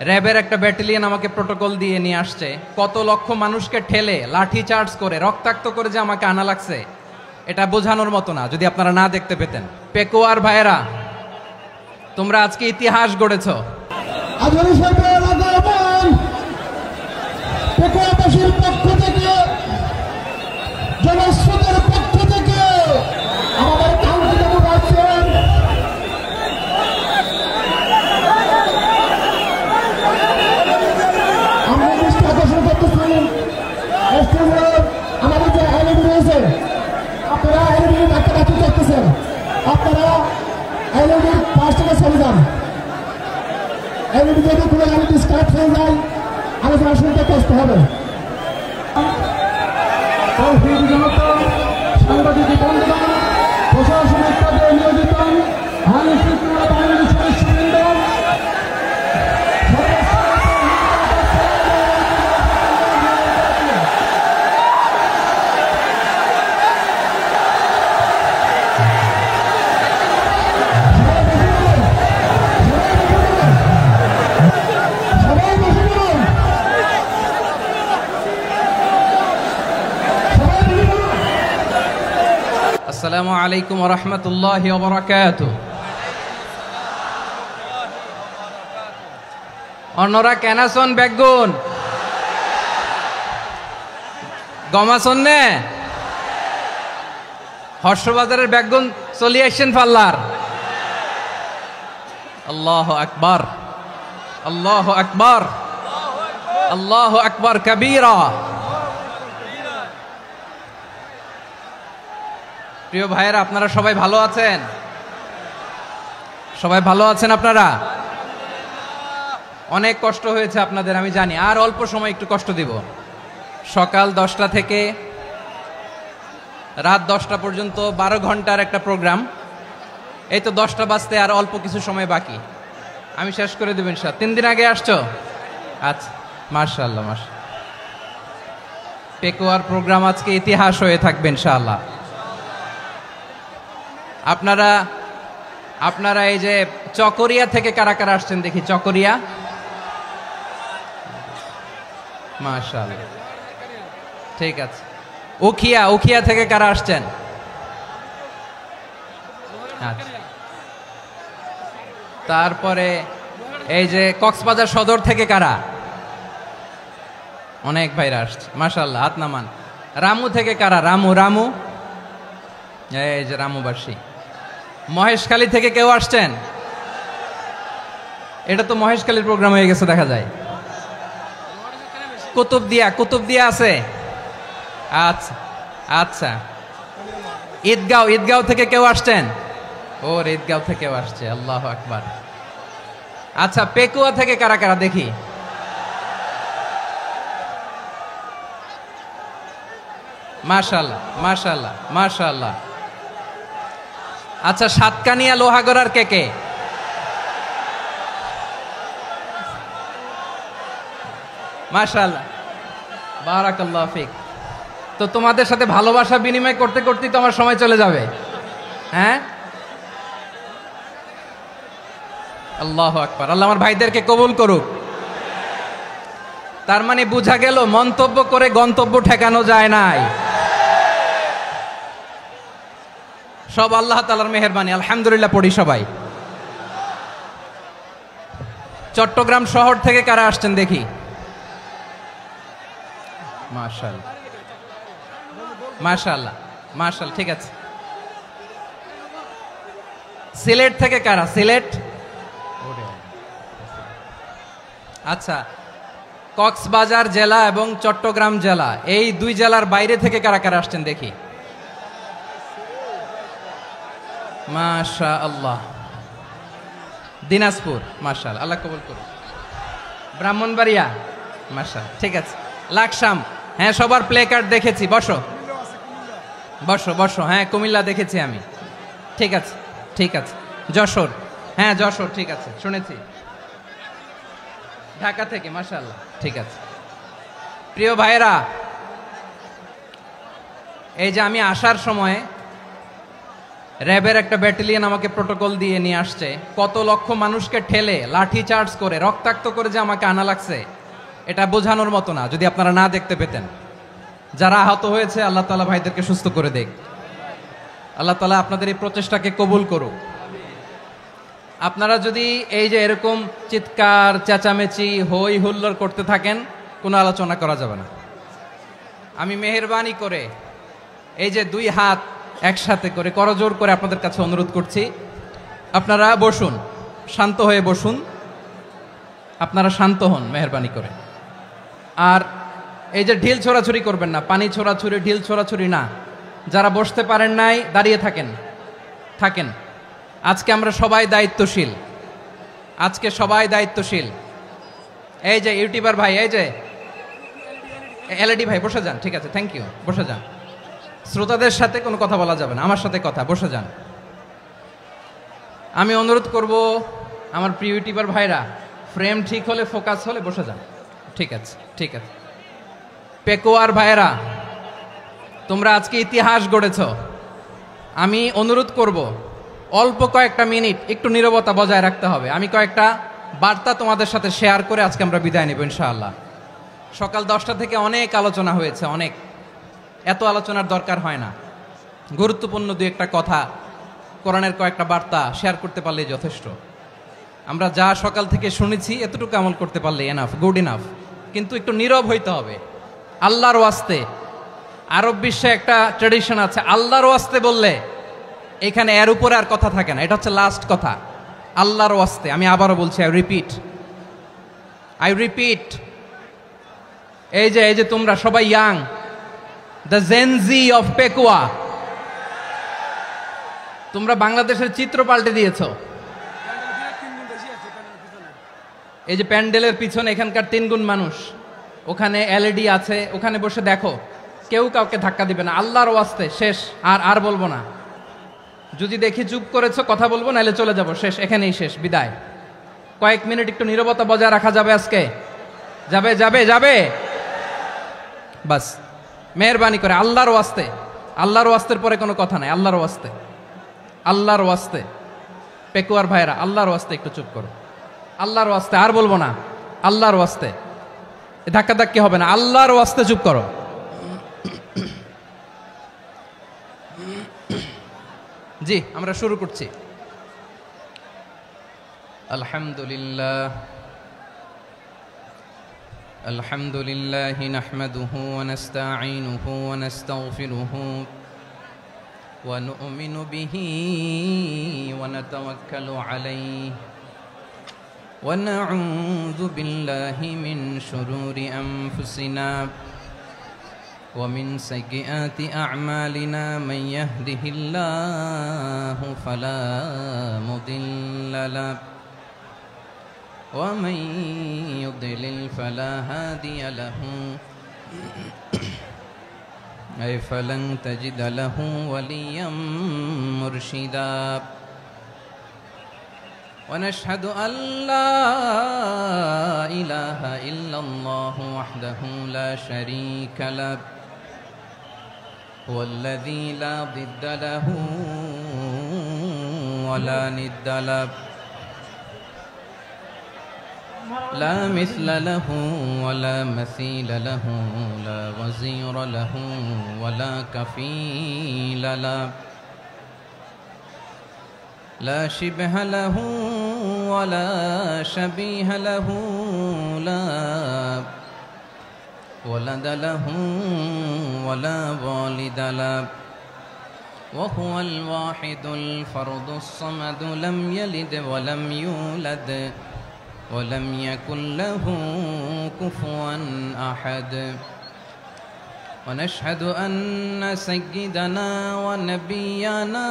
র্যাবের একটা ব্যাটালিয়ন আমাকে প্রোটোকল দিয়ে নিয়ে আসছে, কত লক্ষ মানুষকে ঠেলে লাঠি চার্জ করে রক্তাক্ত করে যে আমাকে আনা লাগছে, এটা বোঝানোর মতো না যদি আপনারা না দেখতে পেতেন। পেকুয়ার ভাইয়েরা, তোমরা আজকে ইতিহাস গড়েছ। পেকুয়াবাসীর পক্ষ থেকে, জনস্রোতের পক্ষ থেকে আমাদের কাউন্সিলে আসছেন আমরা দৃষ্টি আকর্ষণ করতেছি আমাদের যে এলইডি রয়েছে, আপনারা এলইডি ডাক্তার করতেছেন, আপনারা এলইডির পাশ থেকে চলে যান। এলইডি যদি কোনো এলইডি স্টার্ট হয়ে যায় আলোচনা শুনতে কষ্ট হবে। সাংবাদিক বন্ধুগণ, প্রশাসনিক কাজে নিয়োজিত আইন শৃঙ্খলা বাহিনীর সদস্যবৃন্দ, আসসালামু আলাইকুম ওয়া রাহমাতুল্লাহি ওয়া বারাকাতুহু। অন্যরা কেনাসন বেগুন গমাসন নে হর্ষবাজারের বেগুন চলি আসছেন পাল্লার। আল্লাহু আকবার, আল্লাহু আকবার, আল্লাহু আকবার কাবীরা। প্রিয় ভাইয়েরা, আপনারা সবাই ভালো আছেন? সবাই ভালো আছেন? আপনারা অনেক কষ্ট হয়েছে আপনাদের, আমি জানি। আর অল্প সময় একটু কষ্ট দিব। সকাল 10টা থেকে রাত 10টা পর্যন্ত 12 ঘন্টার একটা প্রোগ্রাম। এই তো 10টা বাজতে আর অল্প কিছু সময় বাকি, আমি শেষ করে দেব ইনশাআল্লাহ। 3 দিন আগে আসছো? আচ্ছা, মাশাআল্লাহ মাশাআল্লাহ। পেকুয়ার প্রোগ্রাম আজকে ইতিহাস হয়ে থাকবে ইনশাআল্লাহ। আপনারা এই যে চকরিয়া থেকে কারা কারা আসছেন দেখি? চকরিয়া, মাশাআল্লাহ, ঠিক আছে। উখিয়া থেকে কারা আসছেন? আচ্ছা। তারপরে এই যে কক্সবাজার সদর থেকে কারা? অনেক ভাইরা আসছে, মাশাআল্লাহ, হাত নামান। রামু থেকে কারা? রামু, এই যে রামুবাসী। মহেশখালী থেকে কেউ আসছেন? এটা তো মহেশখালীর প্রোগ্রাম হয়ে গেছে দেখা যায়। কুতুবদিয়া আছে? আচ্ছা আচ্ছা। ঈদগাঁও থেকে কেউ আসছেন? ওর ঈদগাঁও থেকেও আসছে, আল্লাহু আকবার। আচ্ছা, পেকুয়া থেকে কারা কারা দেখি? মাশাআল্লাহ মাশাআল্লাহ মাশাআল্লাহ। আচ্ছা, সাতকানিয়া লোহাগড়ার কে? মাশাআল্লাহ, বারাকাল্লাহু ফিক। তো তোমাদের সাথে ভালোবাসা বিনিময় করতে করতেই তো আমার সময় চলে যাবে। হ্যাঁ, আল্লাহু আকবার। আল্লাহ আমার ভাইদেরকে কবুল করুক। তার মানে বোঝা গেল মন্তব্য করে গন্তব্য ঠেকানো যায় নাই, সব আল্লাহ তাআলার মেহেরবানি। আলহামদুলিল্লাহ পড়ি সবাই। চট্টগ্রাম শহর থেকে কারা আসছেন দেখি? মাশাআল্লাহ মাশাআল্লাহ মাশাআল্লাহ, ঠিক আছে। সিলেট থেকে কারা? সিলেট, আচ্ছা। কক্সবাজার জেলা এবং চট্টগ্রাম জেলা, এই দুই জেলার বাইরে থেকে কারা কারা আসছেন দেখি? মাশাআল্লাহ। দিনাজপুর, মাশাআল্লাহ, আল্লাহ কবুল করুন। ব্রাহ্মণবাড়িয়া, মাশাআল্লাহ, ঠিক আছে। লাকসাম, হ্যাঁ, সবার প্লে কার্ড দেখেছি। বসো। হ্যাঁ, কুমিল্লা দেখেছি আমি, ঠিক আছে ঠিক আছে। যশোর, হ্যাঁ যশোর, ঠিক আছে, শুনেছি। ঢাকা থেকে, মাশাআল্লাহ, ঠিক আছে। প্রিয় ভাইয়েরা, এই যে আমি আসার সময় র্যাবের একটা ব্যাটালিয়ন আমাকে প্রোটোকল দিয়ে নিয়ে আসছে, কত লক্ষ মানুষকে ঠেলে লাঠি চার্জ করে রক্তাক্ত করে যে আমাকে আনা লাগছে, এটা বোঝানোর মতো না যদি আপনারা না দেখতে পেতেন। যারা আহত হয়েছে আল্লাহ তাআলা ভাইদেরকে সুস্থ করে দেখ। আল্লাহ তাআলা আপনাদের এই প্রচেষ্টাকে কবুল করুক। আপনারা যদি এই যে এরকম চিৎকার চেঁচামেচি হই হুল্লোড় করতে থাকেন, কোনো আলোচনা করা যাবে না। আমি মেহেরবানি করে এই যে দুই হাত একসাথে করে করজোর করে আপনাদের কাছে অনুরোধ করছি, আপনারা বসুন, শান্ত হয়ে বসুন, আপনারা শান্ত হন মেহেরবানি করে। আর এই যে ঢিল ছোড়াছুরি করবেন না, পানি ছোড়াছুরি ঢিল ছোড়াছুরি না। যারা বসতে পারেন নাই দাঁড়িয়ে থাকেন থাকেন। আজকে আমরা সবাই দায়িত্বশীল, আজকে সবাই দায়িত্বশীল। এই যে ইউটিউবার ভাই, এই যে এলইডি ভাই বসে যান, ঠিক আছে, থ্যাংক ইউ, বসে যান। শ্রোতাদের সাথে কোনো কথা বলা যাবে না, আমার সাথে কথা, বসে যান। আমি অনুরোধ করব আমার প্রিয় ইউটিউবার ভাইরা, ফ্রেম ঠিক হলে ফোকাস হলে বসে যান, ঠিক আছে ঠিক আছে। পেকোয়ার ভাইরা, তোমরা আজকে ইতিহাস গড়েছ। আমি অনুরোধ করব অল্প কয়েকটা মিনিট একটু নীরবতা বজায় রাখতে হবে। আমি কয়েকটা বার্তা তোমাদের সাথে শেয়ার করে আজকে আমরা বিদায় নেব ইনশাআল্লাহ। সকাল 10টা থেকে অনেক আলোচনা হয়েছে, অনেক, এত আলোচনার দরকার হয় না। গুরুত্বপূর্ণ দুই একটা কথা, কোরআনের কয়েকটা বার্তা শেয়ার করতে পারলেই যথেষ্ট। আমরা যা সকাল থেকে শুনেছি এতটুকু আমল করতে পারলে এনাফ, গুড ইনাফ। কিন্তু একটু নীরব হইতে হবে আল্লাহর ওয়াস্তে। আরব বিশ্বে একটা ট্র্যাডিশন আছে, আল্লাহর ওয়াস্তে বললে এখানে এর উপরে আর কথা থাকে না, এটা হচ্ছে লাস্ট কথা। আল্লাহর ওয়াস্তে, আমি আবারও বলছি, আই রিপিট। এই যে তোমরা সবাই young, the Gen Z of Pekua, তোমরা বাংলাদেশের চিত্র পাল্টে দিয়েছ। এই যে প্যান্ডেলের পিছনে এখানকার 3 গুণ মানুষ, ওখানে এলইডি আছে, ওখানে বসে দেখো, কেউ কাউকে ধাক্কা দিবে না। আল্লাহর ওয়াস্তে শেষ, আর বলবো না। যদি দেখি চুপ করেছো কথা বলবো, নাহলে চলে যাব, শেষ, এখানেই শেষ, বিদায়। কয়েক মিনিট একটু নীরবতা বজায় রাখা যাবে আজকে? যাবে যাবে যাবে বাস, মেহেরবানি করে আল্লাহর ওয়াস্তে। আল্লাহর ওয়াস্তের পরে কোনো কথা নাই, আল্লাহর ওয়াস্তে, আল্লাহর ওয়াস্তে। পেকুয়ার ভাইরা, আল্লাহর ওয়াস্তে একটু চুপ করো, আল্লাহর ওয়াস্তে, আর বলবো না, আল্লাহর ওয়াস্তে। ধাক্কাধাক্কি হবে না, আল্লাহর ওয়াস্তে চুপ করো। জি, আমরা শুরু করছি। আলহামদুলিল্লাহ আলহামদুলিল্লাহি নাহমাদুহু ওয়া নাস্তাঈনুহু ওয়া নাস্তাগফিরুহু ওয়া নু'মিনু বিহি ওয়া নাতাওয়াক্কালু আলাইহি ওয়া না'উযু বিল্লাহি মিন শুরুরি আনফুসিনা ومن سيئات أعمالنا من يهده الله فلا مضل له ومن يضلل فلا هادي له أي فلن تجد له وليا مرشدا ونشهد أن لا إله إلا الله وحده لا شريك له هو الذي لا ضد له ولا ند له لا مثل له ولا مثيل له لا وزير له ولا كفيل له لا شبه له ولا شبيه له لا ولد له ولا والد له وهو الواحد الفرد الصمد لم يلد ولم يولد ولم يكن له كفوا أحد ونشهد أن سيدنا ونبينا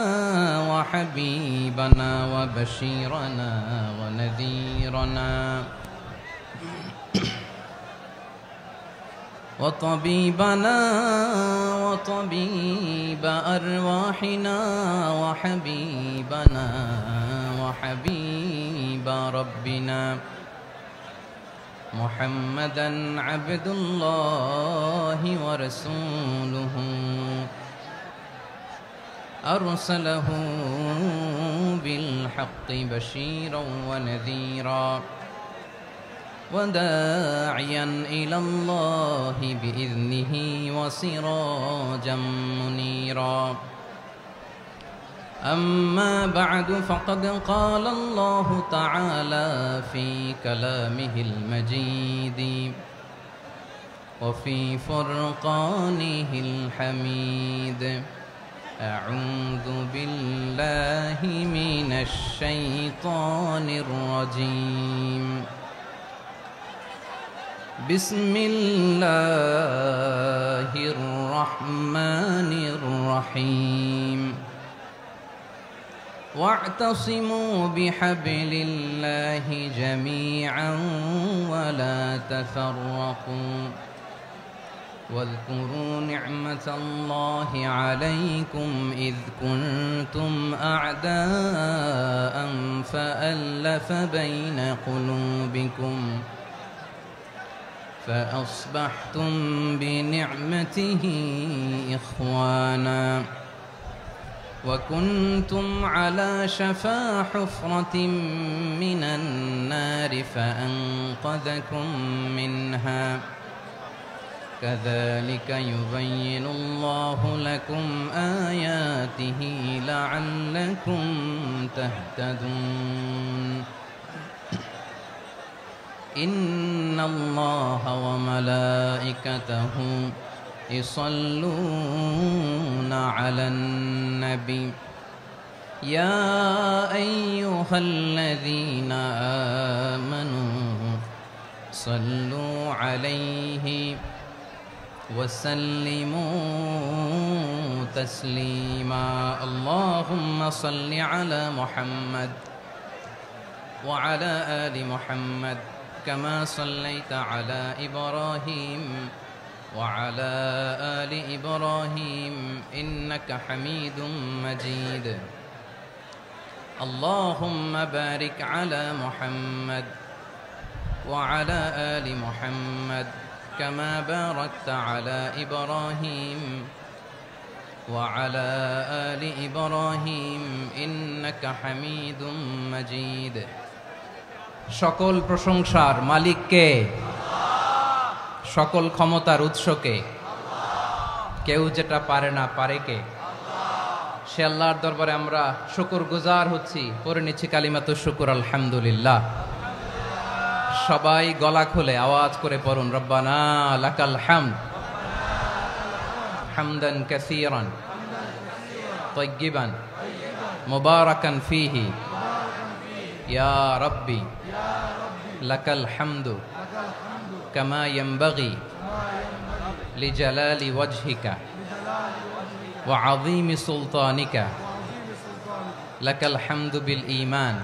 وحبيبنا وبشيرنا ونذيرنا وطبيبنا وطبيب أرواحنا وحبيبنا وحبيب ربنا محمدا عبد الله ورسوله أرسله بالحق بشيرا ونذيرا وداعيا إلى الله بإذنه وسراجا منيرا أما بعد فقد قال الله تعالى في كلامه المجيد وفي فرقانه الحميد أعوذ بالله من الشيطان الرجيم بسم الله الرحمن الرحيم واعتصموا بحبل الله جميعا ولا تفرقوا واذكروا نعمة الله عليكم إذ كنتم أعداء فألف بين قلوبكم فأصبحتم بنعمته إخوانا وكنتم على شفا حفرة من النار فأنقذكم منها كذلك يبين الله لكم آياته لعلكم تهتدون إن الله وملائكته يصلون على النبي يا أيها الذين آمنوا صلوا عليه وسلموا تسليما اللهم صل على محمد وعلى آل محمد كما صليت على إبراهيم وعلى آل إبراهيم إنك حميد مجيد اللهم بارك على محمد وعلى آل محمد كما باركت على إبراهيم وعلى آل إبراهيم إنك حميد مجيد সকল প্রশংসার মালিক কে? সকল ক্ষমতার উৎস কে? কেউ যেটা পারে না পারে কে? সে আল্লাহর দরবারে আমরা শুকরগুজার হচ্ছি, পড়ে নিচ্ছি কালিমাতু শুকর আলহামদুলিল্লাহ। সবাই গলা খুলে আওয়াজ করে পড়ুন রব্বানা লাকাল হামদ হামদান কাসীরান তাইয়্যিবান মুবারাকান ফীহি ইয়া রাব্বি লাকাল হামদু কামা ইয়ানবাগি লিজালালি ওয়াজহিকা ওয়া আযীমি সুলতানিকা লাকাল হামদু বিল ঈমান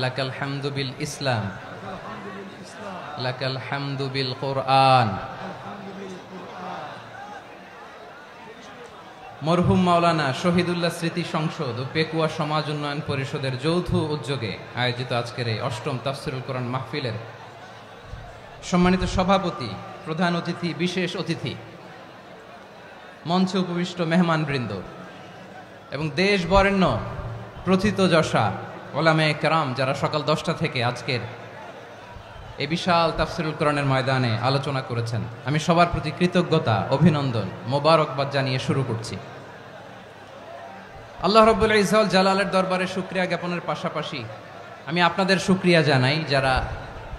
লাকাল হামদু বিল ইসলাম লাকাল হামদু বিল কুরআন। মরহুম মাওলানা শহীদুল্লাহ স্মৃতি সংসদ ও পেকুয়া সমাজ উন্নয়ন পরিষদের যৌথ উদ্যোগে আয়োজিত আজকের এই অষ্টম তাফসীরুল কোরআন মাহফিলের সম্মানিত সভাপতি, প্রধান অতিথি, বিশেষ অতিথি, মঞ্চে উপবিষ্ট মেহমানবৃন্দ এবং দেশ বরেণ্য প্রথিতযশা ওলামায়ে কেরাম যারা সকাল 10টা থেকে আজকের এই বিশাল তাফসীরুল কোরআনের ময়দানে আলোচনা করেছেন, আমি সবার প্রতি কৃতজ্ঞতা, অভিনন্দন, মোবারকবাদ জানিয়ে শুরু করছি। আল্লাহ রাব্বুল ইজ্জত জালালের দরবারে শুকরিয়া জ্ঞাপনের পাশাপাশি আমি আপনাদের শুকরিয়া জানাই যারা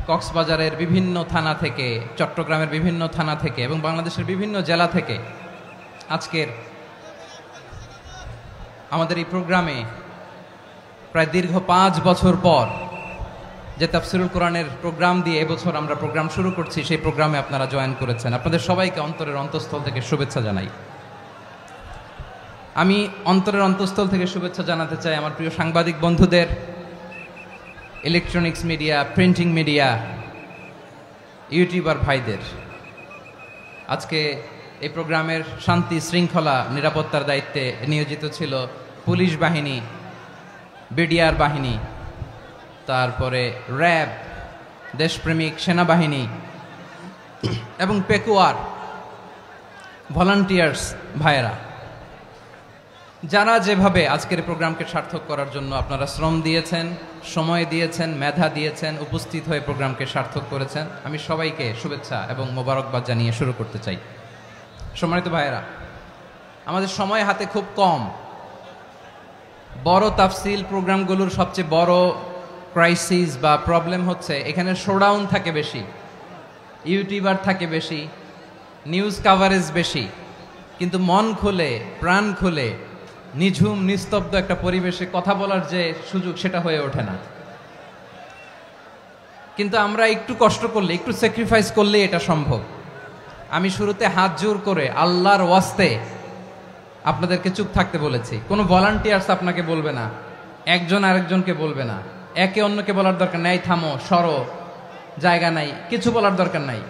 কক্সবাজারের বিভিন্ন থানা থেকে, চট্টগ্রামের বিভিন্ন থানা থেকে এবং বাংলাদেশের বিভিন্ন জেলা থেকে আজকের আমাদের এই প্রোগ্রামে প্রায় দীর্ঘ 5 বছর পর যে তাফসীরুল কোরআনের প্রোগ্রাম দিয়ে এবছর আমরা প্রোগ্রাম শুরু করছি, সেই প্রোগ্রামে আপনারা জয়েন করেছেন। আপনাদের সবাইকে অন্তরের অন্তঃস্থল থেকে শুভেচ্ছা জানাই। আমি অন্তরের অন্তঃস্থল থেকে শুভেচ্ছা জানাতে চাই আমার প্রিয় সাংবাদিক বন্ধুদের, electronics media, printing media, YouTuber ভাইদের। আজকে এই প্রোগ্রামের শান্তি শৃঙ্খলা নিরাপত্তার দায়িত্বে নিয়োজিত ছিল পুলিশ বাহিনী, বিডিআর বাহিনী, তারপরে র্যাব, দেশপ্রেমিক সেনাবাহিনী এবং পেকুয়ার ভলান্টিয়ার্স ভাইয়েরা। যারা যেভাবে আজকের প্রোগ্রামকে সার্থক করার জন্য আপনারা শ্রম দিয়েছেন, সময় দিয়েছেন, মেধা দিয়েছেন, উপস্থিত হয়ে প্রোগ্রামকে সার্থক করেছেন, আমি সবাইকে শুভেচ্ছা এবং মোবারকবাদ জানিয়ে শুরু করতে চাই। সম্মানিত ভাইয়েরা, আমাদের সময় হাতে খুব কম। বড় তাফসিল প্রোগ্রামগুলোর সবচেয়ে বড় ক্রাইসিস বা প্রবলেম হচ্ছে এখানে শোডাউন থাকে বেশি, ইউটিউবার থাকে বেশি, নিউজ কাভারেজ বেশি, কিন্তু মন খুলে প্রাণ খুলে নিঝুম নিস্তব্ধ একটা পরিবেশে কথা বলার যে সুযোগ সেটা হয়ে ওঠে না। কিন্তু আমরা একটু কষ্ট করলে, একটু স্যাক্রিফাইস করলে এটা সম্ভব। আমি শুরুতে হাত জোর করে আল্লাহর ওয়াস্তে আপনাদেরকে চুপ থাকতে বলেছি। কোনো ভলান্টিয়ার্স আপনাকে বলবে না, একজন আরেকজনকে বলবে না, একে অন্যকে বলার দরকার নাই, থামো, সরো, জায়গা নাই, কিছু বলার দরকার নাই।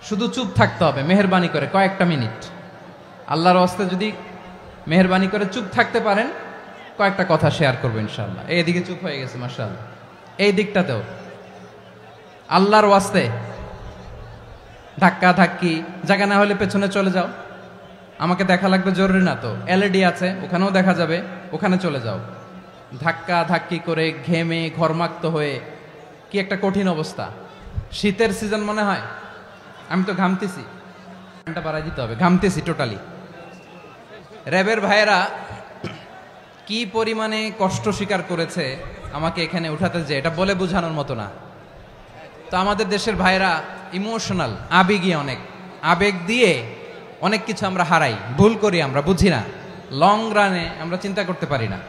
শুধু চুপ থাকতে হবে মেহেরবানি করে কয়েকটা মিনিট। আল্লাহর ওয়াস্তে যদি মেহেরবানি করে চুপ থাকতে পারেন, কয়েকটা কথা শেয়ার করবো ইনশাআল্লাহ। এইদিকে চুপ হয়ে গেছে মাশাআল্লাহ, এই দিকটাতেও আল্লাহর ওয়াস্তে ধাক্কা ধাক্কি, জায়গা না হলে পেছনে চলে যাও। আমাকে দেখা লাগবে জরুরি না তো, এলইডি আছে, ওখানেও দেখা যাবে, ওখানে চলে যাও। ধাক্কা ধাক্কি করে ঘেমে ঘরমাক্ত হয়ে কি একটা কঠিন অবস্থা। শীতের সিজন মনে হয়, আমি তো ঘামতেছি, ঘন্টা বাড়াই দিতে হবে, ঘামতেছি টোটালি। র্যাবের ভাইয়েরা কি পরিমাণে কষ্ট স্বীকার করেছে আমাকে এখানে উঠাতে, যে এটা বলে বোঝানোর মতো না। তো আমাদের দেশের ভাইয়েরা ইমোশনাল, আবেগী, অনেক আবেগ দিয়ে অনেক কিছু আমরা হারাই, ভুল করি, আমরা বুঝি না, লং রানে আমরা চিন্তা করতে পারি না।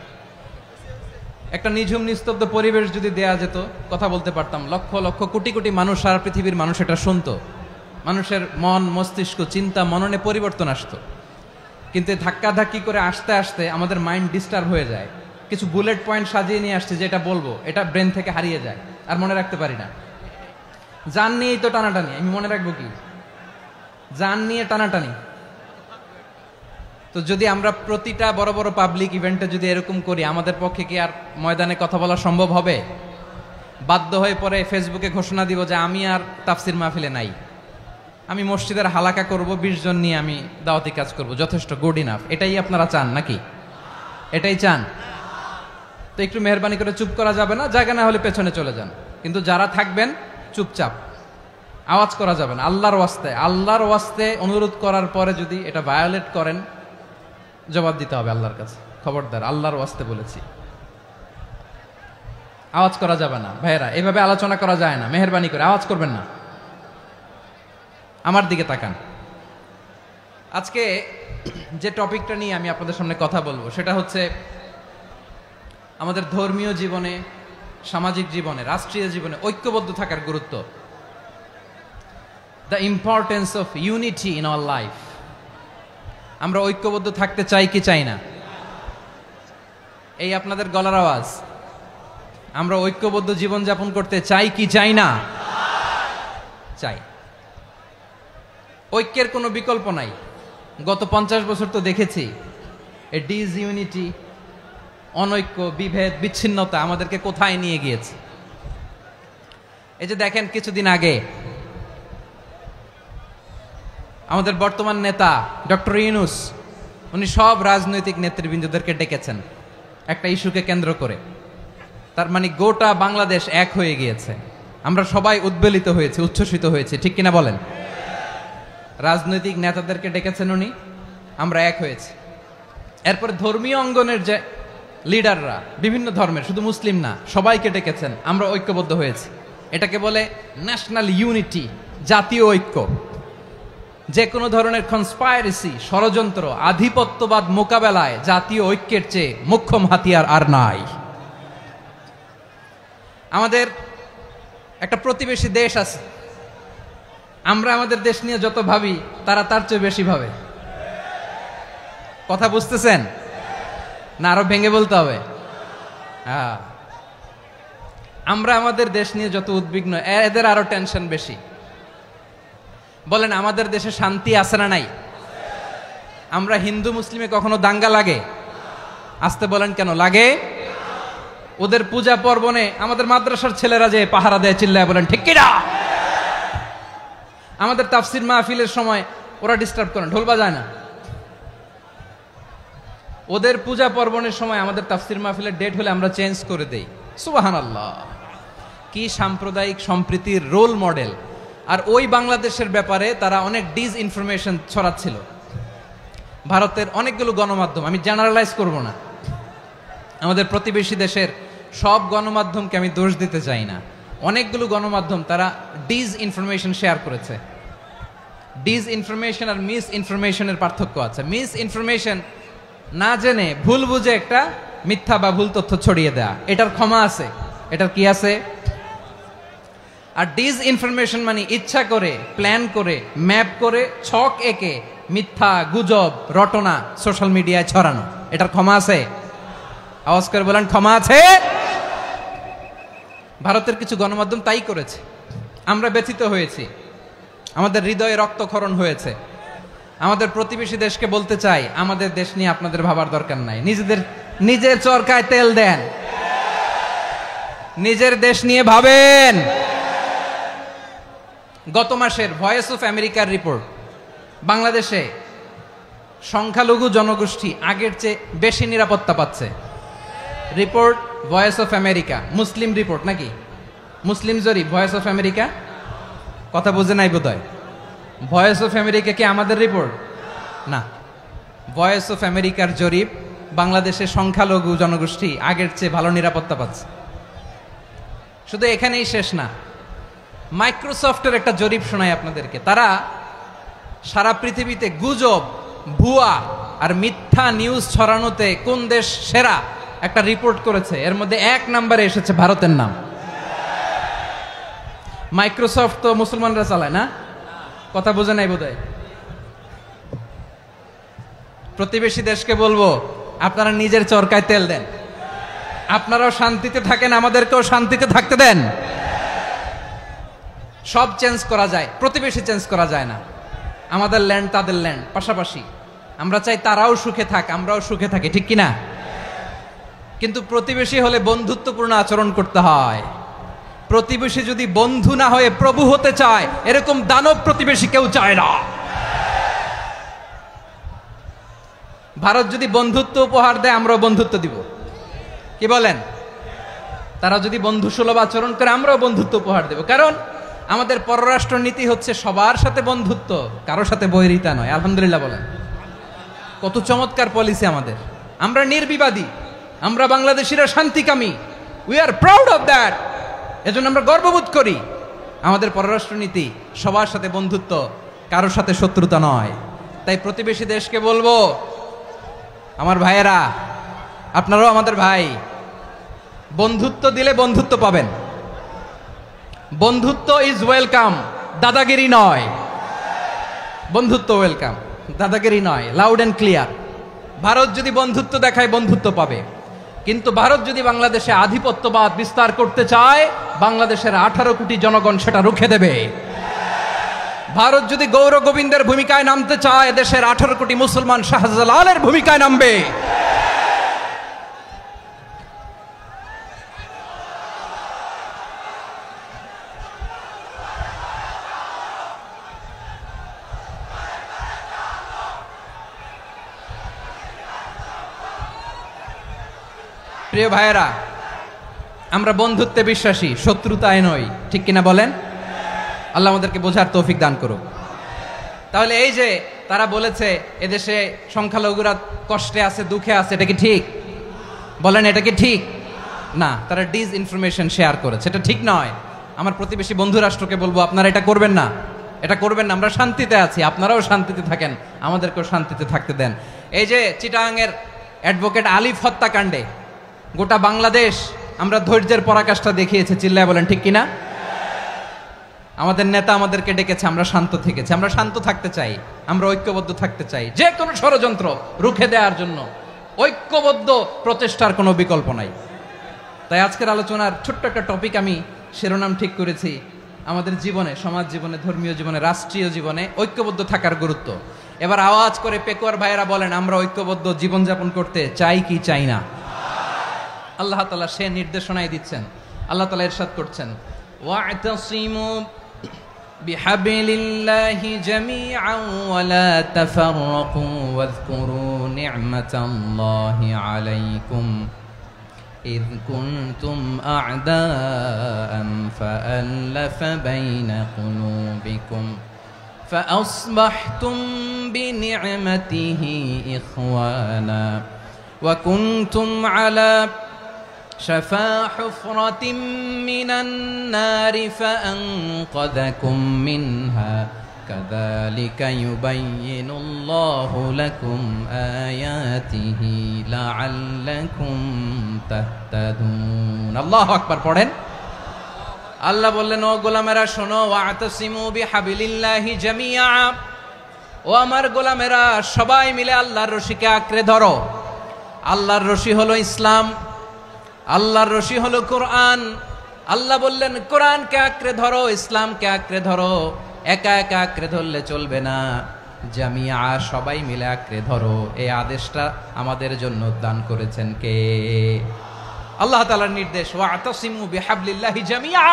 একটা নিঝুম নিস্তব্ধ পরিবেশ যদি দেয়া যেত, কথা বলতে পারতাম, লক্ষ লক্ষ কোটি কোটি মানুষ, সারা পৃথিবীর মানুষ এটা শুনতো, মানুষের মন মস্তিষ্ক চিন্তা মননে পরিবর্তন আসতো। কিন্তু ধাক্কা ধাক্কি করে আসতে আসতে আমাদের মাইন্ড ডিস্টার্ব হয়ে যায়। কিছু বুলেট পয়েন্ট সাজিয়ে নিয়ে আসছে, যেটা বলবো এটা ব্রেন থেকে হারিয়ে যায়, আর মনে রাখতে পারি না। জান নিয়েই তো টানাটানি, আমি মনে রাখবো কি? জান নিয়ে টানাটানি। তো যদি আমরা প্রতিটা বড় বড় পাবলিক ইভেন্টে যদি এরকম করি, আমাদের পক্ষে কি আর ময়দানে কথা বলা সম্ভব হবে? বাধ্য হয়ে পরে ফেসবুকে ঘোষণা দিব যে আমি আর তাফসির মাহফিলে নাই, আমি মসজিদের হালাকা করব, 20 জন নিয়ে আমি দাওয়াতি কাজ করব, যথেষ্ট, গুড ইনাফ। এটাই আপনারা চান নাকি? এটাই চান? তো একটু মেহরবানি করে চুপ করা যাবে না, জায়গা না হলে পেছনে চলে যান। কিন্তু যারা থাকবেন চুপচাপ, আওয়াজ করা যাবে না। আল্লাহর ওয়াস্তে, আল্লাহর ওয়াস্তে অনুরোধ করার পরে যদি এটা ভায়োলেট করেন, জবাব দিতে হবে আল্লাহর কাছে। খবরদার, আল্লাহর ওয়াস্তে বলেছি, আওয়াজ করা যাবে না। ভাইয়েরা, এভাবে আলোচনা করা যায় না, মেহরবানি করে আওয়াজ করবেন না। আমার দিকে তাকান। আজকে যে টপিকটা নিয়ে আমি আপনাদের সামনে কথা বলবো সেটা হচ্ছে আমাদের ধর্মীয় জীবনে, সামাজিক জীবনে, রাষ্ট্রীয় জীবনে ঐক্যবদ্ধ থাকার গুরুত্ব। The importance of unity in our life. আমরা ঐক্যবদ্ধ থাকতে চাই কি চাই না? এই আপনাদের গলার আওয়াজ। আমরা ঐক্যবদ্ধ জীবনযাপন করতে চাই কি চাই না? চাই। ঐক্যের কোনো বিকল্প নাই। গত 50 বছর তো দেখেছি এই ডিসইউনিটি, অনৈক্য, বিভেদ, বিচ্ছিন্নতা আমাদেরকে কোথায় নিয়ে গিয়েছে। এই যে দেখেন, কিছুদিন আগে আমাদের বর্তমান নেতা ডক্টর ইউনূস, উনি সব রাজনৈতিক নেতৃবৃন্দদেরকে ডেকেছেন একটা ইস্যুকে কেন্দ্র করে। তার মানে গোটা বাংলাদেশ এক হয়ে গিয়েছে। আমরা সবাই উদ্বেলিত হয়েছে, উচ্ছ্বসিত হয়েছে, ঠিক কিনা বলেন? রাজনৈতিক নেতাদেরকে ডেকেছেন উনি, আমরা এক হয়েছি। এরপরে ধর্মীয় অঙ্গনের যে লিডাররা, বিভিন্ন ধর্মের, শুধু মুসলিম না, সবাইকে ডেকেছেন, আমরা ঐক্যবদ্ধ হয়েছি। এটাকে বলে ন্যাশনাল ইউনিটি, জাতীয় ঐক্য। যে কোনো ধরনের কনস্পাইরেসি, ষড়যন্ত্র, আধিপত্যবাদ মোকাবেলায় জাতীয় ঐক্যের চেয়ে মোক্ষম হাতিয়ার আর নাই। আমাদের একটা প্রতিবেশী দেশ আছে, আমরা আমাদের দেশ নিয়ে যত ভাবি তারা তার চেয়ে বেশি ভাবে। কথা বুঝতেছেন না? আরো ভেঙে বলতে হবে। হ্যাঁ, আমরা আমাদের দেশ নিয়ে যত উদ্বিগ্ন, এদের আরো টেনশন বেশি। বলেন, আমাদের দেশে শান্তি আছে না নাই? আমরা হিন্দু মুসলিমে কখনো দাঙ্গা লাগে? আসতে বলেন, কেন লাগে? ওদের পূজা পার্বণে আমাদের মাদ্রাসার ছেলেরা যে পাহারা দেয়, চিল্লায় বলেন ঠিক কিনা? আমাদের তাফসির মাহফিলের সময় ওরা ডিস্টার্ব করেন, ঢোল বাজায় না। ওদের পূজা পার্বণের সময় আমাদের তাফসির মাহফিলের ডেট হলে আমরা চেঞ্জ করে দেই। সুবহানাল্লাহ, কি সাম্প্রদায়িক সম্প্রীতির রোল মডেল। আর ওই বাংলাদেশের ব্যাপারে তারা অনেক ডিস ইনফরমেশন ছড়াচ্ছিল। ভারতের অনেকগুলো গণমাধ্যম, আমি জেনারেলাইজ করব না, আমাদের প্রতিবেশী দেশের সব গণমাধ্যমকে আমি দোষ দিতে চাই না, অনেকগুলো গণমাধ্যম তারা ডিস ইনফরমেশন শেয়ার করেছে। ডিস ইনফরমেশন আর মিস ইনফরমেশনের পার্থক্য আছে। মিস ইনফরমেশন না জেনে ভুল বুঝে একটা মিথ্যা বা ভুল তথ্য ছড়িয়ে দেয়া, এটার ক্ষমা আছে, এটার কি আছে। আর ডিস ইনফরমেশন মানে ইচ্ছা করে, প্ল্যান করে, ম্যাপ করে, ছক এঁকে মিথ্যা, গুজব, রটনা সোশ্যাল মিডিয়ায় ছড়ানো, এটার ক্ষমা আছে? আওয়াজ করে বলেন, ক্ষমা আছে? ভারতের কিছু গণমাধ্যম তাই করেছে, আমরা ব্যথিত হয়েছি, আমাদের হৃদয়ে রক্তক্ষরণ হয়েছে। আমাদের প্রতিবেশী দেশকে বলতে চাই, আমাদের দেশ নিয়ে আপনাদের ভাবার দরকার নাই, নিজের চরকায় তেল দেন, নিজের দেশ নিয়ে ভাবেন। গত মাসের ভয়েস অফ আমেরিকার রিপোর্ট, বাংলাদেশে সংখ্যালঘু জনগোষ্ঠী আগের চেয়ে বেশি নিরাপত্তা পাচ্ছে। Report voice of America, Muslim report নাকি, মুসলিম জরিপ ভয়েস অফ আমেরিকা, কথা বুঝে নাই বোধহয়। ভয়েস অফ আমেরিকা কি আমাদের রিপোর্ট না, ভয়েস অফ আমেরিকার জরিপ, বাংলাদেশের সংখ্যালঘু জনগোষ্ঠী আগের চেয়ে ভালো নিরাপত্তা পাচ্ছে। শুধু এখানেই শেষ না, মাইক্রোসফটের একটা জরিপ শোনায় আপনাদেরকে। তারা সারা পৃথিবীতে গুজব, ভুয়া আর মিথ্যা নিউজ ছড়ানোতে কোন দেশ সেরা একটা রিপোর্ট করেছে, এর মধ্যে 1 নম্বরে এসেছে ভারতের নাম। মাইক্রোসফট তো মুসলমানরা চালায় না, কথা বোঝে নাই বোধহয়। প্রতিবেশী দেশকে বলবো, আপনারা নিজের চরকায় তেল দেন, আপনারাও শান্তিতে থাকেন, আমাদেরকেও শান্তিতে থাকতে দেন। সব চেঞ্জ করা যায়, প্রতিবেশী চেঞ্জ করা যায় না। আমাদের ল্যান্ড তাদের ল্যান্ড, পাশাপাশি। আমরা চাই তারাও সুখে থাক, আমরাও সুখে থাকি, ঠিক কিনা? কিন্তু প্রতিবেশী হলে বন্ধুত্বপূর্ণ আচরণ করতে হয়। প্রতিবেশী যদি বন্ধু না হয়ে প্রভু হতে চায়, এরকম দানব প্রতিবেশী কেউ চায় না। ভারত যদি বন্ধুত্ব উপহার দেয়, আমরাও বন্ধুত্ব দিব, কি বলেন? তারা যদি বন্ধু সুলভ আচরণ করে, আমরাও বন্ধুত্ব উপহার দেব। কারণ আমাদের পররাষ্ট্র নীতি হচ্ছে সবার সাথে বন্ধুত্ব, কারোর সাথে বৈরিতা নয়। আলহামদুলিল্লাহ বলেন, কত চমৎকার পলিসি আমাদের। আমরা নির্বিবাদী, আমরা বাংলাদেশিরা শান্তিকামী, we are proud of that. এজন্য আমরা গর্ববোধ করি। আমাদের পররাষ্ট্র নীতি সবার সাথে বন্ধুত্ব, কারোর সাথে শত্রুতা নয়। তাই প্রতিবেশী দেশকে বলবো, আমার ভাইয়েরা, আপনারাও আমাদের ভাই, বন্ধুত্ব দিলে বন্ধুত্ব পাবেন। বন্ধুত্ব ইজ ওয়েলকাম, দাদাগিরি নয়। বন্ধুত্ব ওয়েলকাম, দাদাগিরি নয়, লাউড এন্ড ক্লিয়ার। ভারত যদি বন্ধুত্ব দেখায়, বন্ধুত্ব পাবে। কিন্তু ভারত যদি বাংলাদেশে আধিপত্যবাদ বিস্তার করতে চায়, বাংলাদেশের 18 কোটি জনগণ সেটা রুখে দেবে। ভারত যদি গৌর গোবিন্দের ভূমিকায় নামতে চায়, দেশের 18 কোটি মুসলমান শাহজালালের ভূমিকায় নামবে। প্রিয় ভাইয়েরা, আমরা বন্ধুত্বে বিশ্বাসী, শত্রুতায় নই, ঠিক কিনা বলেন? আল্লাহ আমাদেরকে বোঝার তৌফিক দান করুক। তাহলে এই যে তারা বলেছে এদেশে সংখ্যালঘুরা কষ্টে আছে, দুঃখে আছে, এটা কি ঠিক? বলেন, এটা কি ঠিক? না, তারা ডিস ইনফরমেশন শেয়ার করেছে, এটা ঠিক নয়। আমার প্রতিবেশী বন্ধু রাষ্ট্রকে বলবো, আপনারা এটা করবেন না, এটা করবেন না। আমরা শান্তিতে আছি, আপনারাও শান্তিতে থাকেন, আমাদেরকেও শান্তিতে থাকতে দেন। এই যে চিটাগাংয়ের অ্যাডভোকেট আলিফ হত্যাকাণ্ডে গোটা বাংলাদেশ আমরা ধৈর্যের পরাকাষ্ঠা দেখিয়েছে, চিল্লায় বলেন ঠিক কিনা? আমাদের নেতা আমাদেরকে ডেকেছে, আমরা শান্ত থেকেছি। আমরা শান্ত থাকতে চাই, আমরা ঐক্যবদ্ধ থাকতে চাই। যে কোনো ষড়যন্ত্র রুখে দেওয়ার জন্য ঐক্যবদ্ধ প্রচেষ্টার কোনো বিকল্প নাই। তাই আজকের আলোচনার ছোট্ট একটা টপিক আমি শিরোনাম ঠিক করেছি, আমাদের জীবনে, সমাজ জীবনে, ধর্মীয় জীবনে, রাষ্ট্রীয় জীবনে ঐক্যবদ্ধ থাকার গুরুত্ব। এবার আওয়াজ করে পেকুয়ার ভাইয়েরা বলেন, আমরা ঐক্যবদ্ধ জীবনযাপন করতে চাই কি চাই না? আল্লাহ তাআলা সে নির্দেশনাই দিচ্ছেন। আল্লাহ তাআলা ইরশাদ করছেন, ওয়া'তাসিমু বিহাবিলিল্লাহি জামিআন ওয়া লা তাফাররাকু ওয়াযকুরু নি'মাতাল্লাহি আলাইকুম إذ كنتم أعداء فألف بين قلوبكم فأصبحتم بنعمته إخوانا وكنتم على شفا حفرة من النار فأنقذكم منها كذلك يبين الله لكم آياته لعلكم تهتدون الله أكبر পড়েন আল্লাহ বললেন ও গোলামেরা শোনো ওয়াতাসিমু বিহাবিলিল্লাহি জামিআ ও আমার গোলামেরা সবাই মিলে আল্লাহর রশিকে আঁকড়ে ধরো আল্লাহর রশি হলো ইসলাম আল্লাহর রশি হলো কোরআন আল্লাহ বললেন কোরআনকে আঁকড়ে ধরো ইসলামকে আঁকড়ে ধরো একা একা আঁকড়ে ধরলে চলবে না জামিয়া সবাই মিলে আঁকড়ে ধরো এই আদেশটা আমাদের জন্য দান করেছেন কে আল্লাহ তাআলার নির্দেশ ওয়াতাসিমু বিহাবলিল্লাহি জামিয়া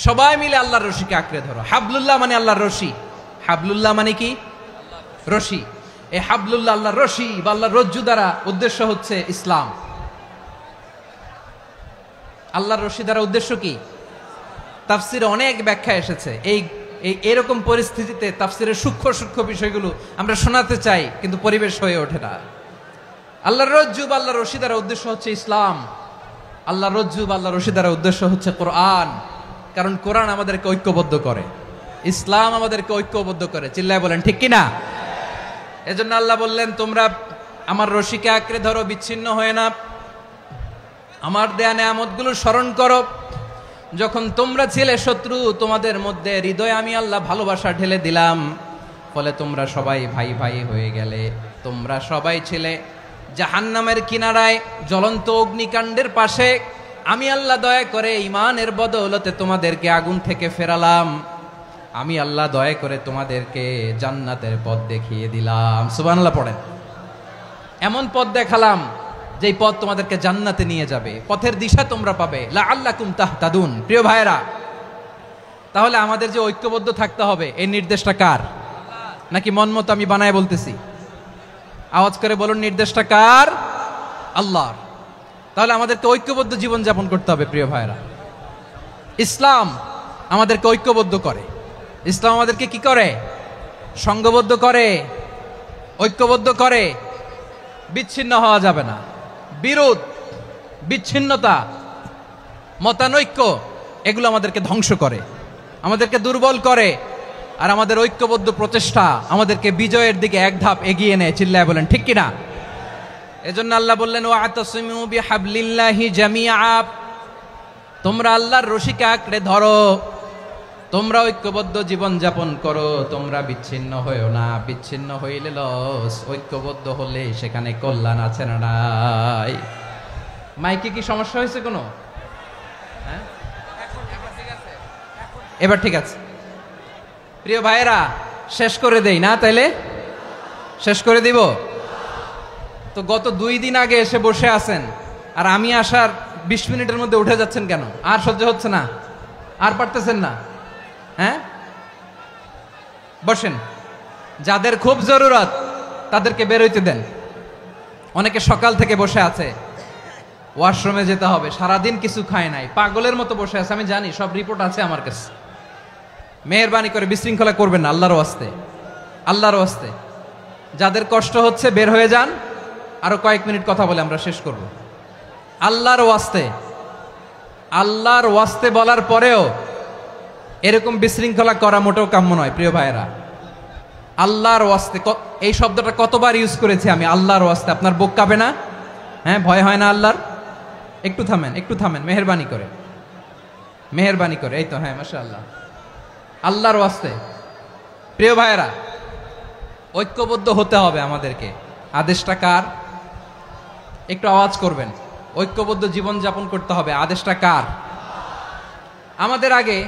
সবাই মিলে আল্লাহর রশিকে আঁকড়ে ধরো হাবলুল্লাহ মানে আল্লাহর রশি হাবলুল্লাহ মানে কি রশি এই হাবলুল্লাহ আল্লাহর রশি বা আল্লাহর রজ্জু দ্বারা উদ্দেশ্য হচ্ছে ইসলাম আল্লাহর রশি দ্বারা উদ্দেশ্য কি তাফসিরে অনেক ব্যাখ্যা এসেছে এই এরকম পরিস্থিতিতে তাফসিরের সূক্ষ্ম সূক্ষ্ম বিষয়গুলো আমরা শোনাতে চাই কিন্তু পরিবেশ হয়ে ওঠে না আল্লাহর রজ্জু বা আল্লাহর রশি দ্বারা উদ্দেশ্য হচ্ছে ইসলাম আল্লাহর রজ্জু বা আল্লাহর রশি দ্বারা উদ্দেশ্য হচ্ছে কোরআন কারণ কোরআন আমাদেরকে ঐক্যবদ্ধ করে ইসলাম আমাদেরকে ঐক্যবদ্ধ করে চিল্লায় বলেন ঠিক কিনা এজন্য আল্লাহ বললেন তোমরা আমার রশিকে আঁকড়ে ধরো বিচ্ছিন্ন হয়ে না আমার দেয়া নেয়ামতগুলো স্মরণ করো যখন তোমরা ছিলে শত্রু তোমাদের মধ্যে হৃদয়ে আমি আল্লাহ ভালোবাসা ঢেলে দিলাম ফলে তোমরা সবাই ভাই ভাই হয়ে গেলে তোমরা সবাই ছিলে জাহান্নামের কিনারায় জ্বলন্ত অগ্নিকাণ্ডের পাশে আমি আল্লাহ দয়া করে ঈমানের বদৌলতে তোমাদেরকে আগুন থেকে ফেরালাম আমি আল্লাহ দয়া করে তোমাদেরকে জান্নাতের পথ দেখিয়ে দিলাম সুবহানাল্লাহ পড়েন এমন পথ দেখালাম যেই পথ তোমাদেরকে জান্নাতে নিয়ে যাবে পথের দিশা তোমরা পাবে লাআল্লাকুম তাহতাদুন প্রিয় ভাইরা তাহলে আমাদের যে ঐক্যবদ্ধ থাকতে হবে এই নির্দেশটা কার নাকি মন মতো আমি বানায় বলতেছি আওয়াজ করে বলুন নির্দেশটা কার আল্লাহর তাহলে আমাদেরকে ঐক্যবদ্ধ জীবন যাপন করতে হবে প্রিয় ভাইরা ইসলাম আমাদেরকে ঐক্যবদ্ধ করে ইসলাম আমাদেরকে কি করে সংঘবদ্ধ করে ঐক্যবদ্ধ করে বিচ্ছিন্ন হওয়া যাবে না বিরোধ বিচ্ছিন্নতা মতানৈক্য এগুলো আমাদেরকে ধ্বংস করে আমাদেরকে দুর্বল করে আর আমাদের ঐক্যবদ্ধ প্রচেষ্টা আমাদেরকে বিজয়ের দিকে এক ধাপ এগিয়ে নেয় চিল্লায় বলেন ঠিক কিনা এজন্য আল্লাহ বললেন ওয়াতাসিমু বিহাবলিল্লাহি জামিআ তোমরা আল্লাহর রশিকে আঁকড়ে ধরো তোমরা ঐক্যবদ্ধ জীবন যাপন করো তোমরা বিচ্ছিন্ন হইও না বিচ্ছিন্ন হইলে লস ঐক্যবদ্ধ হলে সেখানে কল্যাণ আছে না নাই মাইকে কি সমস্যা হয়েছে কোনো হ্যাঁ এবার ঠিক আছে প্রিয় ভাইয়েরা শেষ করে দেই না তাইলে শেষ করে দিব তো গত 2 দিন আগে এসে বসে আছেন আর আমি আসার 20 মিনিটের মধ্যে উঠে যাচ্ছেন কেন আর সহ্য হচ্ছে না আর পারতেছেন না হ্যাঁ বসেন যাদের খুব জরুরত তাদেরকে বের হইতে দেন অনেকে সকাল থেকে বসে আছে ওয়াশরুমে যেতে হবে সারাদিন কিছু খায় নাই পাগলের মতো বসে আছে আমি জানি সব রিপোর্ট আছে আমার কাছে মেহেরবানি করে বিশৃঙ্খলা করবেন না আল্লাহর ওয়াস্তে আল্লাহর ওয়াস্তে যাদের কষ্ট হচ্ছে বের হয়ে যান আরো কয়েক মিনিট কথা বলে আমরা শেষ করব আল্লাহর ওয়াস্তে বলার পরেও এরকম বিশৃঙ্খলা করা মোটেও কাম্য নয় প্রিয় ভাইয়েরা আল্লাহর ওয়াস্তে এই শব্দটা কতবার ইউজ করেছি আমি আল্লাহর ওয়াস্তে আপনার বুক কাঁপে না হ্যাঁ ভয় হয় না আল্লাহর একটু থামেন মেহেরবানি করে এই তো হ্যাঁ মাশাআল্লাহ আল্লাহর ওয়াস্তে প্রিয় ভাইয়েরা ঐক্যবদ্ধ হতে হবে আমাদেরকে আদেশটা কার একটু আওয়াজ করবেন ঐক্যবদ্ধ জীবন যাপন করতে হবে আদেশটা কার আমাদের আগে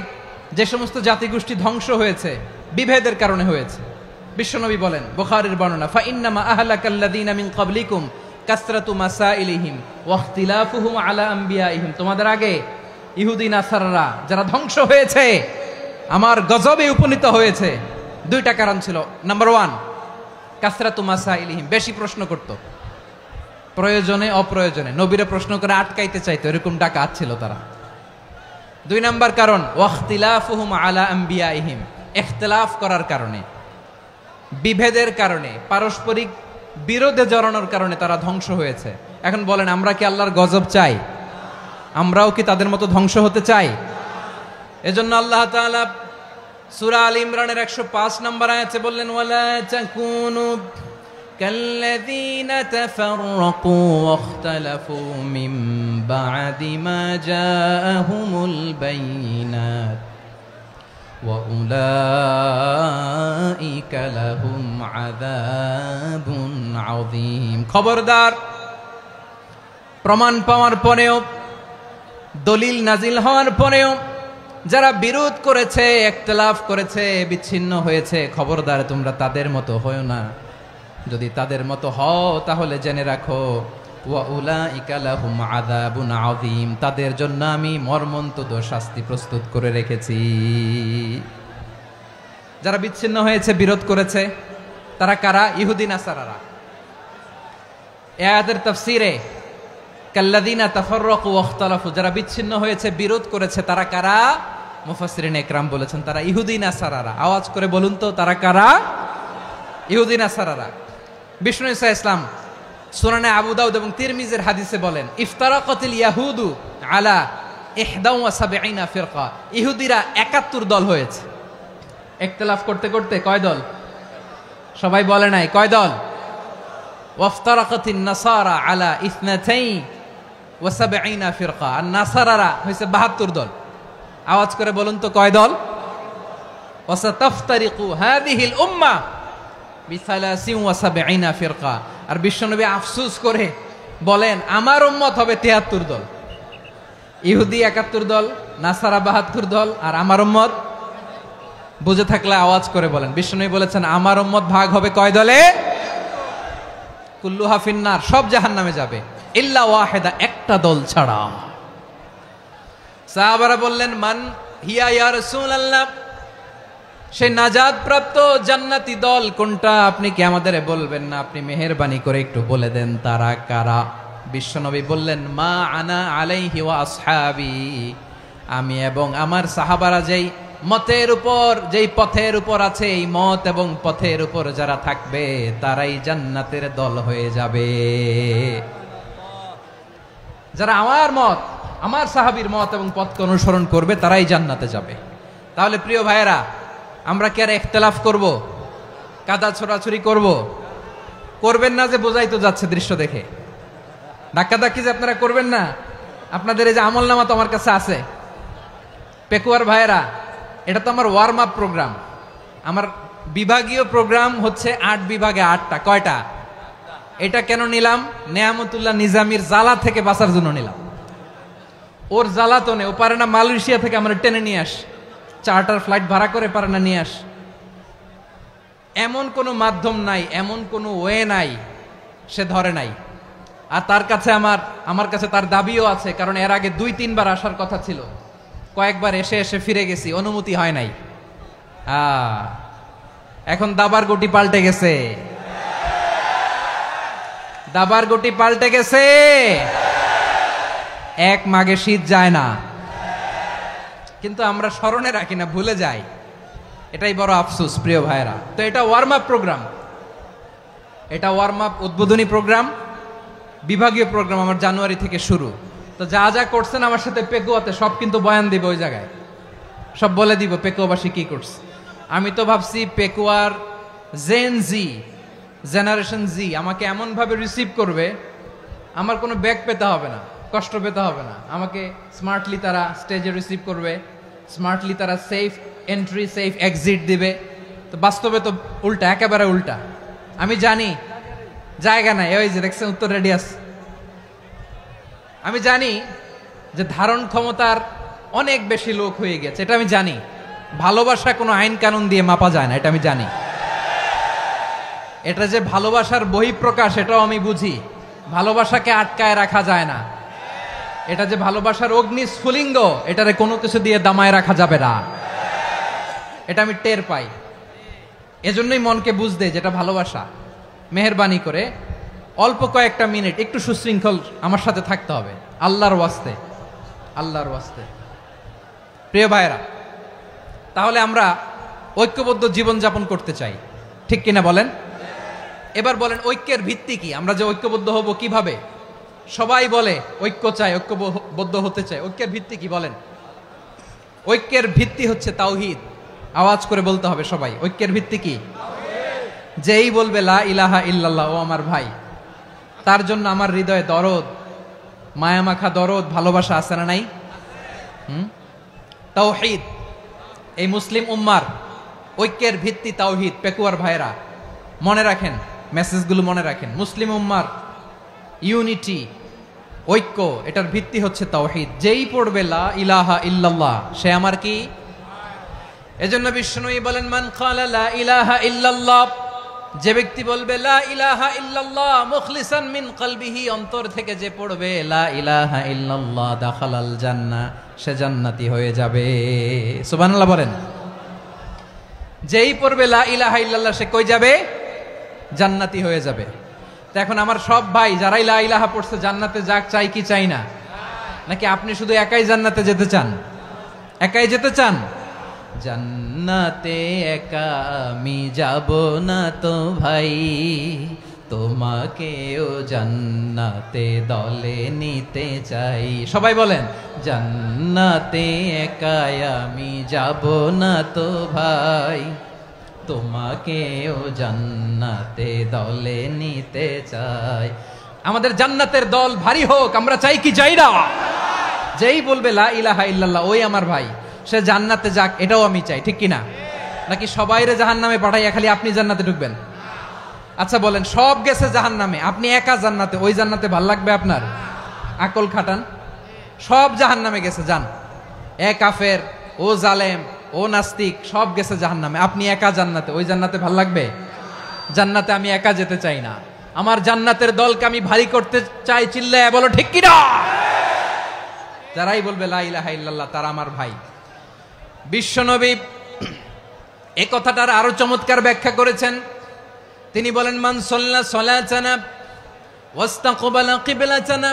যে সমস্ত জাতিগোষ্ঠী ধ্বংস হয়েছে বিভেদের কারণে হয়েছে বিশ্বনবী বলেন বুখারীর বর্ণনা ফা ইন্নামা আহলাকাল্লাযীনা মিন ক্বাবলিকুম কাসরাতু মাসাইলিহিম ওয়া ইখতিলাফুহুম আলা আমবিয়াইহিম তোমাদের আগে ইহুদি নাসারারা যারা ধ্বংস হয়েছে, আমার গজবে উপনীত হয়েছে, দুইটা কারণ ছিল। নাম্বার 1, কাসরাতু মাসাইলিহিম, বেশি প্রশ্ন করত, প্রয়োজনে অপ্রয়োজনে নবীরে প্রশ্ন করে আটকাইতে চাইতো, এরকম ডাকাত ছিল তারা। 2 নাম্বার কারণ ওয়াখতিলাফুহুম আলা আম্বিয়াইহিম, ইখতিলাফ করার কারণে, বিভেদের কারণে, পারস্পরিক বিরোধে জড়ানোর কারণে তারা ধ্বংস হয়েছে। এখন বলেন, আমরা কি আল্লাহর গজব চাই? আমরাও কি তাদের মতো ধ্বংস হতে চাই? এজন্য আল্লাহ তাআলা সূরা আল ইমরানের 105 নম্বর আয়াতে বললেন, ওয়ালা তাকুনু কাল্লাযীনা তাফাররাকু ওয়াখতালাফু মিন বা'দি মা জাআহুমুল বাইয়িনাত ওয়া উলাইকা লাহুম আযাবুন আযীম। খবরদার, প্রমাণ পাওয়ার পরেও, দলিল নাজিল হওয়ার পরেও যারা বিরোধ করেছে, ইখতিলাফ করেছে, বিচ্ছিন্ন হয়েছে, খবরদার তোমরা তাদের মতো হয়ো না। যদি তাদের মতো হও তাহলে জেনে রাখো, ওয়া উলাইকা লাহুম আযাবুন আযীম, তাদের জন্য আমি মর্মন্তুদ শাস্তি প্রস্তুত করে রেখেছি। যারা বিচ্ছিন্ন হয়েছে, বিরোধ করেছে, তারা কারা? ইহুদি নাসারারা। এই আয়াতের তাফসীরে কাল্লাযীনা তাফাররাকু ওয়াখতালাফু, যারা বিচ্ছিন্ন হয়েছে, বিরোধ করেছে, তারা কারা? মুফাসসিরিন ইকরাম বলেছেন তারা ইহুদি নাসারারা। আওয়াজ করে বলুন তো, তারা কারা? ইহুদি নাসারারা। বিষ্ণু ঈসা ইসলাম সুনানে আবু দাউদ এবং তিরমিজির হাদিসে বলেন, ইফতারাকাতিল ইয়াহুদু আলা 71 ফিরকা, ইহুদিরা 71 দল হয়েছে। ইখতিলাফ করতে করতে কয় দল? সবাই বলে নাই, কয় দল? ওয়াফতারাকাতিন নাসারা আলা 72 ফিরকা, আর নাসারারা হয়েছে 72 দল। আওয়াজ করে বলুন তো, কয় দল? ওয়াসাতাফতারিকু হাযিহিল উম্মাহ বি73 ফিরকা। আর বিশ্বনবী আফসোস করে বলেন, আমার উম্মত হবে 73 দল। ইহুদি 71 দল, নাসারা 72 দল, আর আমার উম্মত, বুঝে থাকলে আওয়াজ করে বলেন। বিশ্বনবী বলেছেন, আমার উম্মত ভাগ হবে কয় দলে? কুল্লুহা ফিন্নার, সব জাহান্নামে যাবে, ইল্লা ওয়াহিদা, একটা দল ছাড়া। সাহাবারা বললেন, মান হিয়া ইয়া রাসূলুল্লাহ, সেই নাজাত প্রাপ্ত জান্নাতি দল কোনটা? আপনি কি আমাদের বলবেন না? আপনি মেহেরবানি করে একটু বলে দেন তারা কারা। বিশ্বনবী বললেন, মা আনা আলাইহি ওয়া আসহাবি, আমি এবং আমার সাহাবারা যেই মতের উপর, যেই পথের উপর আছে, এই মত এবং পথের উপর যারা থাকবে তারাই জান্নাতের দল হয়ে যাবে। যারা আমার মত, আমার সাহাবীর মত এবং পথকে অনুসরণ করবে তারাই জান্নাতে যাবে। তাহলে প্রিয় ভাইয়েরা, আমরা কি আর ইখতিলাফ করব? কাদা ছোড়াছুরি করব? করবেন না যে বোঝাই তো যাচ্ছে দৃশ্য দেখে। ধাক্কাধাক্কি যে আপনারা করবেন না। আপনাদের এই যে আমলনামা তো আমার কাছে আছে। পেকুয়ার ভাইয়েরা, এটা তো আমার ওয়ার্ম আপ প্রোগ্রাম। আমার বিভাগীয় প্রোগ্রাম হচ্ছে 8 বিভাগে 8টা। কয়টা? এটা কেন নিলাম? নেয়ামতুল্লাহ নিজামীর জ্বালা থেকে বাঁচার জন্য নিলাম। ওর জ্বালাতনে ও পারে না মালয়েশিয়া থেকে আমরা টেনে নিয়ে আস, চার্টার ফ্লাইট ভাড়া করে পারে না নিয়ে আস। এমন কোনো মাধ্যম নাই, এমন কোনো ওয়ে নাই সে ধরে নাই। আর তার কাছে আমার কাছে তার দাবিও আছে, কারণ এর আগে 2-3 বার আসার কথা ছিল। কয়েকবার এসে এসে ফিরে গেছি, অনুমতি হয় নাই। এখন দাবার গুটি পাল্টে গেছে, দাবার গুটি পাল্টে গেছে। এক মাঘে শীত যায় না, কিন্তু আমরা স্মরণে রাখি না, ভুলে যাই। এটাই বড় আফসোস প্রিয় ভাইরা। তো এটা ওয়ার্ম আপ প্রোগ্রাম, এটা ওয়ার্ম আপ উদ্বোধনী প্রোগ্রাম, বিভাগীয় প্রোগ্রাম আমার জানুয়ারি থেকে শুরু। তো যা যা করছেন আমার সাথে পেকুয়াতে সব কিন্তু বয়ান দিব, ওই জায়গায় সব বলে দিব পেকুয়াবাসী কি করছে। আমি তো ভাবছি পেকুয়ার জেনারেশন জি আমাকে এমন ভাবে রিসিভ করবে, আমার কোনো ব্যাগ পেতে হবে না, কষ্ট পেতে হবে না। আমাকে স্মার্টলি তারা স্টেজে রিসিভ করবে, স্মার্টলি তারা সেফ এন্ট্রি সেফ এক্সিট দিবে। তো বাস্তবে তো উল্টা, একেবারে উল্টা। আমি জানি জায়গা নাই, ওই যে দেখছেন উত্তর রেডিয়াস। আমি জানি যে ধারণ ক্ষমতার অনেক বেশি লোক হয়ে গেছে, এটা আমি জানি। ভালোবাসা কোনো আইন কানুন দিয়ে মাপা যায় না, এটা আমি জানি। এটা যে ভালোবাসার বহিঃপ্রকাশ, এটাও আমি বুঝি। ভালোবাসাকে আটকায় রাখা যায় না। এটা যে ভালোবাসার অগ্নি স্ফুলিঙ্গ, এটারে কোনো কিছু দিয়ে দামায় রাখা যাবে না। এটা আমি টের পাই, এজন্যই মনকে বুঝতে যেটা ভালোবাসা। মেহেরবানি করে অল্প কয়েকটা মিনিট একটু সুশৃঙ্খল আমার সাথে থাকতে হবে, আল্লাহর ওয়াস্তে, আল্লাহর ওয়াস্তে। প্রিয় ভাইরা, তাহলে আমরা ঐক্যবদ্ধ জীবনযাপন করতে চাই, ঠিক কিনা বলেন? এবার বলেন ঐক্যের ভিত্তি কি? আমরা যে ঐক্যবদ্ধ হব কিভাবে? সবাই বলে ঐক্য চাই, ঐক্যবদ্ধ হতে চাই। ঐক্যের ভিত্তি কি বলেন? ঐক্যের ভিত্তি হচ্ছে তাওহীদ। আওয়াজ করে বলতে হবে সবাই, ঐক্যের ভিত্তি কি? যেই বলবে লা ইলাহা ইল্লাল্লাহ, ও আমার ভাই, তার জন্য আমার হৃদয়ে দরদ, মায়ামাখা দরদ, ভালোবাসা আছে না নাই? তাওহীদ। এই মুসলিম উম্মার ঐক্যের ভিত্তি তাওহীদ। পেকুয়ার ভাইরা মনে রাখেন, মেসেজগুলো মনে রাখেন। মুসলিম উম্মার ইউনিটি, ঐক্য, এটার ভিত্তি হচ্ছে তাওহীদ। যেই পড়বে লা ইলাহা ইল্লাল্লাহ, সে আমার কি? এজন্য বিষ্ণুই বলেন, মান ক্বালা লা ইলাহা ইল্লাল্লাহ, যে ব্যক্তি বলবে লা ইলাহা ইল্লাল্লাহ মুখলিসান মিন কলবিহি, অন্তর থেকে যে পড়বে লা ইলাহা ইল্লাল্লাহ, দাখালাল জান্নাহ, সে জান্নাতি হয়ে যাবে। সুবহানাল্লাহ বলেন। যেই পড়বে লা ইলাহা ইল্লাল্লাহ, সে কই যাবে? জান্নাতি হয়ে যাবে। তো এখন আমার সব ভাই যারাই লা ইলাহা পড়ছে জান্নাতে যাক, চাই কি চাই না? নাকি আপনি শুধু একাই জান্নাতে যেতে চান? একাই যেতে চান? জান্নাতে একা আমি যাব না তো ভাই, তোমাকেও জান্নাতে দলে নিতে চাই। সবাই বলেন, জান্নাতে একা আমি যাব না তো ভাই, তোমাকেও জান্নাতে দলে নিতে চাই। আমাদের জান্নাতের দল ভারী হোক, আমরা চাই কি চাই না? যেই বলবে লা ইলাহা ইল্লাল্লাহ, ওই আমার ভাই, সে জান্নাতে যাক, এটাও আমি চাই, ঠিক কিনা? নাকি সবাইরে জাহান্নামে পাঠাইয়া খালি আপনি জান্নাতে ঢুকবেন? আচ্ছা বলেন, সব গেছে জাহান্নামে, আপনি একা জান্নাতে, ওই জান্নাতে ভাল লাগবে আপনার? আকল খাটান। সব জাহান্নামে গেছে, যান। এ কাফের, ও জালেম, ও নাস্তিক, সব গেছে জাহান্নামে, আপনি একা জান্নাতে, ওই জান্নাতে ভাল লাগবে? জান্নাতে আমি একা যেতে চাই না, আমার জান্নাতের দলকে আমি ভারী করতে চাই। চিল্লায় বলো ঠিক কিনা? যারাই বলবে লা ইলাহা ইল্লাল্লাহ, তারা আমার ভাই। বিশ্বনবী এই কথাটার আরো চমৎকার ব্যাখ্যা করেছেন। তিনি বলেন, মান সাল্লা সালাতানা ওয়াস্তাকবালা কিবলাতানা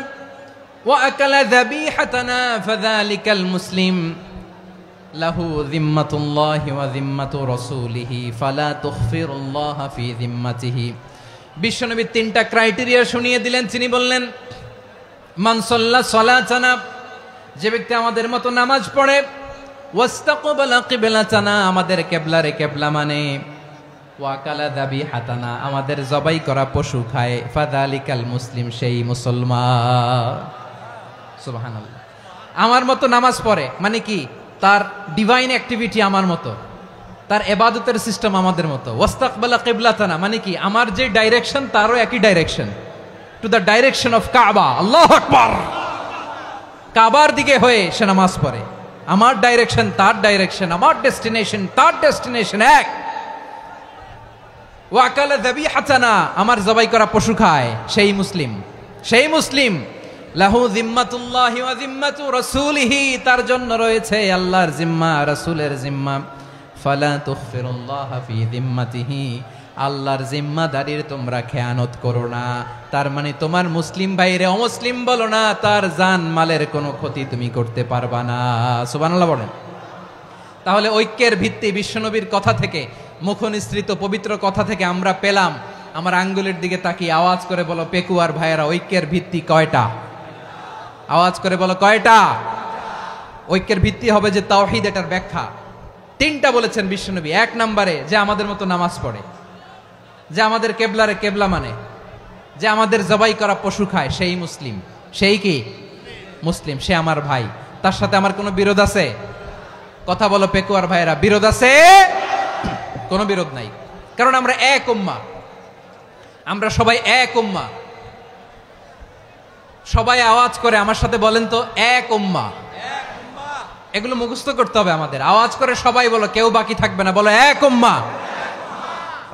ওয়া আকালা যাবিহাতানা ফাযালিকাল মুসলিম লাহু যিম্মাতুল্লাহি ওয়া যিম্মাতু রাসূলিহি ফালা তুখফিরুল্লাহা ফি যিম্মাতিহি। বিশ্বনবী তিনটা ক্রাইটেরিয়া শুনিয়ে দিলেন। তিনি বললেন, মান সাল্লা সালাতানা, যে ব্যক্তি আমাদের মতো নামাজ পড়ে, ওয়াস্তাকবালা কিবলাতানা, আমাদের কিবলারে কিবলা মানে, ওয়া আকালা যাবিহাতানা, আমাদের জবাই করা পশু খায়, ফাযালিকাল মুসলিম, সেই মুসলমান। সুবহানাল্লাহ। আমার মতো নামাজ পড়ে মানে কি? তার ডিভাইন অ্যাক্টিভিটি আমার মতো, তার ইবাদতের সিস্টেম আমাদের মতো। ওয়াস্তাকবালা কিবলাতানা মানে কি? আমার যে ডাইরেকশন তারও একই direction, to the direction of কাবা। আল্লাহু আকবার। কাবার দিকে হয়ে সে নামাজ পড়ে। আমার ডাইরেকশন তার ডাইরেকশন, আমার ডেস্টিনেশন তার ডেস্টিনেশন এক। ওয়া আকালা যাবিহাতানা, আমার জবাই করা পশু খায়, সেই মুসলিম। সেই মুসলিম। লাহু যিম্মাতুল্লাহি ওয়া যিম্মাতু রাসূলিহি, তার জন্য রয়েছে আল্লাহর জিম্মা, রাসূলের জিম্মা। ফালা তুখফিরুল্লাহা ফি যিম্মাতিহি, আল্লাহর জিম্মাদারির তোমরা খেয়ানত করো না। তার মানে তোমার মুসলিম ভাইরে অমুসলিম বলো না, তার জান মালের কোনো ক্ষতি তুমি করতে পারবা না। সুবহানাল্লাহ বলেন। তাহলে ঐক্যের ভিত্তি বিশ্বনবীর কথা থেকে, মুখনিসৃত পবিত্র কথা থেকে আমরা পেলাম। আমার আঙ্গুলের দিকে তাকিয়ে আওয়াজ করে বলো পেকুয়ার ভাইয়েরা, ঐক্যের ভিত্তি কয়টা? আওয়াজ করে বলো কয়টা? ঐক্যের ভিত্তি হবে যে তাওহীদ, এটার ব্যাখ্যা তিনটা বলেছেন বিশ্বনবী। এক নম্বরে, যে আমাদের মতো নামাজ পড়ে, যে আমাদের কেবলারে কেবলা মানে, যে আমাদের জবাই করা পশু খায়, সেই মুসলিম। সেই কি? মুসলিম। সে আমার ভাই। তার সাথে আমার কোনো বিরোধ আছে? কথা বলো পেকুয়ার ভাইয়েরা, বিরোধ আছে? কোনো বিরোধ নাই, কারণ আমরা এক উম্মাহ, আমরা সবাই এক উম্মাহ। সবাই আওয়াজ করে আমার সাথে বলেন তো, এক উম্মাহ। এগুলো মুখস্থ করতে হবে আমাদের। আওয়াজ করে সবাই বলো, কেউ বাকি থাকবে না, বলো এক উম্মাহ।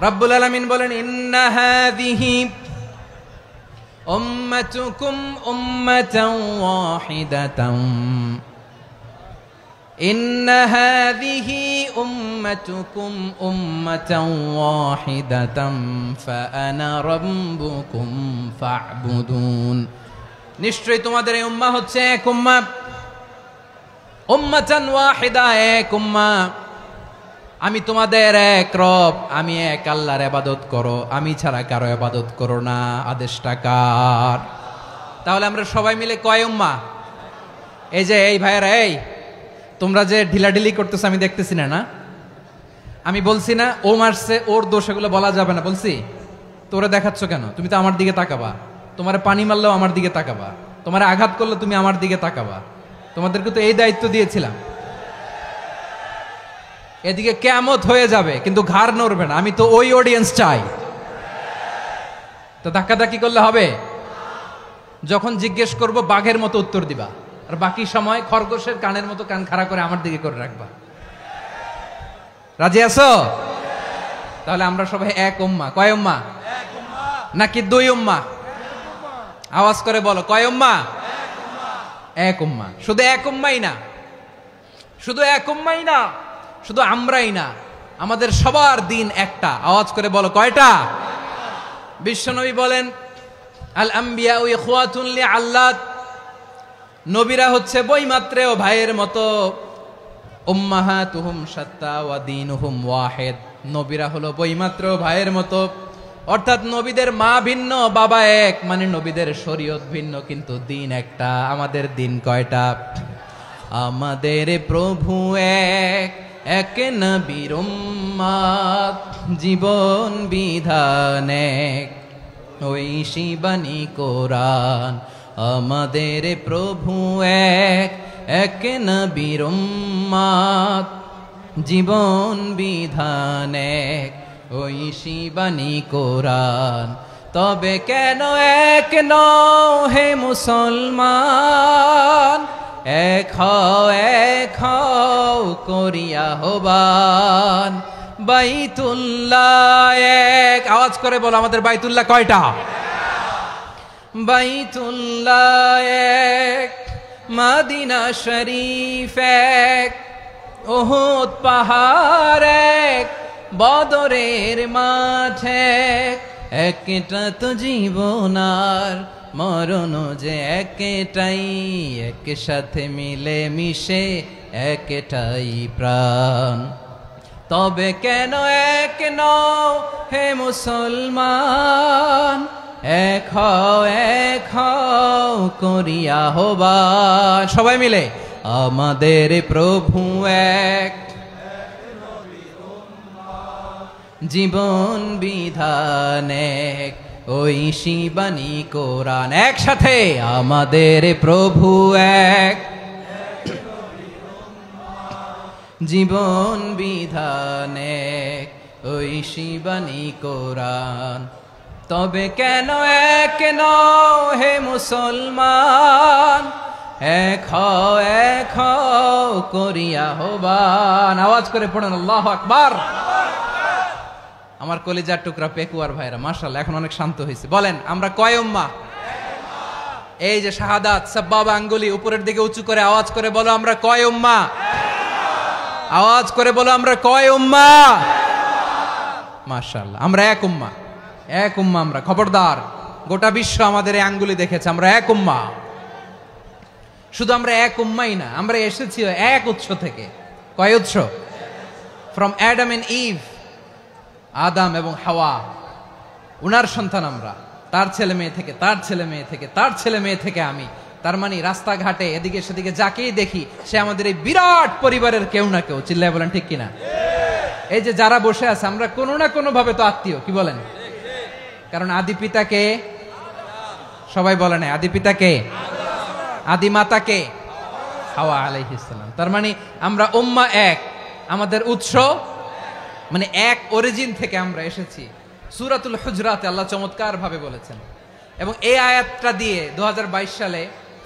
রব্বুল আলামিন বলেন, ইন্না হাযিহি উম্মাতুকুম উম্মাতান ওয়াহিদাতান ইন্না হাযিহি উম্মাতুকুম উম্মাতান ওয়াহিদাতান ফাআনা রাব্বুকুম ফা'বুদুন। নিশ্চয়ই তোমাদের এই উম্মাহ হচ্ছে এক উম্মাহ, উম্মাতান ওয়াহিদা, এক উম্মাহ। আমি তোমাদের এক রব, আমি এক আল্লাহর ইবাদত করো, আমি ছাড়া কারো ইবাদত করো না। আদেশটা কার? তাহলে আমরা সবাই মিলে কয় উম্মাহ? এই যে এই ভাইয়েরা, এই তোমরা যে ঢিলাঢিলি করতেছো আমি দেখতেছি না, না আমি বলছি না ও মারছে ওর দোষ, এগুলো বলা যাবে না বলছি? তোরা দেখাচ্ছ কেন? তুমি তো আমার দিকে তাকাবা। তোমার পানি মারলেও আমার দিকে তাকাবা, তোমার আঘাত করলে তুমি আমার দিকে তাকাবা। তোমাদেরকে তো এই দায়িত্ব দিয়েছিলাম। এদিকে কিয়ামত হয়ে যাবে কিন্তু ঘাড় নড়বে না, আমি তো ওই অডিয়েন্স চাই। তো ধাক্কাধাক্কি করলে হবে? যখন জিজ্ঞেস করব বাঘের মতো উত্তর দিবা, আর বাকি সময় খরগোশের কানের মতো কান খাড়া করে আমার দিকে করে রাখবা। রাজি আছো? তাহলে আমরা সবাই এক উম্মাহ। কয় উম্মাহ? নাকি দুই উম্মাহ? আওয়াজ করে বলো, কয় উম্মাহ? এক উম্মাহ। শুধু এক উম্মাই না, শুধু এক উম্মাই না, শুধু আমরাই না, আমাদের সবার দিন একটা। আওয়াজ করে বলো, কয়টা? বিশ্বনবী বলেন, আল আম্বিয়া ইখওয়াতুন লিআল্লাত, নবীরা হচ্ছে বৈমাত্রেয় ভাইয়ের মতো। উম্মাহাতুহুম শাত্তা ওয়া দীনুহুম ওয়াহিদ, নবীরা হলো বৈমাত্রেয় ভাইয়ের মতো। অর্থাৎ নবীদের মা ভিন্ন, বাবা এক, মানে নবীদের শরীয়ত ভিন্ন কিন্তু দিন একটা। আমাদের দিন কয়টা? আমাদের প্রভু এক, এক নবীর উম্মত, জীবন বিধান এক, ওই শিবানী কোরআন। আমাদের প্রভু এক, এক নবীর উম্মত, জীবন বিধান এক, ওই শিবানী কোরআন। তবে কেন এক নও হে মুসলমান? এক হও করিয়া হবান। বাইতুল্লাহ এক, আওয়াজ করে বলো আমাদের বাইতুল্লাহ কয়টা? বাইতুল্লাহ এক, মদিনা শরীফ এক, উহুদ পাহাড় এক, বদরের মাঠ এক। একটা তো জীবন আর মরণ যে একটাই, একসাথে মিলে মিশে একটাই প্রাণ। তবে কেন এক নও হে মুসলমান? এক হও করিয়া হবান। সবাই মিলে আমাদের প্রভু এক, জীবন বিধান এক, ওই শিবানী কোরআন। একসাথে আমাদের প্রভু এক, জীবন বিধান এক, ওই শিবানী কোরআন। তবে কেন এক নও হে মুসলমান? এক হও করিয়া হবান। আওয়াজ করে পড়ুন আল্লাহু আকবার। আমার কলিজার টুকরা পেকুয়ার ভাইরা মাশাআল্লাহ এখন অনেক শান্ত হয়েছে। বলেন আমরা কয় উম্মাহ? এই যে শাহাদাত সাব্বাবা আঙ্গুলি উপরের দিকে উঁচু করে আওয়াজ করে বলো আমরা কয় উম্মাহ? আওয়াজ করে বলো আমরা কয় উম্মাহ? মাশাআল্লাহ আমরা এক উম্মাহ, এক উম্মাহ আমরা। খবরদার, গোটা বিশ্ব আমাদের এই আঙ্গুলি দেখেছে, আমরা এক উম্মাহ। শুধু আমরা এক উম্মাই না, আমরা এসেছি এক উৎস থেকে। কয় উৎস? ফ্রম অ্যাডাম এন্ড ইভ, আদম এবং হাওয়া, উনার সন্তান আমরা। তার ছেলে মেয়ে থেকে, তার ছেলে মেয়ে থেকে, তার ছেলে মেয়ে থেকে আমি। তার মানে রাস্তাঘাটে এদিকে সেদিকে যাকেই দেখি সে আমাদের এই বিরাট পরিবারের কেউ না কেউ। চিল্লায় বলেন ঠিক কিনা? এই যে যারা বসে আছে আমরা কোনো না কোনো ভাবে তো আত্মীয়, কি বলেন? কারণ আদি পিতাকে সবাই বলে না, আদি পিতাকে, আদি মাতাকে হাওয়া আলাইহিস সালাম। তার মানে আমরা উম্মাহ এক, আমাদের উৎস মানে এক অরিজিন থেকে আমরা এসেছি। সূরাতুল হুজরাতে আল্লাহ চমৎকার ভাবে বলেছেন। এবং এই আয়াতটা দিয়ে 2022 সালে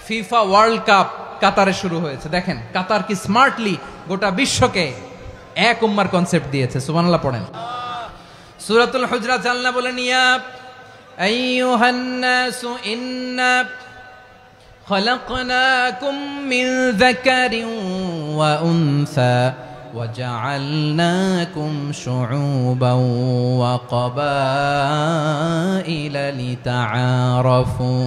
ফিফা ওয়ার্ল্ড কাপ কাতারে শুরু হয়েছে। দেখেন কাতার কি স্মার্টলি গোটা বিশ্বকে এক উম্মার কনসেপ্ট দিয়েছে। সুবহানাল্লাহ পড়েন। সূরাতুল হুজরাত আল্লাহ বলেন ইয়া আইয়ুহান নাসু ইন্না খলাকনাকুম মিন যাকারিন ওয়া উনসা وجعلناكم شعوبا وقبائل لتعارفوا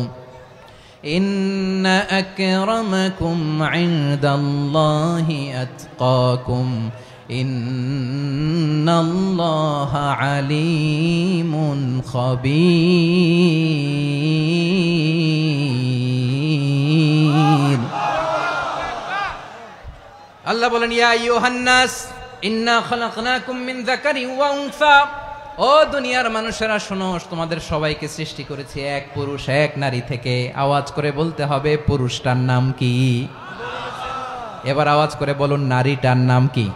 إن أكرمكم عند الله أتقاكم إن الله عليم خبير আল্লাহ বলেন ইয়া আইয়ুহান নাস ইন্না খলাকনাকুম মিন যাকারিন ওয়া উনসা, ও দুনিয়ার মানুষেরা শোনো, তোমাদের সবাইকে সৃষ্টি করেছি এক পুরুষ এক নারী থেকে। আওয়াজ করে বলতে হবে পুরুষটার নাম কি? এবার আওয়াজ করে বলুন নারীটার নাম কি?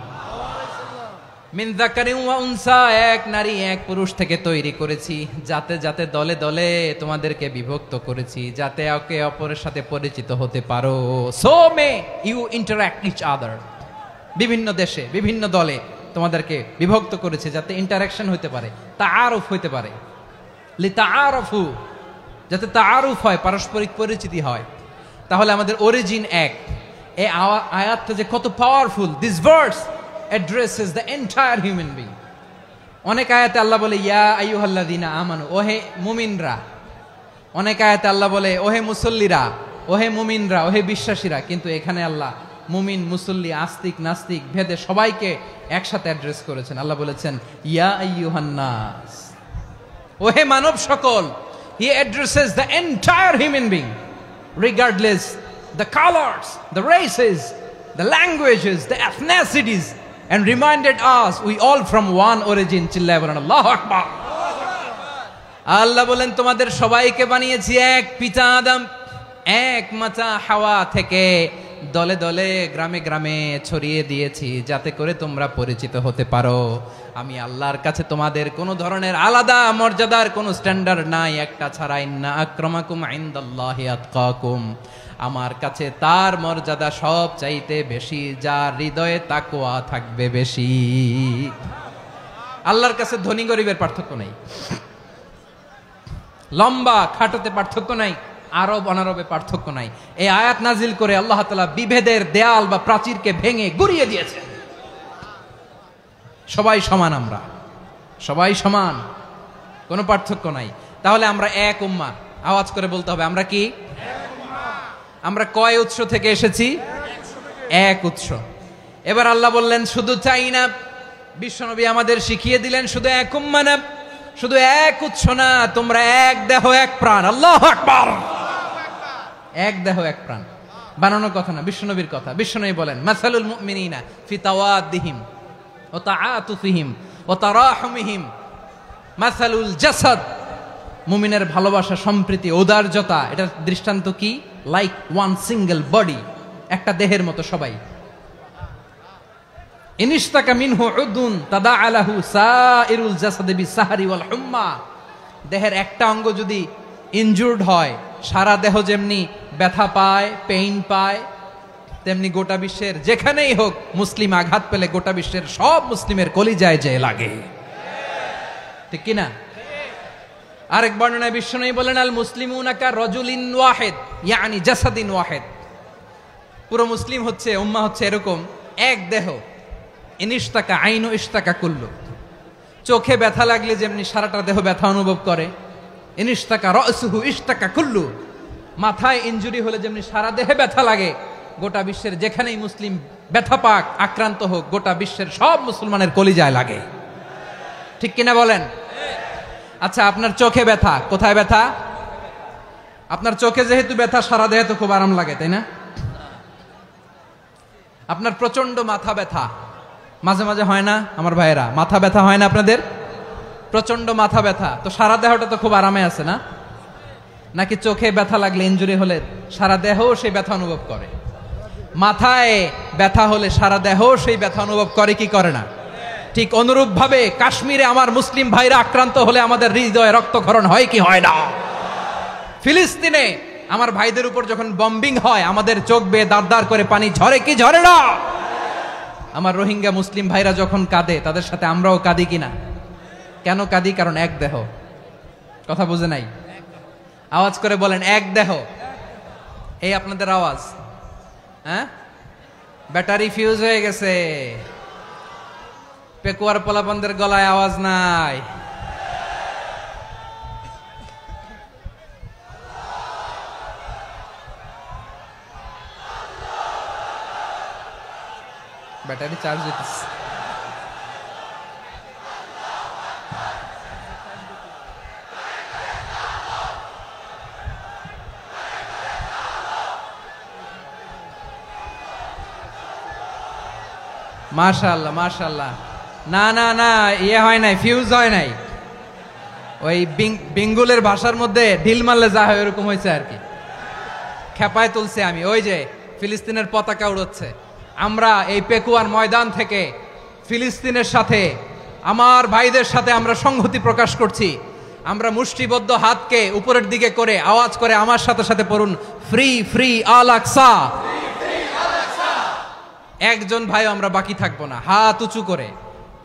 মিন যাকারিন ওয়া উনসা, এক নারী এক পুরুষ থেকে তৈরি করেছি, যাতে যাতে দলে দলে তোমাদেরকে বিভক্ত করেছি, যাতে একে অপরের সাথে পরিচিত হতে পারো। So may you interact each other, বিভিন্ন দেশে বিভিন্ন দলে তোমাদেরকে বিভক্ত করেছে যাতে ইন্টারাকশন হতে পারে, তাআরুফ হতে পারে। লিতাআরাফু, যাতে তাআরুফ হয়, পারস্পরিক পরিচিতি হয়। তাহলে আমাদের অরিজিন এক। এই আয়াতটা যে কত powerful! This verse addresses the entire human being. অনেক আয়াতে আল্লাহ বলে ইয়া আইয়ুহাল্লাযীনা আমানু, ওহে মুমিনরা। অনেক আয়াতে আল্লাহ বলে ওহে মুসল্লিরা, ওহে মুমিনরা, ওহে বিশ্বাসীরা। কিন্তু এখানে আল্লাহ মুমিন মুসল্লি আস্তিক নাস্তিক ভেদে সবাইকে একসাথে অ্যাড্রেস করেছেন। আল্লাহ বলেছেন ইয়া আইয়ুহান নাস, ওহে মানব সকল। He addresses the entire human being regardless the colors, the races, the languages, the ethnicities, and reminded us we all from one origin. Chillai bolen Allahu Akbar. আল্লাহ বলেন তোমাদের সবাইকে বানিয়েছি এক পিতা আদম, এক মাতা হাওয়া থেকে, দলে দলে গ্রামে গ্রামে ছড়িয়ে দিয়েছি যাতে করে তোমরা পরিচিত হতে পারো। আমি আল্লাহর কাছে তোমাদের কোনো ধরনের আলাদা মর্যাদার কোনো স্ট্যান্ডার্ড নাই, একটা ছাড়া। ইন্না আক্রামাকুম ইনদাল্লাহি আতকাকুম, আমার কাছে তার মর্যাদা সব চাইতে বেশি যার হৃদয়ে তাকওয়া থাকবে বেশি। আল্লাহর কাছে ধনী গরিবের পার্থক্য নাই, লম্বা খাটোতে পার্থক্য নাই, আরব অনারবে পার্থক্য নাই। এই আয়াত নাজিল করে আল্লাহ তাআলা বিভেদের দেয়াল বা প্রাচীরকে ভেঙে গুড়িয়ে দিয়েছে। সবাই সমান, আমরা সবাই সমান, কোনো পার্থক্য নাই। তাহলে আমরা এক উম্মাহ। আওয়াজ করে বলতে হবে আমরা কি? আমরা কয় উৎস থেকে এসেছি? এক উৎস। এবার আল্লাহ বললেন শুধু চাই না, বিশ্বনবী আমাদের শিখিয়ে দিলেন শুধু এক উম্মাহ না, শুধু এক উৎস না, তোমরা এক দেহ এক প্রাণ। আল্লাহু আকবার। এক দেহ এক প্রাণ বানানোর কথা না, বিশ্বনবীর কথা। বিশ্বনবী বলেন মাসালুল মুমিনিনা ফি তাওয়াদ্দিহিম ওয়া তাআতুফিহিম ওয়া তারাহুমিহিম মাসালুল জাসাদ, মুমিনের ভালোবাসা, সম্প্রীতি, ঔদার্যতা, এটার দৃষ্টান্ত কি? লাইক ওয়ান সিঙ্গেল বডি, একটা দেহের মতো সবাই। ইনিশতাকা মিনহু উদুন তাদাআ লাহু সাইরুল জাসাদি বিসাহরি ওয়াল হুম্মা, দেহের একটা অঙ্গ যদি ইনজুর্ড হয় সারা দেহ যেমনি ব্যথা পায়, পেইন পায়, তেমনি গোটা বিশ্বের যেখানেই হোক মুসলিম আঘাত পেলে গোটা বিশ্বের সব মুসলিমের কলিজায় যে লাগে, ঠিক কিনা? আরেক বর্ণনায় বিশ্বনবী বলেন আল মুসলিমুনা কা রাজুলিন ওয়াহিদ ইয়ানি জাসাদিন ওয়াহিদ, পুরো মুসলিম হচ্ছে, উম্মাহ হচ্ছে এরকম এক দেহ। ইনিশতাকা আইনু ইশতাকা কুল্লু, চোখে ব্যথা লাগলে যেমনি সারাটা দেহ ব্যথা অনুভব করে, ইনিশতাকা রাসুহু ইশতাকা কুল্লু, মাথায় ইনজুরি হলে যেমনি সারা দেহে ব্যথা লাগে, গোটা বিশ্বের যেখানেই মুসলিম ব্যথা পাক, আক্রান্ত হোক, গোটা বিশ্বের সব মুসলমানের কলিজায় লাগে, ঠিক কিনা বলেন? আচ্ছা, আপনার চোখে ব্যথা, কোথায় ব্যথা? আপনার চোখে যেহেতু ব্যথা, সারা দেহে তো খুব আরাম লাগে, তাই না? আপনার প্রচন্ড মাথা ব্যথা মাঝে মাঝে হয় না আমার ভাইয়েরা? মাথা ব্যথা হয় না আপনাদের? প্রচন্ড মাথা ব্যথা, তো সারা দেহটা তো খুব আরামে আছে না? নাকি চোখে ব্যথা লাগলে, ইনজুরি হলে সারা দেহ সেই ব্যথা অনুভব করে? মাথায় ব্যথা হলে সারা দেহ সেই ব্যথা অনুভব করে কি করে না? ঠিক অনুরূপ ভাবে কাশ্মীরে আমার মুসলিম ভাইরা আক্রান্ত হলে আমাদের হৃদয়ে রক্তক্ষরণ হয় কি হয় না? ফিলিস্তিনে আমার ভাইদের উপর যখন বম্বিং হয় আমাদের চোখ বেয়ে দাঁড় দাঁড় করে পানি ঝরে কি ঝরে না? আমার রোহিঙ্গা মুসলিম ভাইরা যখন কাঁদে তাদের সাথে আমরাও কাঁদি কিনা? কেন কাঁদি? কারণ এক দেহ, কথা বুঝে নাই? আওয়াজ করে বলেন এক দেহ। এই আপনাদের আওয়াজ। হ্যাঁ, ব্যাটারি ফিউজ হয়ে গেছে, পেকুয়ার পোলাপানদের গলায় আওয়াজ নাই। ব্যাটারি চার্জ হইতেছে। মাশাআল্লাহ মাশাআল্লাহ। না না না, ইয়ে হয় নাই, ফিউজ হয় নাই। ওই বেঙ্গলের ভাষার মধ্যে ঢিল মারলে যা হয় এরকম হয়েছে আর কি। খেপায় তুলছে আমি। ওই যে ফিলিস্তিনের পতাকা উড়ছে। আমরা এই পেকুয়ার ময়দান থেকে ফিলিস্তিনের সাথে, আমার ভাইদের সাথে আমরা সংহতি প্রকাশ করছি। আমরা মুষ্টিবদ্ধ হাতকে উপরের দিকে করে আওয়াজ করে আমার সাথে সাথে পড়ুন, ফ্রি ফ্রি আল আকসা। একজন ভাই আমরা বাকি থাকবো না। হাত উঁচু করে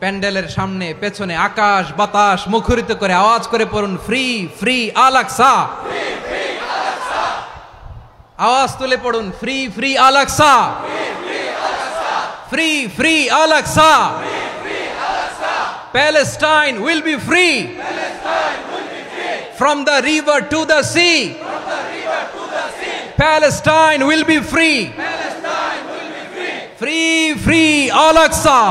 প্যান্ডেলের সামনে পেছনে আকাশ বাতাস মুখরিত করে আওয়াজ করে পড়ুন, ফ্রি ফ্রি আল আকসা। আওয়াজ তুলে পড়ুন, free free Al Aqsa, free free Al Aqsa. Palestine will be free from the river to the sea. Palestine will be free. Free free Al Aqsa.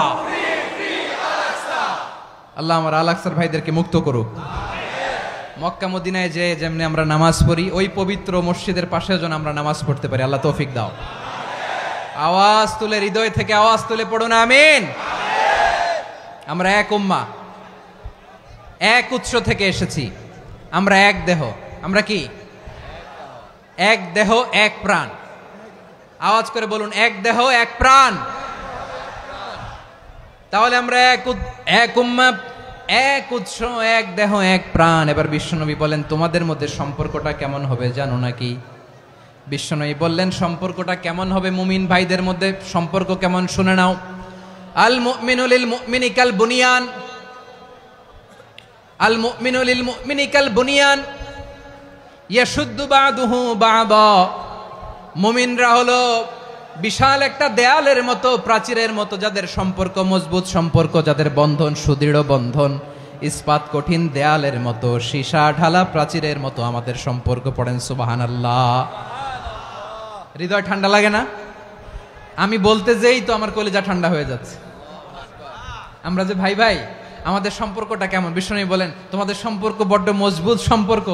আল্লাহ আমার আল আকসার ভাইদেরকে মুক্ত করুক। মক্কা মদিনায় যে যেমনি আমরা নামাজ পড়ি, ওই পবিত্র মসজিদের পাশে যেন আমরা নামাজ পড়তে পারি। আল্লাহ তৌফিক দাও। আওয়াজ তুলে, হৃদয় থেকে আওয়াজ তুলে পড়ুন আমিন। আমরা এক উম্মাহ, এক উৎস থেকে এসেছি। আমরা এক দেহ। আমরা কি? এক দেহ এক প্রাণ। আওয়াজ করে বলুন, এক দেহ এক প্রাণ। তাহলে আমরা এক উম্মাহ, এক উৎস, এক দেহ এক প্রাণ। এবার বিশ্বনবী বলেন, তোমাদের মধ্যে সম্পর্কটা কেমন হবে জানো নাকি? বিশ্বনবী বললেন, সম্পর্কটা কেমন হবে মুমিন ভাইদের মধ্যে? সম্পর্ক কেমন শুনে নাও। আল মুমিনু লিল মুমিনি কাল বুনিয়ান, আল মুমিনু লিল মুমিনি কাল বুনিয়ান ইয়াশুদ্দু বাদুহু বাদা। মুমিনরা হলো বিশাল একটা দেয়ালের মতো, প্রাচীরের মতো, যাদের সম্পর্ক মজবুত সম্পর্ক, যাদের বন্ধন সুদৃঢ় বন্ধন, ইস্পাত কঠিন দেয়ালের মতো, সীসা ঢালা প্রাচীরের মতো আমাদের সম্পর্ক। পড়েন সুবহানাল্লাহ। হৃদয় ঠান্ডা লাগে না? আমি বলতে যেই তো আমার কলিজা ঠান্ডা হয়ে যাচ্ছে। আমরা যে ভাই ভাই, আমাদের সম্পর্কটা কেমন? বিষ্ণু বলেন, তোমাদের সম্পর্ক বড্ড মজবুত সম্পর্ক,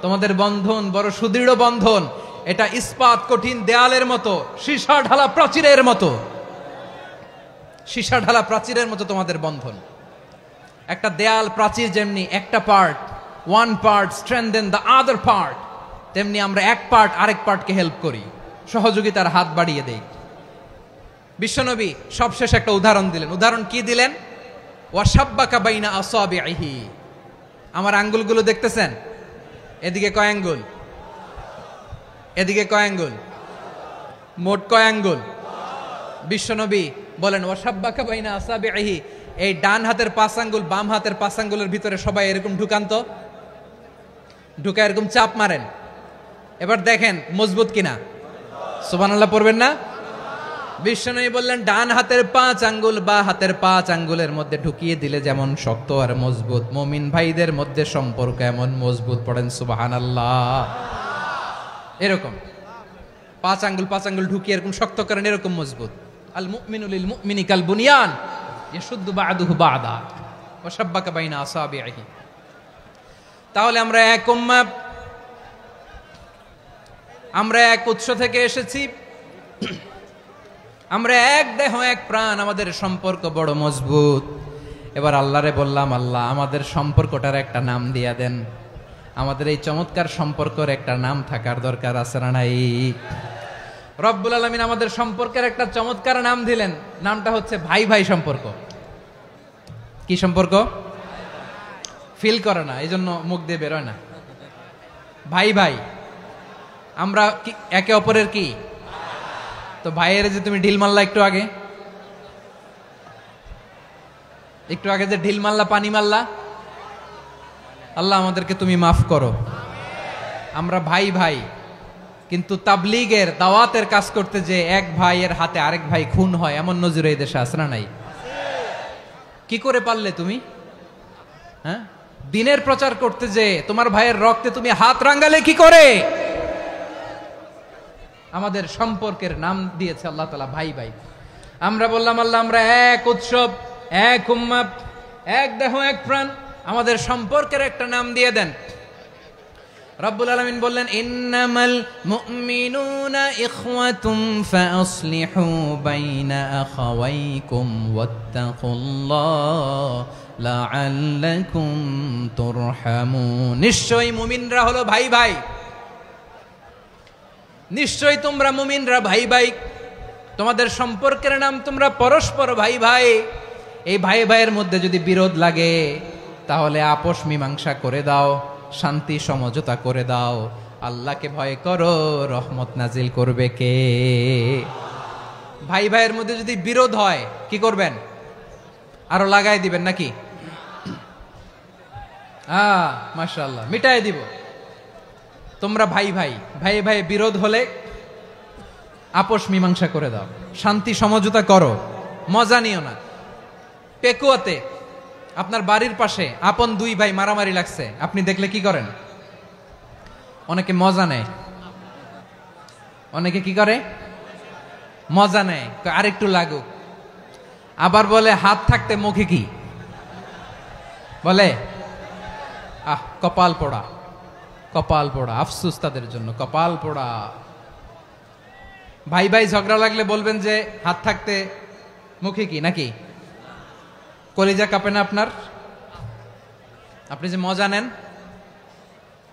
তোমাদের বন্ধন বড় সুদৃঢ় বন্ধন, এটা ইস্পাত কঠিন দেয়ালের মতো, সীসা ঢালা প্রাচীরের মতো, সীসা ঢালা প্রাচীরের মতো তোমাদের বন্ধন। একটা দেয়াল প্রাচীর যেমনি একটা part, one part strengthen the other part, তেমনি আমরা এক পার্ট আরেক পার্টকে হেল্প করি, সহযোগিতার হাত বাড়িয়ে দেই। বিশ্বনবী সবশেষ একটা উদাহরণ দিলেন। উদাহরণ কি দিলেন? ওয়াশাব্বাকা বাইনা আসাবিহি। আমার আঙ্গুলগুলো দেখতেছেন? এদিকে কয় আঙ্গুল, এদিকে কয় আঙ্গুল, মোট কয় আঙ্গুল? বিশ্বনবী বলেন, ওয়াশাব্বাকা বাইনা আসাবিহি। এই ডান হাতের 5 আঙ্গুল বাম হাতের 5 আঙ্গুলের ভিতরে সবাই এরকম ঢুকান তো, ঢুকা এরকম চাপ মারেন। এবার দেখেন মজবুত কিনা। সুবহানাল্লাহ পড়বেন না? বিশ্বনবী বললেন, ডান হাতের 5 আঙ্গুল বা হাতের 5 আঙ্গুলের মধ্যে ঢুকিয়ে দিলে যেমন শক্ত আর মজবুত, মুমিন ভাইদের মধ্যে সম্পর্ক এমন মজবুত। পড়েন সুবহানাল্লাহ। এরকম 5 আঙ্গুল ঢুকিয়ে এরকম শক্ত করেন, এরকম মজবুত। আল মুমিনু লিল মুমিনি কাল বুনিয়ান ইয়াশুদ্দু বা'দুহু বা'দা ওয়া শাব্বাকা বাইনা আসাবিহি। তাহলে আমরা এক উম্মাহ, আমরা এক উৎস থেকে এসেছি, আমরা এক দেহ এক প্রাণ, আমাদের সম্পর্ক বড় মজবুত। এবার আল্লাহরে বললাম, আল্লাহ আমাদের সম্পর্কটার একটা নাম দিয়া দেন। আমাদের এই চমৎকার সম্পর্কের একটা নাম থাকার দরকার আছে না নাই? রব্বুল আলামিন আমাদের সম্পর্কের একটা চমৎকার নাম দিলেন। নামটা হচ্ছে ভাই ভাই সম্পর্ক। কি সম্পর্ক? ফিল করে না, এই জন্য মুখ দিয়ে বেরোয় না। ভাই ভাই, আমরা একে অপরের কি? তো ভাইয়ের যে তুমি ঢিল মারলা একটু আগে, একটু আগে যে ঢিল মারলা, পানি মারলা, আল্লাহ আমাদেরকে তুমি মাফ করো। আমরা ভাই ভাই, কিন্তু তাবলীগের দাওয়াতের কাজ করতে যে এক ভাইয়ের হাতে আরেক ভাই খুন হয়, এমন নজির এই দেশে আছে না নাই? কি করে পারলে তুমি? হ্যাঁ, দিনের প্রচার করতে যে তোমার ভাইয়ের রক্তে তুমি হাত রাঙ্গালে কি করে? আমাদের সম্পর্কের নাম দিয়েছে আল্লাহ তাআলা ভাই ভাই। আমরা বললাম আল্লাহ আমরা এক উৎসব, এক উম্মাহ, এক দেহ, এক প্রাণ, আমাদের সম্পর্কের একটা নাম দিয়ে দেন। রব্বুল আলামিন বললেন ইন্নামাল মুমিনুনা ইখওয়াতুম ফাসলিহু বাইনা আখাওয়াইকুম ওয়াত্তাকুল্লাহ লাআল্লাকুম তুরহামুন। নিশ্চয়ই মুমিনরা হলো ভাই ভাই, নিশ্চয়ই তোমরা মুমিনরা ভাই ভাই, তোমাদের সম্পর্কের নাম তোমরা পরস্পর ভাই ভাই। এই ভাই ভাইয়ের মধ্যে যদি বিরোধ লাগে তাহলে আপোষ মীমাংসা করে দাও, শান্তি সমঝোতা করে দাও। আল্লাহকে ভয় করো, রহমত নাজিল করবে কে? ভাই ভাইয়ের মধ্যে যদি বিরোধ হয় কি করবেন? আরো লাগাই দিবেন নাকি? মাশাআল্লাহ, মিটাই দিব। তোমরা ভাই ভাই, ভাই ভাই বিরোধ হলে আপোষ মীমাংসা করে দাও, শান্তি সমঝোতা করো, মজা নিও না। পেকুয়াতে আপনার বাড়ির পাশে আপন দুই ভাই মারামারি লাগছে, আপনি দেখলে কি করেন? অনেকে মজা নেয়। অনেকে কি করে? মজা নেয়, আরেকটু লাগুক। আবার বলে হাত থাকতে মুখে কি বলে? কপাল পোড়া, কপাল পোড়া। আফসোস তাদের জন্য, কপাল পোড়া। ভাই ভাই ঝগড়া লাগলে বলবেন যে হাত থাকতে মুখে কি, নাকি? কলিজা কাঁপে না আপনার? আপনি যে মজা নেন।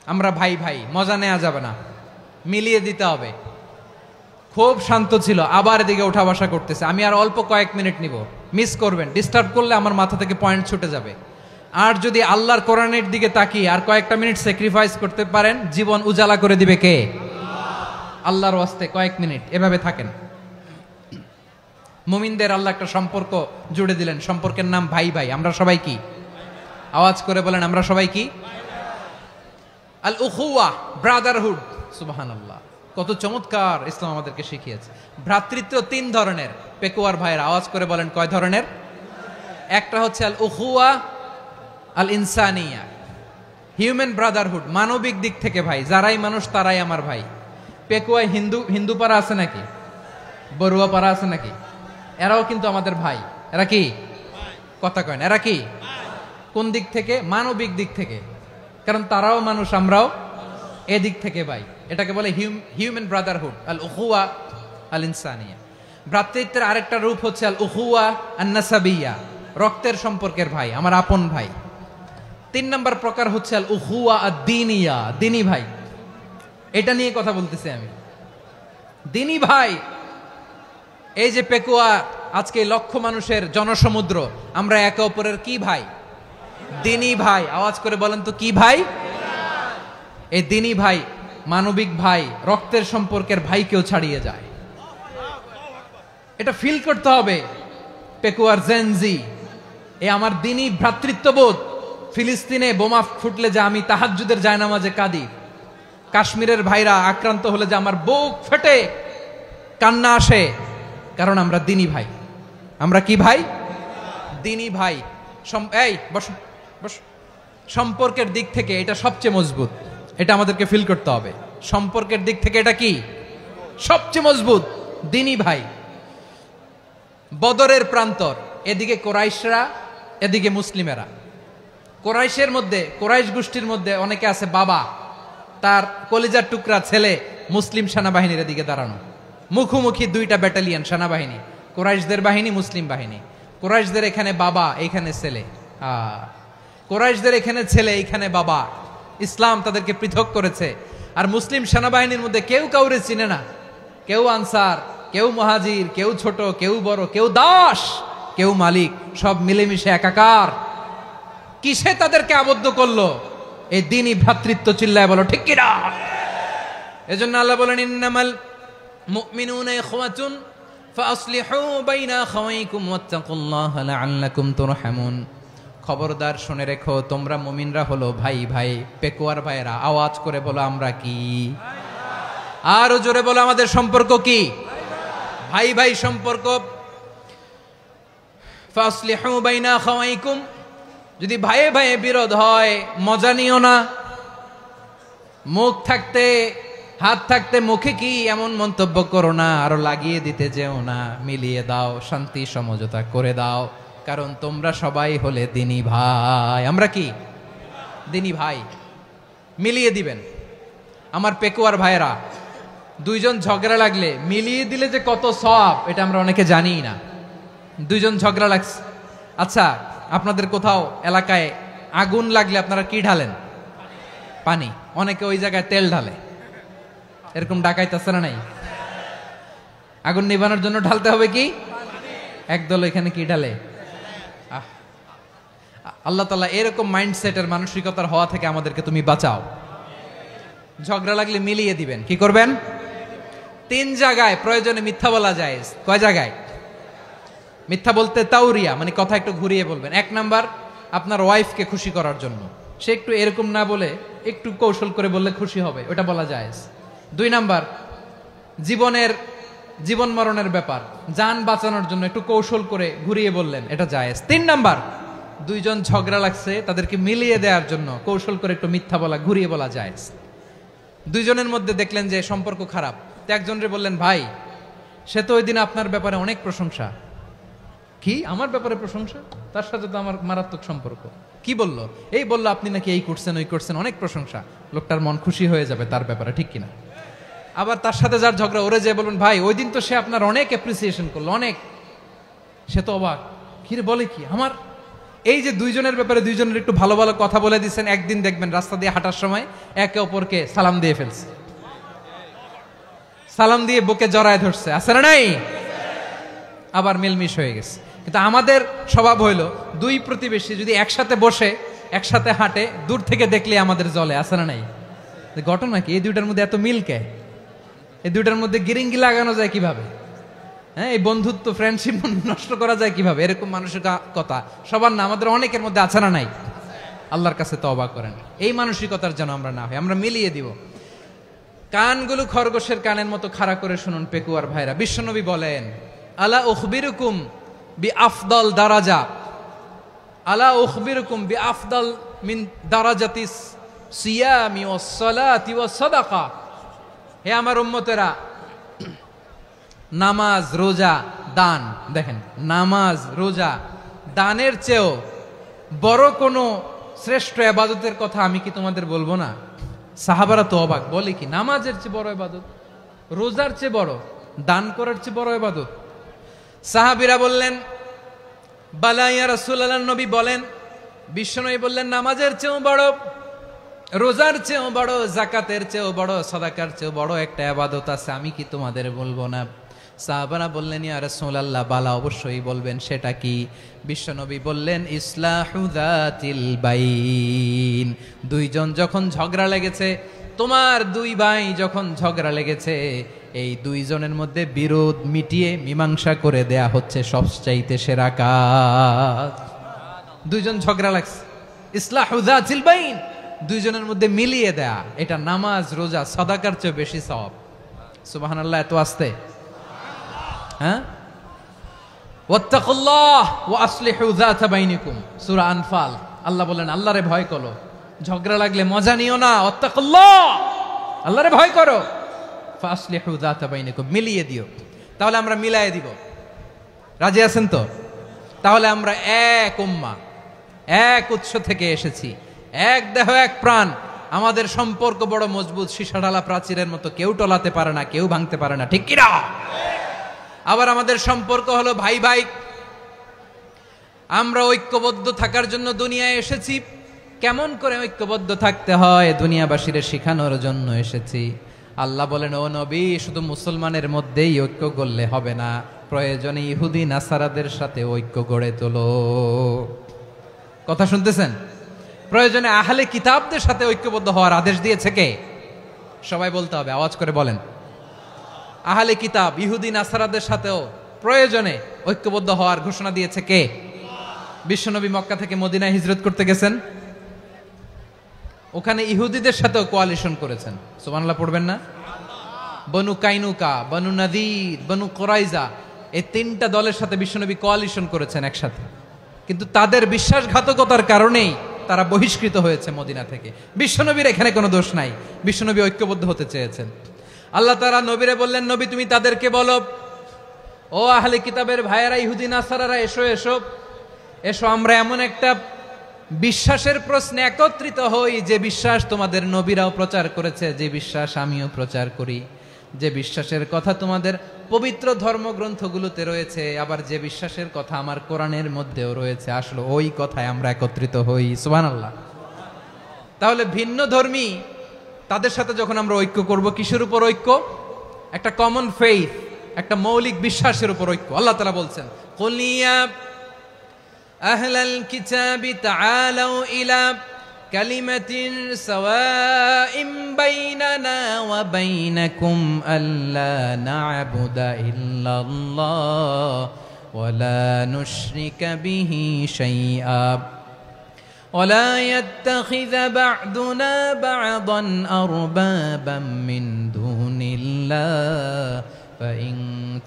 আমরা ভাই ভাই, মজা নেওয়া যাবে না, মিলিয়ে দিতে হবে। খুব শান্ত ছিল, আবার এদিকে উঠা বসা করতেছে। আমি আর অল্প কয়েক মিনিট নিব, মিস করবেন। ডিস্টার্ব করলে আমার মাথা থেকে পয়েন্ট ছুটে যাবে। আর যদি আল্লাহর কোরআনের দিকে তাকিয়ে আর কয়েকটা মিনিট স্যাক্রিফাইস করতে পারেন, জীবন উজালা করে দিবে কে? আল্লাহর ওয়াস্তে কয়েক মিনিট এভাবে থাকেন। মুমিনদের আল্লাহ একটা সম্পর্ক জুড়ে দিলেন, সম্পর্কের নাম ভাই ভাই। আমরা সবাই কি? আওয়াজ করে বলেন, আমরা সবাই কি? আল উখুয়া, ব্রাদারহুড। সুবহানাল্লাহ, কত চমৎকার ইসলাম আমাদেরকে শিখিয়েছে। ভ্রাতৃত্ব তিন ধরনের। পেকুয়ার ভাইয়ের আওয়াজ করে বলেন, কয় ধরনের? একটা হচ্ছে আল উখুয়া আল ইনসানিয়া, হিউম্যান ব্রাদারহুড, মানবিক দিক থেকে ভাই। যারাই মানুষ তারাই আমার ভাই। পেকুয়ায় হিন্দু পাড়া আছে নাকি? বড়ুয়া পাড়া আছে নাকি? এরাও কিন্তু আমাদের ভাই। এরা কি? কথা কয় না, এরা কি? কোন দিক থেকে? মানবিক দিক থেকে। কারণ তারাও মানুষ, আমরাও এদিক থেকে ভাই। এটাকে বলে হিউম্যান ব্রাদারহুড, আল উখুয়া আল ইনসানিয়া। ভ্রাতৃত্বের আরেকটা রূপ হচ্ছে আল উখুয়া আন নাসাবিয়া, রক্তের সম্পর্কের ভাই, আমার আপন ভাই। 3 নম্বর প্রকার হচ্ছে আল উখুয়া আদ-দীনিয়া, দিনী ভাই। এটা নিয়ে কথা বলতেছি আমি। দিনী ভাই, এই যে পেকুয়া, আজকে লক্ষ মানুষের জনসমুদ্র, আমরা একে অপরের কি ভাই? দিনী ভাই। আওয়াজ করে বলেন তো, কি ভাই? এই দিনী ভাই, মানবিক ভাই, রক্তের সম্পর্কের ভাইকেও ছাড়িয়ে যায়। এটা ফিল করতে হবে। পেকুয়ার জেনজি, এ আমার দিনী ভ্রাতৃত্ববোধ। ফিলিস্তিনে বোমা ফুটলে যে আমি তাহাজ্জুদের জায়নামাজে কাঁদি, কাশ্মীরের ভাইরা আক্রান্ত হলে যে আমার বুক ফেটে কান্না আসে, কারণ আমরা দিনী ভাই। আমরা কি ভাই? দিনী ভাই। এই বসো বসো। সম্পর্কের দিক থেকে এটা সবচেয়ে মজবুত। এটা আমাদেরকে ফিল করতে হবে। সম্পর্কের দিক থেকে এটা কি? সবচেয়ে মজবুত, দিনী ভাই। বদরের প্রান্তর, এদিকে কোরাইশরা, এদিকে মুসলিমেরা। কোরাইশের মধ্যে, কোরাইশ গোষ্ঠীর মধ্যে অনেকে আছে বাবা, তার কলিজার টুকরা ছেলে মুসলিম সেনাবাহিনীর দিকে দাঁড়ানো। মুখোমুখি দুইটা ব্যাটালিয়ন সেনাবাহিনী, কোরাইশদের বাহিনী, মুসলিম বাহিনী। কোরাইশদের এখানে বাবা, এইখানে ছেলে। কোরাইশদের এখানে ছেলে, এইখানে বাবা। ইসলাম তাদেরকে পৃথক করেছে। আর মুসলিম সেনাবাহিনীর মধ্যে কেউ কাউরে চিনে না। কেউ আনসার, কেউ মুহাজির, কেউ ছোট, কেউ বড়, কেউ দাস, কেউ মালিক, সব মিলেমিশে একাকার। কিসে তাদেরকে আবদ্ধ করলো? এই দিনই ভ্রাতৃত্ব। চিল্লায় বলো ঠিক কিনা? এজন্য আল্লাহ বলেন, ইন্নামাল মুমিনুনা ইখওয়াতুন ফাসলিহু বাইনা আখাওয়াইকুম ওয়াত্তাকুল্লাহা লাআল্লাকুম তুরহামুন। খবরদার শুনে রেখো, তোমরা মুমিনরা হলো ভাই ভাই। পেকুয়ার ভাইয়েরা আওয়াজ করে বলো আমরা কি? আরো জোরে বলো আমাদের সম্পর্ক কি? ভাই ভাই সম্পর্ক। ফাসলিহু বাইনা আখাওয়াইকুম, যদি ভাইয়ে ভাইয়ে বিরোধ হয় মজা নিও না। মুখ থাকতে হাত থাকতে মুখে কি এমন মন্তব্য করো না, আরো লাগিয়ে দিতে যেও না। মিলিয়ে দাও, শান্তি সমঝোতা করে দাও, কারণ তোমরা সবাই হলে দিনী ভাই। আমরা কি দিনী ভাই? মিলিয়ে দিবেন। আমার পেকুয়ার ভাইয়েরা, দুইজন ঝগড়া লাগলে মিলিয়ে দিলে যে কত সওয়াব এটা আমরা অনেকে জানি না। দুইজন ঝগড়া লাগছে, আচ্ছা আপনাদের কোথাও এলাকায় আগুন লাগলে আপনারা কি ঢালেন? পানি। অনেকে ওই জায়গায় তেল ঢালে, এরকম ডাকাইতে আছে না নাই? আগুন নিভানোর জন্য ঢালতে হবে কি? একদল এখানে কি ঢালে? আল্লাহ তাআলা এরকম মাইন্ডসেটের মানসিকতার হওয়া থেকে আমাদেরকে তুমি বাঁচাও। ঝগড়া লাগলে মিলিয়ে দিবেন। কি করবেন? 3 জায়গায় প্রয়োজনে মিথ্যা বলা যায়। কয় জায়গায় মিথ্যা বলতে? তাউরিয়া, মানে কথা একটু ঘুরিয়ে বলবেন। 1 নাম্বার, আপনার ওয়াইফকে খুশি করার জন্য, সে একটু এরকম না বলে একটু কৌশল করে বললে খুশি হবে, ওটা বলা যায়। 2 নাম্বার, জীবন মরণের ব্যাপার, জান বাঁচানোর জন্য একটু কৌশল করে ঘুরিয়ে বললেন, এটা জায়েজ। 3 নাম্বার, দুইজন ঝগড়া লাগছে তাদেরকে মিলিয়ে দেওয়ার জন্য কৌশল করে একটু মিথ্যা বলা, ঘুরিয়ে বলা জায়েজ। দুইজনের মধ্যে দেখলেন যে সম্পর্ক খারাপ, তো একজনরে বললেন ভাই সে তো ওই দিন আপনার ব্যাপারে অনেক প্রশংসা। কি আমার ব্যাপারে প্রশংসা? তার সাথে তো আমার মারাত্মক সম্পর্ক। কি বললো? এই বললো আপনি নাকি এই করছেন ওই করছেন, অনেক প্রশংসা। লোকটার মন খুশি হয়ে যাবে তার ব্যাপারে, ঠিক কিনা? আবার তার সাথে যার ঝগড়া, ওরে যে বলবেন ভাই ওই দিন তো সে আপনার অনেক অ্যাপ্রিসিয়েশন করলো, অনেক। সে তো অবাক, কি রে বলে কি আমার? এই যে দুইজনের ব্যাপারে দুইজনের একটু ভালো ভালো কথা বলে দিচ্ছেন, একদিন দেখবেন রাস্তা দিয়ে হাঁটার সময় একে অপরকে সালাম দিয়ে ফেলছে, সালাম দিয়ে বুকে জড়ায় ধরছে, আছে না নাই? আবার মিলমিশ হয়ে গেছে। কিন্তু আমাদের স্বভাব হইলো দুই প্রতিবেশী যদি একসাথে বসে একসাথে হাঁটে, দূর থেকে দেখলে আমাদের জলে, আছে না নাই? ঘটনা কি? এই দুইটার মধ্যে এত মিল কে? এই দুইটার মধ্যে গিরিঙ্গি লাগানো যায় কিভাবে? হ্যাঁ, এই বন্ধুত্ব ফ্রেন্ডশিপ নষ্ট করা যায় কিভাবে? এরকম মানুষের কথা সবার না, আমাদের অনেকের মধ্যে আছে না নাই? আল্লাহর কাছে তওবা করেন, এই মানসিকতার যেন আমরা না হই, আমরা মিলিয়ে দিব। কানগুলো খরগোশের কানের মতো খাড়া করে শুনুন পেকুয়ার ভাইরা। বিশ্বনবী বলেন, আলা উখবিরুকুম বিআফদাল দারাজা, আলা উখবিরুকুম বিআফদাল মিন দারাজাতিস সিয়ামি ওয়াস সালাতি ওয়াস সাদাকা। হে আমার উম্মতেরা, নামাজ রোজা দান, দেখেন নামাজ রোজা দানের চেয়েও বড় কোনো শ্রেষ্ঠ ইবাদতের কথা আমি কি তোমাদের বলবো না? সাহাবারা তো অবাক, বলে কি নামাজের চেয়ে বড় ইবাদত, রোজার চেয়ে বড়, দান করার চেয়ে বড় ইবাদত? সাহাবীরা বললেন বালা ইয়া রাসূলুল্লাহ, নবী বলেন, বিশ্বনবী বললেন নামাজের চেয়েও বড়, রোজার চেয়েও বড়, যাকাতের চেয়েও বড়, সাদাকার চেয়েও বড় একটা ইবাদত আছে, আমি কি তোমাদের বলবো না? সাহাবারা বললেন ইয়া রাসূলুল্লাহ, বালা অবশ্যই বলবেন, সেটা কি? বিশ্বনবী বললেন ইসলাহু যাতিল বাইন। দুইজন যখন ঝগড়া লেগেছে, তোমার দুই ভাই যখন ঝগড়া লেগেছে, এই দুইজনের মধ্যে বিরোধ মিটিয়ে মীমাংসা করে দেয়া হচ্ছে সবচাইতে সেরা কাজ। দুইজন ঝগড়া লাগছে, ইসলাহু যাতিল বাইন, দুইজনের মধ্যে মিলিয়ে দেয়া, এটা নামাজ রোজা সাদাকার চেয়ে বেশি সওয়াব। সুবহানাল্লাহ, এত আস্তে? হ্যাঁ, ওয়াত্তাকুল্লাহ ওয়া আসলিহু যাতা বাইনিকুম, সূরা আনফাল। আল্লাহ বলেন আল্লাহরে ভয় করো, ঝগড়া লাগলে মজা নিও না, ওয়াত্তাকুল্লাহ, আল্লাহরে ভয় করো, ফাসলিহু যাতা বাইনিকুম, মিলিয়ে দিও। তাহলে আমরা মিলায়ে দিব, রাজি আছেন তো? তাহলে আমরা এক উম্মাহ, এক উৎস থেকে এসেছি, এক দেহ এক প্রাণ, আমাদের সম্পর্ক বড় মজবুত, সীসাঢালা প্রাচীরের মতো, কেউ টলাতে পারে না, কেউ ভাঙতে পারে না, ঠিক কিনা? আবার আমাদের সম্পর্ক হলো ভাই ভাই, আমরা ঐক্যবদ্ধ থাকার জন্য দুনিয়ায় এসেছি। কেমন করে ঐক্যবদ্ধ থাকতে হয় দুনিয়াবাসীরে শেখানোর জন্য এসেছি। আল্লাহ বলেন, ও নবী, শুধু মুসলমানের মধ্যেই ঐক্য গড়লে হবে না, প্রয়োজনে ইহুদি নাসারাদের সাথে ঐক্য গড়ে তোলো। কথা শুনতেছেন? প্রয়োজনে আহলে কিতাবদের সাথে ঐক্যবদ্ধ হওয়ার আদেশ দিয়েছে কে? সবাই বলতে হবে, আওয়াজ করে বলেন। আহলে কিতাব ইহুদি নাসারাদের সাথেও প্রয়োজনে ঐক্যবদ্ধ হওয়ার ঘোষণা দিয়েছে কে? বিশ্বনবী মক্কা থেকে মদিনায় হিজরত করতে গেছেন, ওখানে ইহুদিদের সাথেও কোয়ালিশন করেছেন। সুবহানাল্লাহ পড়বেন না? বনু কাইনুকা, বনু নাদির, বনু কোরাইজা, এই তিনটা দলের সাথে বিশ্বনবী কোয়ালিশন করেছেন একসাথে। কিন্তু তাদের বিশ্বাসঘাতকতার কারণেই তারা বহিষ্কৃত হয়েছে মদিনা থেকে। বিশ্বনবীর এখানে কোনো দোষ নাই, বিশ্বনবী ঐক্যবদ্ধ হতে চেয়েছেন। আল্লাহ তাআলা নবীরে বললেন, নবী তুমি তাদেরকে বলো, ও আহলে কিতাবের ভাইয়েরা, ইহুদি নাসারারা, এসো এসো এসো, আমরা এমন একটা বিশ্বাসের প্রশ্নে একত্রিত হই যে বিশ্বাস তোমাদের নবীরাও প্রচার করেছে, যে বিশ্বাস আমিও প্রচার করি, যে বিশ্বাসের কথা তোমাদের পবিত্র ধর্মগ্রন্থগুলোতে রয়েছে, আবার যে বিশ্বাসের কথা আমার কোরআনের মধ্যেও রয়েছে, আসলে ওই কথায় আমরা একত্রিত হই। সুবহানাল্লাহ। তাহলে ভিন্ন ধর্মী তাদের সাথে যখন আমরা ঐক্য করব, কিসের উপর ঐক্য? একটা কমন ফেইথ, একটা মৌলিক বিশ্বাসের উপর ঐক্য। আল্লাহ তাআলা বলছেন, কুল ইয়া আহলাল কিতাবি তাআলাউ ইলা কালিমাতিন সাওয়াইন বাইনানা ওয়া বাইনাকুম আল্লা না'বুদা ইল্লাল্লাহ ওয়া লা নুশরিকা বিহি শাইআ ولا يتخذ بعضنا بعضا أربابا من دون الله فإن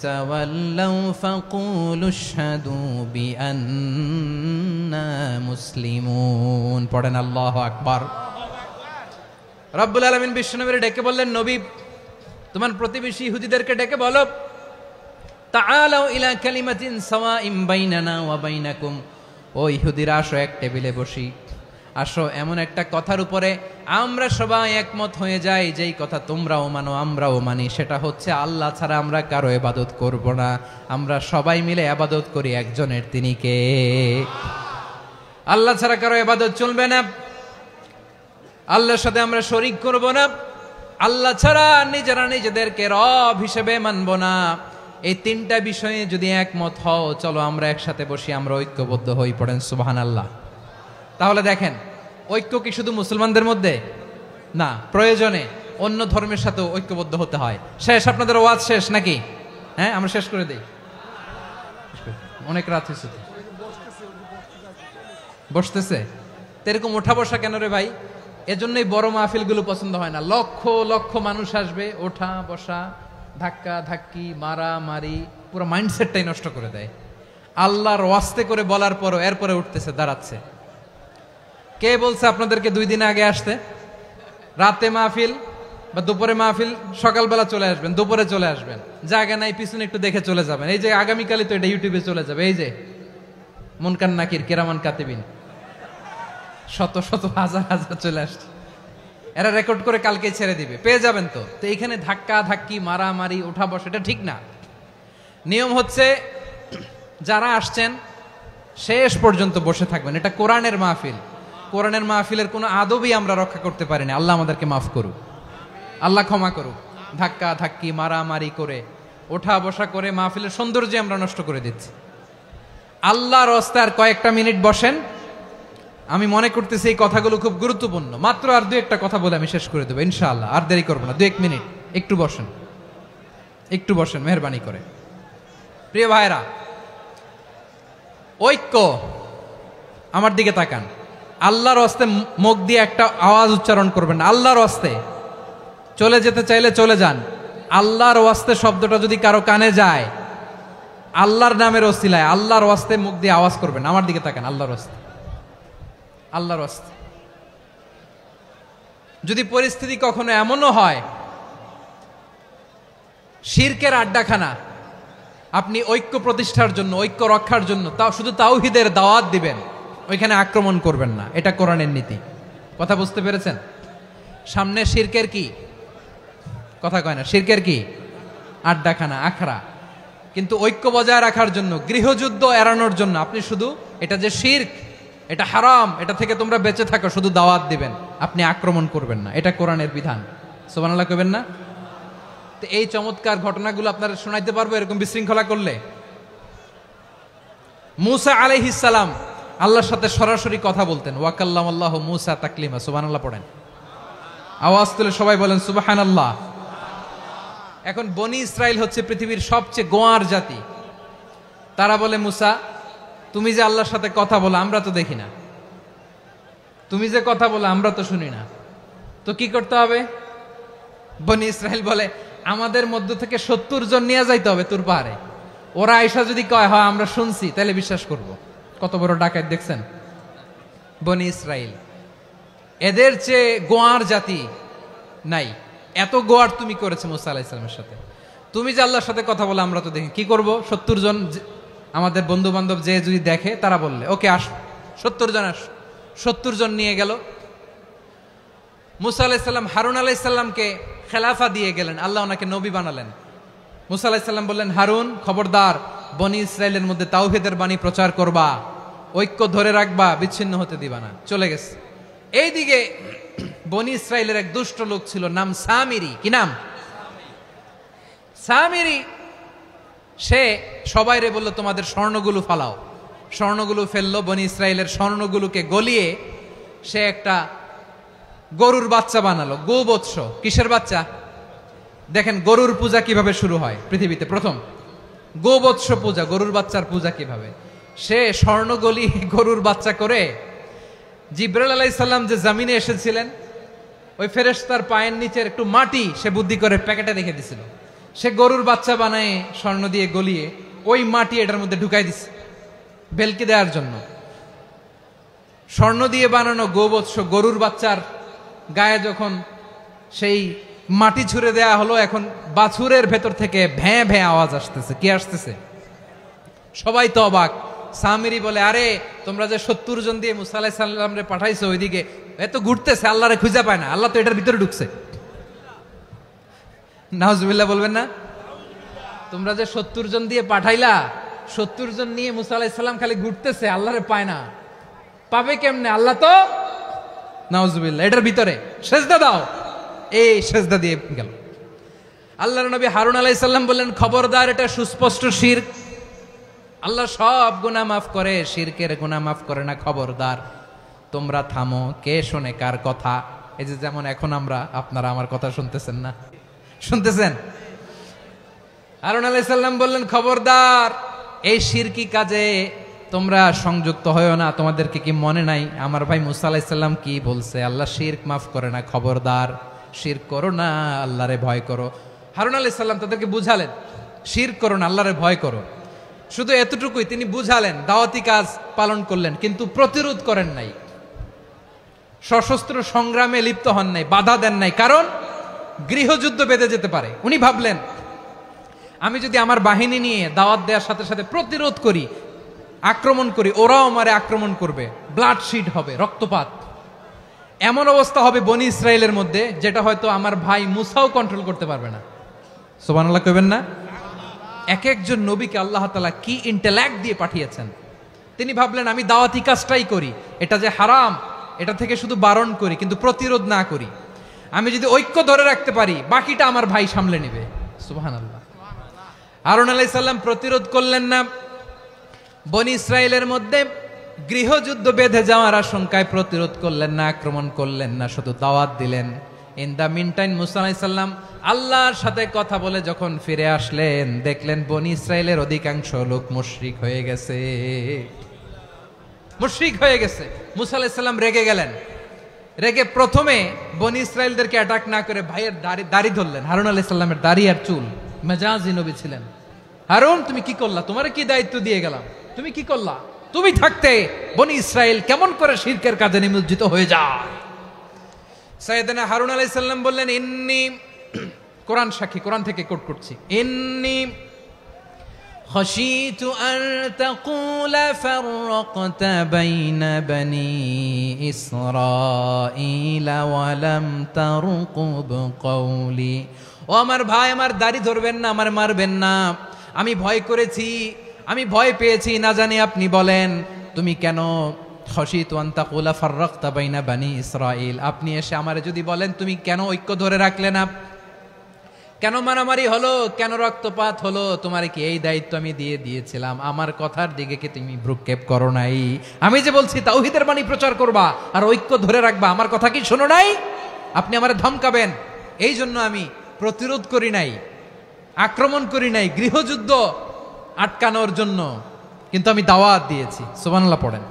تولوا فقولوا اشهدوا بأننا مسلمون পড়েন আল্লাহু আকবার। রব্বুল আলামিন বিশ্বনবীর ডেকে বললেন, নবী তোমার প্রতিবেশী ইহুদিদেরকে ডেকে বলো, তাআলাউ ইলা কালিমাতিন সাওয়াইন বাইনানা ওয়া বাইনাকুম, ও ইহুদিরা আসো এক টেবিলে বসি, আসো এমন একটা কথার উপরে আমরা সবাই একমত হয়ে যাই, যেই কথা তোমরাও মানো আমরাও মানি, সেটা হচ্ছে আল্লাহ ছাড়া আমরা কারো ইবাদত করব না, আমরা সবাই মিলে ইবাদত করি একজনের, তিনি কে? আল্লাহ ছাড়া কারো ইবাদত চলবে না, আল্লাহর সাথে আমরা শরীক করব না, আল্লাহ ছাড়া নিজেরা নিজেদেরকে রব হিসেবে মানব না। এই তিনটা বিষয়ে যদি একমত হও, চলো আমরা একসাথে বসি, আমরা ঐক্যবদ্ধ হই। পড়েন সুবহানাল্লাহ। তাহলে দেখেন, ঐক্য কি শুধু মুসলমানদের মধ্যে না, প্রয়োজনে অন্য ধর্মের সাথেও ঐক্যবদ্ধ হতে হয়। শেষ, আপনাদের ওয়াজ শেষ নাকি? হ্যাঁ, আমরা শেষ করে দেই, অনেক রাত হয়েছে। বসতেছে তো এরকম ওঠা বসা কেন রে ভাই? এজন্যই বড় মাহফিলগুলো পছন্দ হয় না। লক্ষ লক্ষ মানুষ আসবে, ওঠা বসা, ধাক্কা ধাক্কি, মারা মারি, পুরো মাইন্ডসেটটাই নষ্ট করে দেয়। আল্লাহর ওয়াস্তে করে বলার পরও এরপরে উঠতেছে, দাঁড়াচ্ছে। কে বলছে আপনাদেরকে 2 দিন আগে আসতে? রাতে মাহফিল বা দুপুরে মাহফিল, সকালবেলা চলে আসবেন, দুপুরে চলে আসবেন, জায়গা নাই পিছনে একটু দেখে চলে যাবেন। এই যে আগামীকালই তো এটা ইউটিউবে চলে যাবে, এই যে মুনকার নাকির কিরামান কাতিবিন, শত শত হাজার হাজার চলে আসছে, এরা রেকর্ড করে কালকে ছেড়ে দিবে, পেয়ে যাবেন। তো এইখানে ধাক্কা ধাক্কি, মারামারি, ওঠা বসা, এটা ঠিক না। নিয়ম হচ্ছে যারা আসছেন শেষ পর্যন্ত বসে থাকবেন। এটা কোরআনের মাহফিল, কোরআনের মাহফিলের কোনো আদবই আমরা রক্ষা করতে পারিনি। আল্লাহ আমাদেরকে মাফ করুক, আল্লাহ ক্ষমা করুক। ধাক্কা ধাক্কি, মারামারি করে, ওঠা বসা করে মাহফিলের সৌন্দর্য আমরা নষ্ট করে দিচ্ছি। আল্লাহর রাস্তায় আর কয়েকটা মিনিট বসেন। আমি মনে করতেছি এই কথাগুলো খুব গুরুত্বপূর্ণ। মাত্র আর 2-1টা কথা বলে আমি শেষ করে দেবো ইনশাআল্লাহ, আর দেরি করবো না। 2-1 মিনিট একটু বসেন, একটু বসেন মেহরবানি করে। প্রিয় ভাইরা, ঐক্য, আমার দিকে তাকান। আল্লাহর রাস্তায় মুখ দিয়ে একটা আওয়াজ উচ্চারণ করবেন না। আল্লাহর রাস্তায় চলে যেতে চাইলে চলে যান। আল্লাহর ওয়াস্তে শব্দটা যদি কারো কানে যায়, আল্লাহর নামের ওসিলায় আল্লাহর ওয়াস্তে মুখ দিয়ে আওয়াজ করবেন। আমার দিকে তাকান, আল্লাহর ওয়াস্তে, আল্লাহর ওয়াস্তে। যদি পরিস্থিতি কখনো এমনও হয় শিরকের আড্ডাখানা, আপনি ঐক্য প্রতিষ্ঠার জন্য, ঐক্য রক্ষার জন্য তাও শুধু তাওহীদের দাওয়াত দিবেন, ওইখানে আক্রমণ করবেন না। এটা কোরআনের নীতি। কথা বুঝতে পেরেছেন? সামনে শিরকের কি কথা কয় না, শিরকের কি আড্ডাখানা, আখড়া। কিন্তু ঐক্য বজায় রাখার জন্য, গৃহযুদ্ধ এড়ানোর জন্য আপনি শুধু এটা যে শিরক, এটা হারাম, এটা থেকে তোমরা বেঁচে থাকো, শুধু দাওয়াত দিবেন, আপনি আক্রমণ করবেন না। এটা কোরআনের বিধান। সুবহানাল্লাহ কইবেন না? তো এই চমৎকার ঘটনাগুলো আপনারা শোনাইতে পারবো এরকম বিশৃঙ্খলা করলে। মূসা আলাইহিস সালাম আল্লাহর সাথে সরাসরি কথা বলতেন। ওয়াকাল্লামাল্লাহু মূসা তাকলিমা। সুবহানাল্লাহ পড়েন, আওয়াজ তুলে সবাই বলেন সুবহানাল্লাহ। এখন বনি ইসরাইল হচ্ছে পৃথিবীর সবচেয়ে গোয়ার জাতি। তারা বলে, মূসা তুমি যে আল্লাহর সাথে কথা বলো আমরা তো দেখি না, তুমি যে কথা বলো আমরা তো শুনি না, তো কি করতে হবে? বনি ইসরাইল বলে আমাদের মধ্য থেকে 70 জন নিয়ে যাইতে হবে তুর পাহাড়ে। ওরা আয়সা যদি কয় হয় আমরা শুনছি, তাহলে বিশ্বাস করব। কত বড় ডাকাত দেখছেন বনি ইসরাইল। এদের চেয়ে গোয়ার জাতি নাই, এত গোয়ার তুমি করেছে মুসা আলাইহিস সালামের সাথে। তুমি যে আল্লাহর সাথে কথা বলে আমরা তো দেখি, কি করব? 70 জন আমাদের বন্ধু বান্ধব যে যদি দেখে তারা বললে ওকে আস, 70 জন আস। 70 জন নিয়ে গেল। মুসা আলাইহিস সালাম হারুন আলাইহিস সালামকে খেলাফা দিয়ে গেলেন, আল্লাহ ওনাকে নবী বানালেন। মুসা আলাইহিস সালাম বললেন, হারুন খবরদার বনি ইসরাইলের মধ্যে তাওহীদের বাণী প্রচার করবা, ঐক্য ধরে রাখবা, বিচ্ছিন্ন হতে দিবা না। চলে গেছে। এইদিকে বনি ইসরাইলের এক দুষ্ট লোক ছিল, নাম সামিরি। কি নাম? সামিরি। সে সবাইরে বলল তোমাদের স্বর্ণগুলো ফালাও। স্বর্ণগুলো ফেললো, বনি ইসরাইলের স্বর্ণগুলোকে গলিয়ে সে একটা গরুর বাচ্চা বানালো, গোবৎস। কিসের বাচ্চা? দেখেন গরুর পূজা কিভাবে শুরু হয় পৃথিবীতে, প্রথম গোবৎস পূজা, গরুর বাচ্চার পূজা কিভাবে। সে স্বর্ণ গলি গরুর বাচ্চা করে জিবরাইল আলাইহিস সালাম যে জমিনে এসেছিলেন, ওই ফেরেশতার পায়ের নিচের একটু মাটি সে বুদ্ধি করে প্যাকেটে রেখে দিছিল। সে গরুর বাচ্চা বানায় স্বর্ণ দিয়ে গলিয়ে ওই মাটি এটার মধ্যে ঢুকাই দিছে বেলকি দেওয়ার জন্য। স্বর্ণ দিয়ে বানানো গোবৎস গরুর বাচ্চার গায়ে যখন সেই মাটি ছুঁড়ে দেয়া হলো, এখন বাছুরের ভেতর থেকে ভ্যাঁ ভ্যাঁ আওয়াজ আসতেছে। কি আসতেছে? সবাই তো অবাক। সামিরি বলে, আরে তোমরা যে 70 জন দিয়ে মুসা আলাইহিস সালাম রে পাঠাইছো, ওইদিকে এত ঘুরতেছে, আল্লাহরে খুঁজে পায় না, আল্লাহ তো এটার ভিতরে ঢুকছে। নাউজুবিল্লাহ বলবেন না? তোমরা যে 70 জন দিয়ে পাঠাইলা, 70 জন নিয়ে মুসা আলাইহিস সালাম খালি ঘুরতেছে, আল্লাহরে পায় না। পাবে কেমনে? আল্লাহ তো, নাউজুবিল্লাহ, এটার ভিতরে সেজদা দাও। এই সেজদা দিয়ে গেল। আল্লাহর নবী হারুন আলাইহিস সালাম বললেন, খবরদার, এটা সুস্পষ্ট শিরক। আল্লাহ সব গুনাহ মাফ করে, শিরকের গুনাহ মাফ করে না, খবরদার তোমরা থামো। কে শোনে কার কথা? এই যে যেমন এখন আপনারা আমার কথা শুনতেছেন না, শুনতেছেন? হারুন আলাইহিস সালাম বললেন, খবরদার, এই শিরকি কাজে তোমরা সংযুক্ত হয়ো না। তোমাদেরকে কি মনে নাই আমার ভাই মুসা আলাইহিস সালাম কি বলছে? আল্লাহ শিরক মাফ করে না, খবরদার শিরক করো না, আল্লাহরে ভয় করো। হারুন আলাইহিস সালাম তাদেরকে বুঝালেন, শিরক করো না, আল্লাহরে ভয় করো। শুধু এতটুকুই তিনি বুঝালেন, দাওয়াতি কাজ পালন করলেন, কিন্তু প্রতিরোধ করেন নাই, সশস্ত্র সংগ্রামে লিপ্ত হন নাই, বাধা দেন নাই, কারণ গৃহযুদ্ধ বেঁধে যেতে পারে। উনি ভাবলেন, আমি যদি আমার বাহিনী নিয়ে দাওয়াত দেওয়ার সাথে সাথে প্রতিরোধ করি, আক্রমণ করি, ওরাও আমারে আক্রমণ করবে, ব্লাডশিড হবে, রক্তপাত, এমন অবস্থা হবে বনি ইসরায়েলের মধ্যে যেটা হয়তো আমার ভাই মুসাও কন্ট্রোল করতে পারবে না। সুবহানাল্লাহ কইবেন না? এক একজন নবীকে আল্লাহ তাআলা কি ইন্টেলেক্ট দিয়ে পাঠিয়েছেন। তিনি ভাবলেন, আমি দাওয়াতি কাজটাই করি, এটা যে হারাম এটা থেকে শুধু বারণ করি, কিন্তু প্রতিরোধ না করি। আমি যদি ঐক্য ধরে রাখতে পারি, বাকিটা আমার ভাই সামলে নেবে। সুবহানাল্লাহ। হারুন আলাইহিস সালাম প্রতিরোধ করলেন না। বনি ইসরায়েলের মধ্যে গৃহযুদ্ধ বেঁধে যাওয়ার আশঙ্কায় প্রতিরোধ করলেন না, আক্রমণ করলেন না, শুধু দাওয়াত দিলেন। ইন দা মিন টাইম মুসা আলাইহিস সালাম আল্লাহর সাথে কথা বলে যখন ফিরে আসলেন, দেখলেন বনি ইসরায়েলের অধিকাংশ লোক মুশরিক হয়ে গেছে, মুশরিক হয়ে গেছে। মুসা আলাইহিস সালাম রেগে গেলেন। রেগে প্রথমে বনি ইসরায়েলদেরকে অ্যাটাক না করে ভাইয়ের দাড়ি ধরলেন। হারুন আলাইহিস সালামের দাড়ি আর চুল, মেজাজি নবী ছিলেন। হারুন, তুমি কি করলা? তোমারে কি দায়িত্ব দিয়ে গেলাম, তুমি কি করলা? তুমি থাকতে বনি ইসরায়েল কেমন করে শিরকের কাজে নিমজ্জিত হয়ে যায়? সাইয়েদনা হারুন আলাইহিস সালাম বললেন, ইন্নী, কোরআন সাক্ষী, কোরআন থেকে কোট করছি, ইন্নী খাশিতু আন তাকুলা ফাররাকতা বাইনা বনি ইসরাঈলা ওয়া লাম তারকুব কওলি। ও আমার ভাই, আমার দাড়ি ধরবেন না, আমার মারবেন না। আমি ভয় করেছি, আমি ভয় পেয়েছি, না জানি আপনি বলেন তুমি কেন খাশিতু আন তাকুলা ফাররাকতা বাইনা বনি ইসরাঈল, আপনি এসে আমারে যদি বলেন তুমি কেন ঐক্য ধরে রাখলে না, কেন মারামারি হলো, কেন রক্তপাত হলো, তোমার কি এই দায়িত্ব আমি দিয়েছিলাম? আমার কথার দিকে কি তুমি ভ্রুক্ষেপ করো নাই? আমি যে বলছি তাওহীদের বাণী প্রচার করবা আর ঐক্য ধরে রাখবা, আমার কথা কি শোনো নাই? আপনি আমারে ধমকাবেন, এই জন্য আমি প্রতিরোধ করি নাই, আক্রমণ করি নাই, গৃহযুদ্ধ আটকানোর জন্য কিন্তু আমি দাওয়াত দিয়েছি। সুবহানাল্লাহ পড়েন।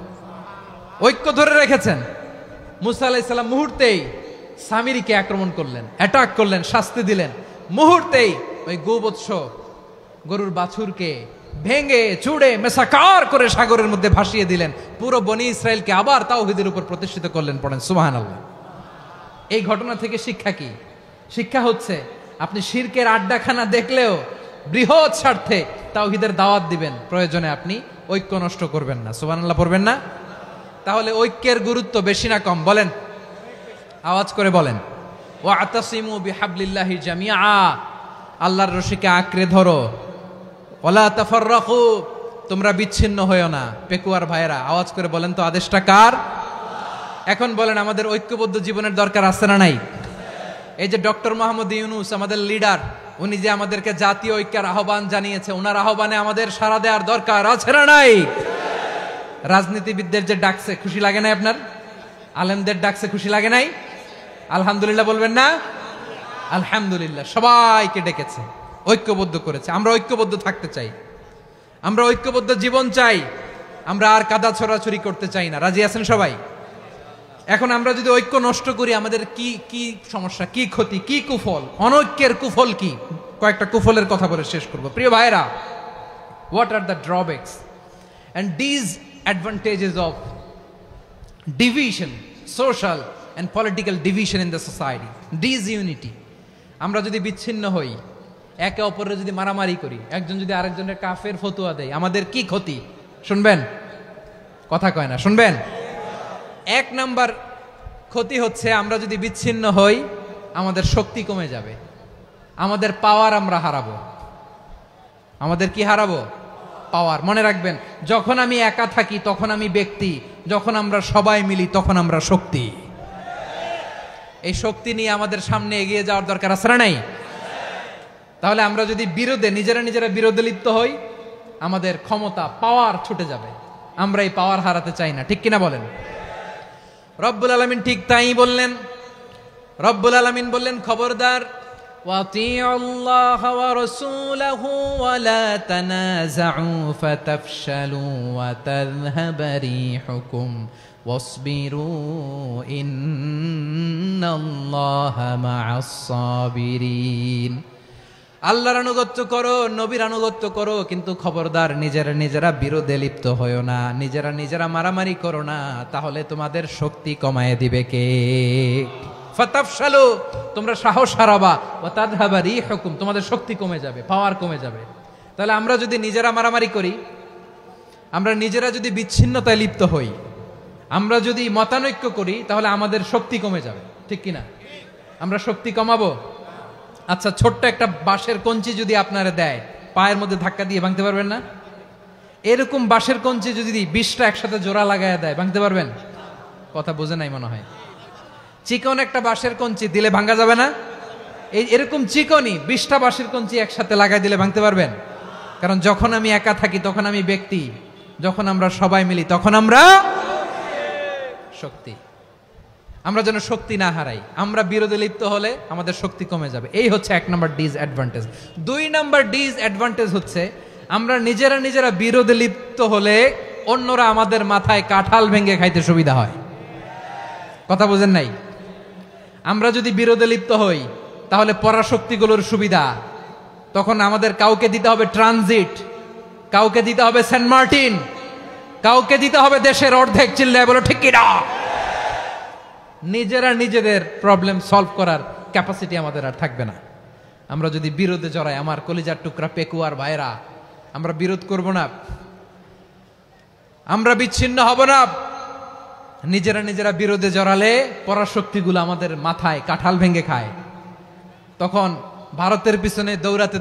ঐক্য ধরে রেখেছেন। মুসা আলাইহিস সালাম মুহূর্তেই সামিরীকে আক্রমণ করলেন, অ্যাটাক করলেন, শাস্তি দিলেন। মুহূর্তেই ওই গোবৎস গরুর বাছুরকে ভেঙে চুড়ে মেসাকার করে সাগরের মধ্যে ভাসিয়ে দিলেন। পুরো বনি ইসরায়েলকে আবার তাওহীদের উপর প্রতিষ্ঠিত করলেন। পড়েন সুবহানাল্লাহ। এই ঘটনা থেকে শিক্ষা কি? শিক্ষা হচ্ছে আপনি শিরকের আড্ডাখানা দেখলেও বৃহৎ স্বার্থে তাওহীদের দাওয়াত দিবেন, প্রয়োজনে আপনি ঐক্য নষ্ট করবেন না। সুবহানাল্লাহ পড়বেন না? তাহলে ঐক্যের গুরুত্ব বেশি না কম বলেন? আওয়াজ করে বলেন। ওয়াতাসিমু বিহাবলিল্লাহি জামিআ, আল্লাহর রশিকে আঁকড়ে ধরো। ওয়ালা তাফাররাকু, তোমরা বিচ্ছিন্ন হয়ো না। পেকুয়ার ভাইয়েরা আওয়াজ করে বলেন তো আদেশটা কার? এখন বলেন আমাদের ঐক্যবদ্ধ জীবনের দরকার আছে না নাই? এই যে ডক্টর মোহাম্মদ ইউনূস আমাদের লিডার, উনি যে আমাদেরকে জাতীয় ঐক্যের আহ্বান জানিয়েছে, ওনার আহ্বানে আমাদের সাড়া দেওয়ার দরকার আছে না নাই? রাজনীতিবিদদের যে ডাকছে খুশি লাগে নাই আপনার? আলেমদের ডাকছে খুশি লাগে নাই? আলহামদুলিল্লাহ বলবেন না? আলহামদুলিল্লাহ। সবাইকে ডেকেছে, ঐক্যবদ্ধ করেছে। আমরা ঐক্যবদ্ধ থাকতে চাই, আমরা ঐক্যবদ্ধ জীবন চাই, আমরা আর কাদা ছড়াছড়ি করতে চাই না। রাজি আছেন সবাই? এখন আমরা যদি ঐক্য নষ্ট করি আমাদের কি কি সমস্যা, কি ক্ষতি, কি কুফল? অনৈক্যের কুফল কি? কয়েকটা কুফলের কথা বলে শেষ করব। প্রিয় ভাইরা, what are the drawbacks and disadvantages of division, social and political division in the society, disunity? আমরা যদি বিচ্ছিন্ন হই, একে অপরের যদি মারামারি করি, একজন যদি আরেকজনের কাফের ফতোয়া দেয়, আমাদের কি ক্ষতি? শুনবেন? কথা কয় না, শুনবেন? এক নাম্বার ক্ষতি হচ্ছে আমরা যদি বিচ্ছিন্ন হই আমাদের শক্তি কমে যাবে, আমাদের পাওয়ার আমরা হারাবো। আমাদের কি হারাবো? পাওয়ার। মনে রাখবেন, যখন আমি একা থাকি তখন আমি ব্যক্তি, যখন আমরা সবাই মিলি তখন আমরা শক্তি। এই শক্তি নিয়ে আমাদের সামনে এগিয়ে যাওয়ার দরকার আছে না নাই? তাহলে আমরা যদি নিজেরা বিরোধে লিপ্ত হই আমাদের ক্ষমতা, পাওয়ার ছুটে যাবে। আমরা এই পাওয়ার হারাতে চাই না, ঠিক কিনা বলেন? রব্বুল আলামিন ঠিক তাই বললেন। রব্বুল আলামিন বললেন, খবরদার, وَأَطِيعُوا اللَّهَ وَرَسُولَهُ وَلَا تَنَازَعُوا فَتَفْشَلُوا وَتَذْهَبَ رِيحُكُمْ وَاصْبِرُوا إِنَّ اللَّهَ مَعَ الصَّابِرِينَ। আল্লাহর আনুগত্য করো, নবীর আনুগত্য করো, কিন্তু খবরদার নিজেরা বিরোধে লিপ্ত হয়ো না, নিজেরা মারামারি করো না, তাহলে তোমাদের শক্তি কমায় দিবে কে? ফাতাফশালু, তোমরা সাহস হারাবা, ওয়া তাযহাবা রিহুকুম, তোমাদের শক্তি কমে যাবে, পাওয়ার কমে যাবে। তাহলে আমরা যদি নিজেরা মারামারি করি, আমরা নিজেরা যদি বিচ্ছিন্নতায় লিপ্ত হই, আমরা যদি মতানৈক্য করি, তাহলে আমাদের শক্তি কমে যাবে, ঠিক কিনা? আমরা শক্তি কমাবো। আচ্ছা, ছোট্ট একটা বাঁশের কঞ্চি যদি আপনারা দেয়, পায়ের মধ্যে ধাক্কা দিয়ে ভাঙতে পারবেন না? এরকম বাঁশের কঞ্চি যদি 20টা একসাথে জোড়া লাগায় দেয়, ভাঙতে পারবেন? কথা বোঝে নাই মনে হয়। চিকন একটা বাঁশের কঞ্চি দিলে ভাঙা যাবে না? এরকম চিকনই 20টা বাঁশের কঞ্চি একসাথে লাগাই দিলে ভাঙতে পারবেন? কারণ যখন আমি একা থাকি তখন আমি ব্যক্তি, যখন আমরা সবাই মিলি তখন আমরা শক্তি। আমরা যেন শক্তি না হারাই। আমরা বিরোধে লিপ্ত হলে আমাদের শক্তি কমে যাবে। এই হচ্ছে 1 নম্বর ডিসঅ্যাডভান্টেজ। 2 নম্বর ডিসঅ্যাডভান্টেজ হচ্ছে আমরা নিজেরা বিরোধে লিপ্ত হলে অন্যরা আমাদের মাথায় কাঁঠাল ভেঙে খাইতে সুবিধা হয়। কথা বোঝেন নাই? আমরা যদি বিরোধে লিপ্ত হই তাহলে পরাশক্তিগুলোর সুবিধা, তখন আমাদের কাউকে দিতে হবে ট্রানজিট, কাউকে দিতে হবে সেন্ট মার্টিন, কাউকে দিতে হবে দেশের অর্ধেক। চিল্লায় বলো ঠিক কিনা? নিজেদের প্রবলেম সলভ করার ক্যাপাসিটি আমাদের আর থাকবে না। আমরা যদি বিরোধে জড়াই, আমার কলিজার টুকরা পেকুয়ার ভাইরা, আমরা বিরোধ করব না, আমরা বিচ্ছিন্ন হব না। নিজেরা বিরোধে জড়ালে পরাশক্তিগুলো আমাদের মাথায় কাঁঠাল ভেঙে খায়। তখন ভারতের পিছনে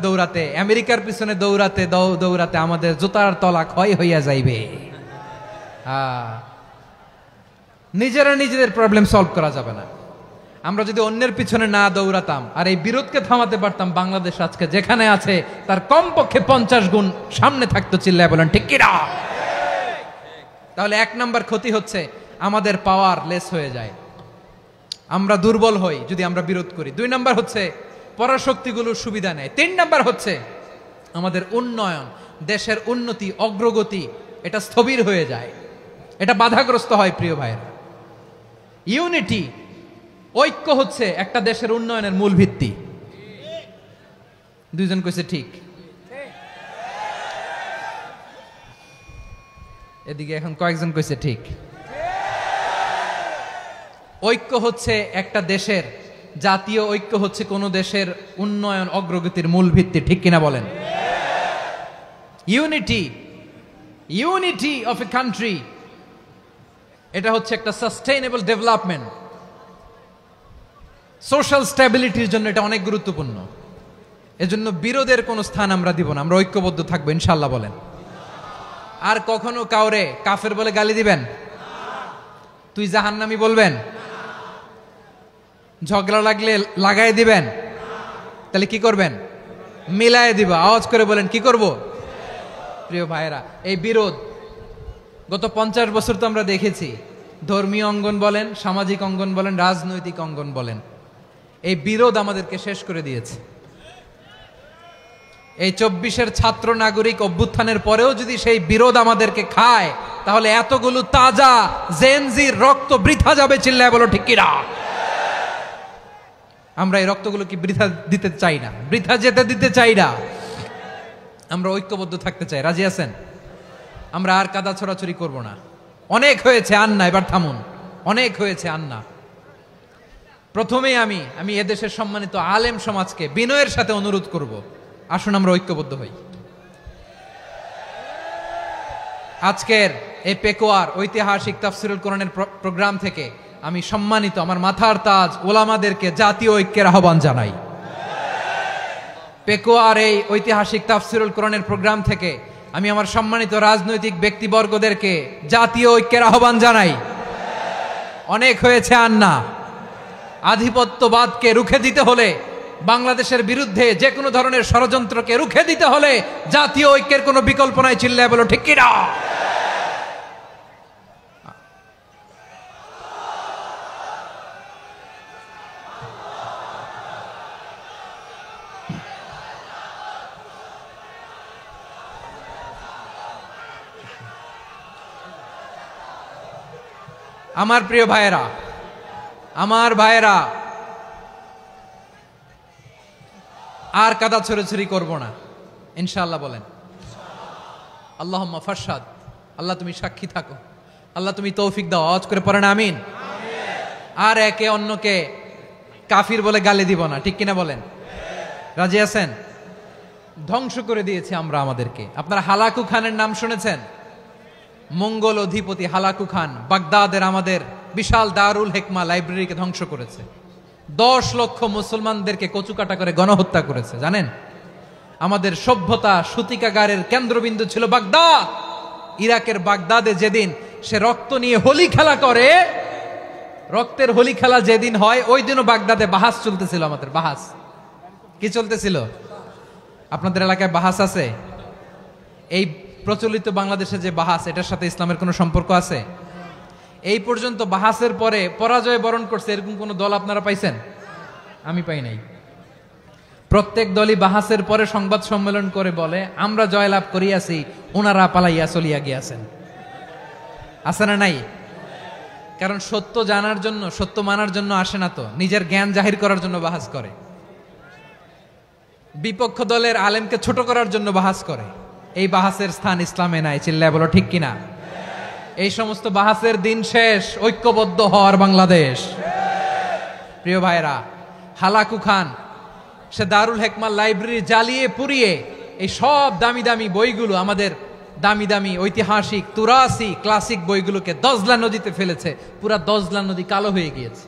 দৌড়াতে, আমেরিকার পিছনে দৌড়াতে আমাদের জুতার তলা ক্ষয় হইয়া যাইবে। নিজেদের প্রবলেম সলভ করা যাবে না। আমরা যদি অন্যের পিছনে না দৌড়াতাম আর এই বিরোধকে থামাতে পারতাম, বাংলাদেশ আজকে যেখানে আছে তার কমপক্ষে 50 গুণ সামনে থাকতো। চিল্লায় বলেন ঠিক কিনা? তাহলে 1 নম্বর ক্ষতি হচ্ছে আমাদের পাওয়ার লেস হয়ে যায়, আমরা দুর্বল হই যদি আমরা বিরোধ করি। 2 নম্বর হচ্ছে পরাশক্তিগুলোর সুবিধা নেয়। 3 নম্বর হচ্ছে আমাদের উন্নয়ন, দেশের উন্নতি, অগ্রগতি এটা স্থবির হয়ে যায়, এটা বাধাগ্রস্ত হয়। প্রিয় ভাইয়েরা, ইউনিটি, ঐক্য হচ্ছে একটা দেশের উন্নয়নের মূল ভিত্তি। দুইজন কইছে ঠিক, এদিকে এখন কয়েকজন কইছে ঠিক। ঐক্য হচ্ছে একটা দেশের, জাতীয় ঐক্য হচ্ছে কোন দেশের উন্নয়ন অগ্রগতির মূল ভিত্তি, ঠিক কিনা বলেন? ইউনিটি অফ এ কান্ট্রি, এটা হচ্ছে একটা সাস্টেইনেবল ডেভেলপমেন্ট, সোশ্যাল স্ট্যাবিলিটির জন্য এটা অনেক গুরুত্বপূর্ণ। এজন্য বিরোধের কোনো স্থান আমরা দিব না, আমরা ঐক্যবদ্ধ থাকবো ইনশাআল্লাহ বলেন। আর কখনো কাউরে কাফের বলে গালি দিবেন? তুই জাহান্নামী বলবেন? ঝগড়া লাগলে লাগাই দিবেন? তাহলে কি করবেন? মিলায় দিবা। আওয়াজ করে বলেন, কি করব? প্রিয় ভাইয়েরা, এই বিরোধ গত 50 বছর তো আমরা দেখেছি। ধর্মীয় অঙ্গন বলেন, সামাজিক অঙ্গন বলেন, রাজনৈতিক অঙ্গন বলেন, এই বিরোধ আমাদেরকে শেষ করে দিয়েছে। এই 24-এর ছাত্র নাগরিক অভ্যুত্থানের পরেও যদি সেই বিরোধ আমাদেরকে খায়, তাহলে এতগুলো তাজা জেনজির রক্ত বৃথা যাবে। চিল্লায় বলো ঠিক কিনা? আমরা এই রক্তগুলো কি বৃথা দিতে চাই না, বৃথা যেতে দিতে চাই না। আমরা ঐক্যবদ্ধ থাকতে চাই। রাজি আছেন? আমরা আর কাদা ছড়াছড়ি করব না। অনেক হয়েছে আন্না, এবার থামুন। অনেক হয়েছে আন্না। প্রথমেই আমি এদেশের সম্মানিত আলেম সমাজকে বিনয়ের সাথে অনুরোধ করব, আসুন আমরা ঐক্যবদ্ধ হই। আজকের এই পেকুয়ার ঐতিহাসিক তাফসিরুল কোরআনের প্রোগ্রাম থেকে আমি সম্মানিত আমার মাথার তাজ ওলামাদেরকে জাতীয় ঐক্যের আহ্বান জানাই। পেকুয়ার এই ঐতিহাসিক তাফসিরুল কোরআনের প্রোগ্রাম থেকে আমি আমার সম্মানিত রাজনৈতিক ব্যক্তিবর্গদেরকে জাতীয় ঐক্যের আহ্বান জানাই। অনেক হয়েছে আন্না। আধিপত্যবাদকে রুখে দিতে হলে, বাংলাদেশের বিরুদ্ধে যে কোনো ধরনের ষড়যন্ত্রকে রুখে দিতে হলে জাতীয় ঐক্যের কোনো বিকল্প নাই। চিল্লায় বলো ঠিক কিনা? আমার প্রিয় ভাইয়েরা, আর কাদা ছড়াছড়ি করব না ইনশাআল্লাহ বলেন। আল্লাহুম্মা ফারশাদ। আল্লাহ তুমি সাক্ষী থাকো, আল্লাহ তুমি তৌফিক দাও। আওয়াজ করে পড়েন আমিন। আর একে অন্যকে কাফির বলে গালি দিব না, ঠিক কিনা বলেন? রাজি আছেন? ধ্বংস করে দিয়েছি আমরা আমাদেরকে। আপনারা হালাকু খানের নাম শুনেছেন? মঙ্গল অধিপতি হালাকু খান বাগদাদের আমাদের বিশাল দারুল হিকমা লাইব্রেরিকে ধ্বংস করেছে। 10 লক্ষ মুসলমানদেরকে কচুকাটা করে গণহত্যা করেছে। জানেন, আমাদের সভ্যতা সূতিকাগারের কেন্দ্রবিন্দু ছিল বাগদাদ। ইরাকের বাগদাদে যেদিন সে রক্ত নিয়ে হোলি খেলা করে, রক্তের হোলি খেলা যেদিন হয়, ওই দিনও বাগদাদে বাহাস চলতেছিল। আমাদের বাহাস কি চলতেছিল? আপনাদের এলাকায় বাহাস আছে? এই প্রচলিত বাংলাদেশে যে বাহাস, এটার সাথে ইসলামের কোনো সম্পর্ক আছে? এই পর্যন্ত বাহাসের পরে পরাজয় বরণ করছে এরকম কোন দল আপনারা পাইছেন? আমি পাই নাই। প্রত্যেক দলই বাহাসের পরে সংবাদ সম্মেলন করে বলে, আমরা জয়লাভ করিয়াছি, ওনারা পালাইয়া চলিয়া গিয়াছেন। আছে না নাই? কারণ সত্য জানার জন্য, সত্য মানার জন্য আসে না তো, নিজের জ্ঞান জাহির করার জন্য বাহাস করে। বিপক্ষ দলের আলেমকে ছোট করার জন্য বাহাস করে। এই বাহাসের স্থান ইসলামে নাই। চিল্লায় বলো ঠিক কিনা? এই সমস্ত বাহাসের দিন শেষ। ঐক্যবদ্ধ হওয়ার বাংলাদেশ। প্রিয় ভাইরা, হালাকু খান সে দারুল হিকমা লাইব্রেরি জ্বালিয়ে পুড়িয়ে এই সব দামি দামি বইগুলো, আমাদের দামি দামি ঐতিহাসিক তুরাসি ক্লাসিক বইগুলোকে দজলা নদীতে ফেলেছে। পুরা দজলা নদী কালো হয়ে গিয়েছে।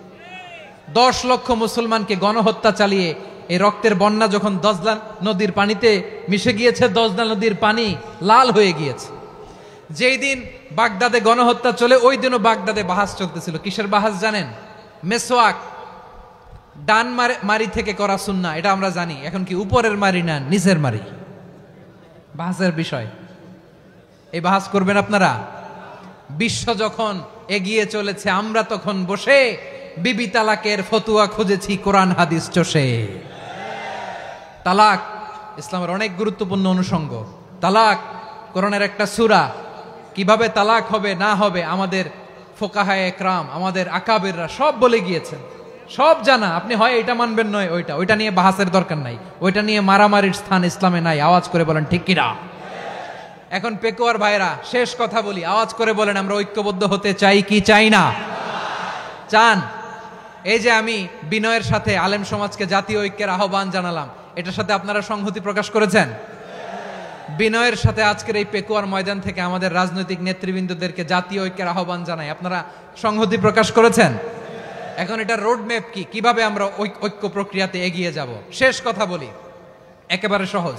10 লক্ষ মুসলমানকে গণহত্যা চালিয়ে এই রক্তের বন্যা যখন দজলা নদীর পানিতে মিশে গিয়েছে, দজলা নদীর পানি লাল হয়ে গিয়েছে। যেই দিন বাগদাদে গণহত্যা চলে, ওই দিনও বাগদাদে বাহাস চলতেছিল। কিসের বাহাস জানেন? মেসওয়াক, ডান মারি থেকে করা সুন্নাহ, এটা আমরা জানি। এখন কি উপরের মারি না নিচের মারি? বাহাসের বিষয়। এই বাহাস করবেন আপনারা? বিশ্ব যখন এগিয়ে চলেছে, আমরা তখন বসে বিবি তালাকের ফতুয়া খুঁজেছি কোরআন হাদিস চষে। তালাক ইসলামের অনেক গুরুত্বপূর্ণ অনুষঙ্গ। তালাক কোরআনের একটা সূরা। কিভাবে তালাক হবে না হবে আমাদের ফোকাহায়ে একরাম, আমাদের আকাবেররা সব বলে গিয়েছেন, সব জানা। আপনি হয় এটা মানবেন নয় ওইটা নিয়ে বাহাসের দরকার নাই, ওইটা নিয়ে মারামারির স্থান ইসলামে নাই। আওয়াজ করে বলেন ঠিক কিনা? এখন পেকুয়ার ভাইরা শেষ কথা বলি, আওয়াজ করে বলেন আমরা ঐক্যবদ্ধ হতে চাই কি চাই না? চান? এই যে আমি বিনয়ের সাথে আলেম সমাজকে জাতীয় ঐক্যের আহ্বান জানালাম, এটার সাথে আপনারা সংহতি প্রকাশ করেছেন? বিনয়ের সাথে আজকের এই পেকুয়ার ময়দান থেকে আমাদের রাজনৈতিক নেতৃবৃন্দদেরকে জাতীয় ঐক্যের আহ্বান জানাই, আপনারা সংহতি প্রকাশ করেছেন? এখন এটা রোড ম্যাপ কি, কিভাবে আমরা ঐক্য প্রক্রিয়াতে এগিয়ে যাব? শেষ কথা বলি, একেবারে সহজ।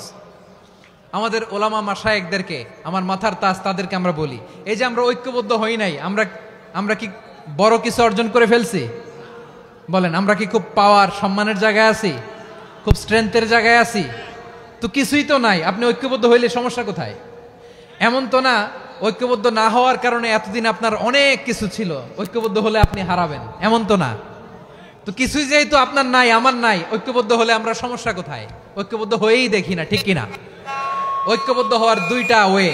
আমাদের ওলামা মাশায়েখদেরকে, আমার মাথার তাজ, তাদেরকে আমরা বলি, এই যে আমরা ঐক্যবদ্ধ হই নাই, আমরা কি বড় কিছু অর্জন করে ফেলছি? বলেন, আমরা কি খুব পাওয়ার সম্মানের জায়গায় আছি? খুব স্ট্রেংথের জায়গায় আছি? তো কিছুই তো নাই। আপনি ঐক্যবদ্ধ হইলে সমস্যা কোথায়? এমন তো না ঐক্যবদ্ধ না হওয়ার কারণে এতদিন আপনার অনেক কিছু ছিল, ঐক্যবদ্ধ হলে আপনি হারাবেন, এমন তো না। তো কিছুই যেহেতু আপনার নাই, আমার নাই, ঐক্যবদ্ধ হলে আমরা সমস্যা কোথায়? ঐক্যবদ্ধ হয়েই দেখি না, ঠিক কিনা? ঐক্যবদ্ধ হওয়ার দুইটা ওয়ে।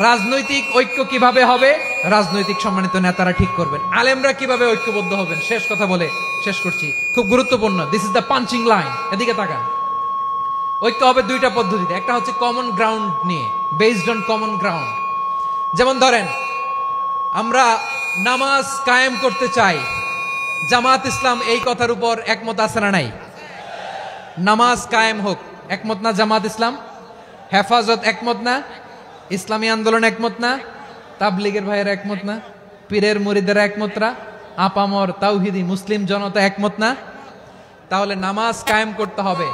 রাজনৈতিক ঐক্য কিভাবে হবে? রাজনৈতিক সম্মানিত নেতারা ঠিক করবেন। আলেমরা কিভাবে ঐক্যবদ্ধ হবেন? শেষ কথা বলে শেষ করছি, খুব গুরুত্বপূর্ণ। This is the punching line, এদিকে তাকান। ঐক্য হবে দুইটা পদ্ধতিতে। একটা হচ্ছে কমন গ্রাউন্ড নিয়ে, বেসড অন কমন গ্রাউন্ড। যেমন ধরেন, আমরা নামাজ কায়েম করতে চাই, জামাত ইসলাম এই কথার উপর একমত আছে না নাই? নামাজ কায়েম হোক, একমত না জামাত ইসলাম? হেফাজত একমত না? ইসলামী আন্দোলন একমত না? তাবলীগের ভাইয়েরা একমত না? পীরের মুরিদেরা একমত না? আপামর তাওহিদি মুসলিম জনতা একমত না? তাহলে নামাজ কায়েম করতে হবে,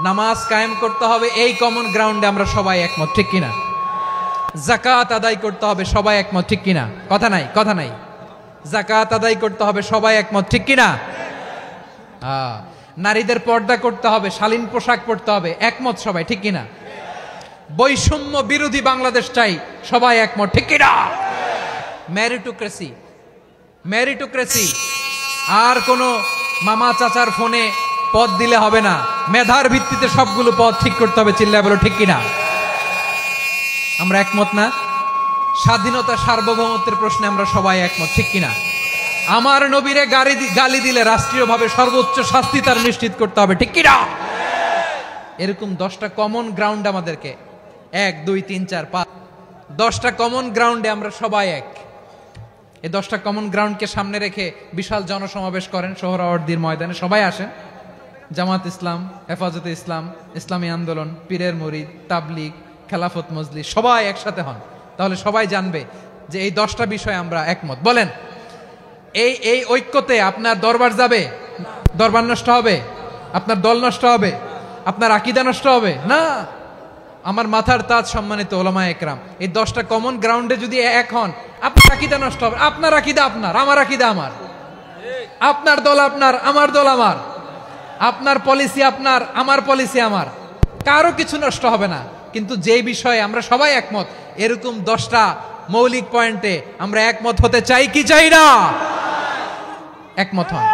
নামাজ কায়েম করতে হবে এই কমন গ্রাউন্ডে আমরা সবাই একমত, ঠিক কিনা? যাকাত আদায় করতে হবে, সবাই একমত, ঠিক কিনা? কথা নাই, কথা নাই। যাকাত আদায় করতে হবে, সবাই একমত, ঠিক কিনা? নারীদের পর্দা করতে হবে, শালীন পোশাক পরতে হবে, একমত সবাই, ঠিক কিনা? বৈষম্য বিরোধী বাংলাদেশ চাই, সবাই একমত, ঠিক কিনা? মেরিটোক্রেসি, মেরিটোক্রেসি, আর কোন মামা চাচার ফোনে পদ দিলে হবে না, মেধার ভিত্তিতে সবগুলো পদ ঠিক করতে হবে, চিল্লায় বলো ঠিক কিনা? আমরা একমত না? স্বাধীনতা সার্বভৌমত্বের প্রশ্নে আমরা সবাই একমত, ঠিক কিনা? আমার নবীরে গালি দিলে রাষ্ট্রীয়ভাবে সর্বোচ্চ শাস্তি তার নিশ্চিত করতে হবে, ঠিক কিনা? এরকম 10টা কমন গ্রাউন্ড আমাদেরকে, 1 2 3 4 5, 10টা কমন গ্রাউন্ডে আমরা সবাই এক। এই 10টা কমন গ্রাউন্ডকে সামনে রেখে বিশাল জনসমাবেশ করেন সোহরাওয়ার্দীর ময়দানে, সবাই আসেন। জামাত ইসলাম, হেফাজতে ইসলাম, ইসলামী আন্দোলন, পীরের মুরিদ, তাবলীগ, খেলাফত মজলিস, সবাই একসাথে হন। তাহলে সবাই জানবে যে এই 10টা বিষয়ে আমরা একমত। বলেন, এই ঐক্যতে আপনার দরবার যাবে? দরবার নষ্ট হবে? আপনার দল নষ্ট হবে? আপনার আকীদা নষ্ট হবে না? আমার মাথার তাজ সম্মানিত ওলামায়ে একরাম, এই 10টা কমন গ্রাউন্ডে যদি এক হন, আপনার আকীদা নষ্ট হবে? আপনার আকীদা আপনার, আমার আকীদা আমার, আপনার দল আপনার, আমার দল আমার, আপনার পলিসি আপনার, আমার পলিসি আমার, কারো কিছু নষ্ট হবে না। কিন্তু যে বিষয়ে আমরা সবাই একমত, এরকম 10টা মৌলিক পয়েন্টে আমরা একমত হতে চাই কি চাই না? একমত হন।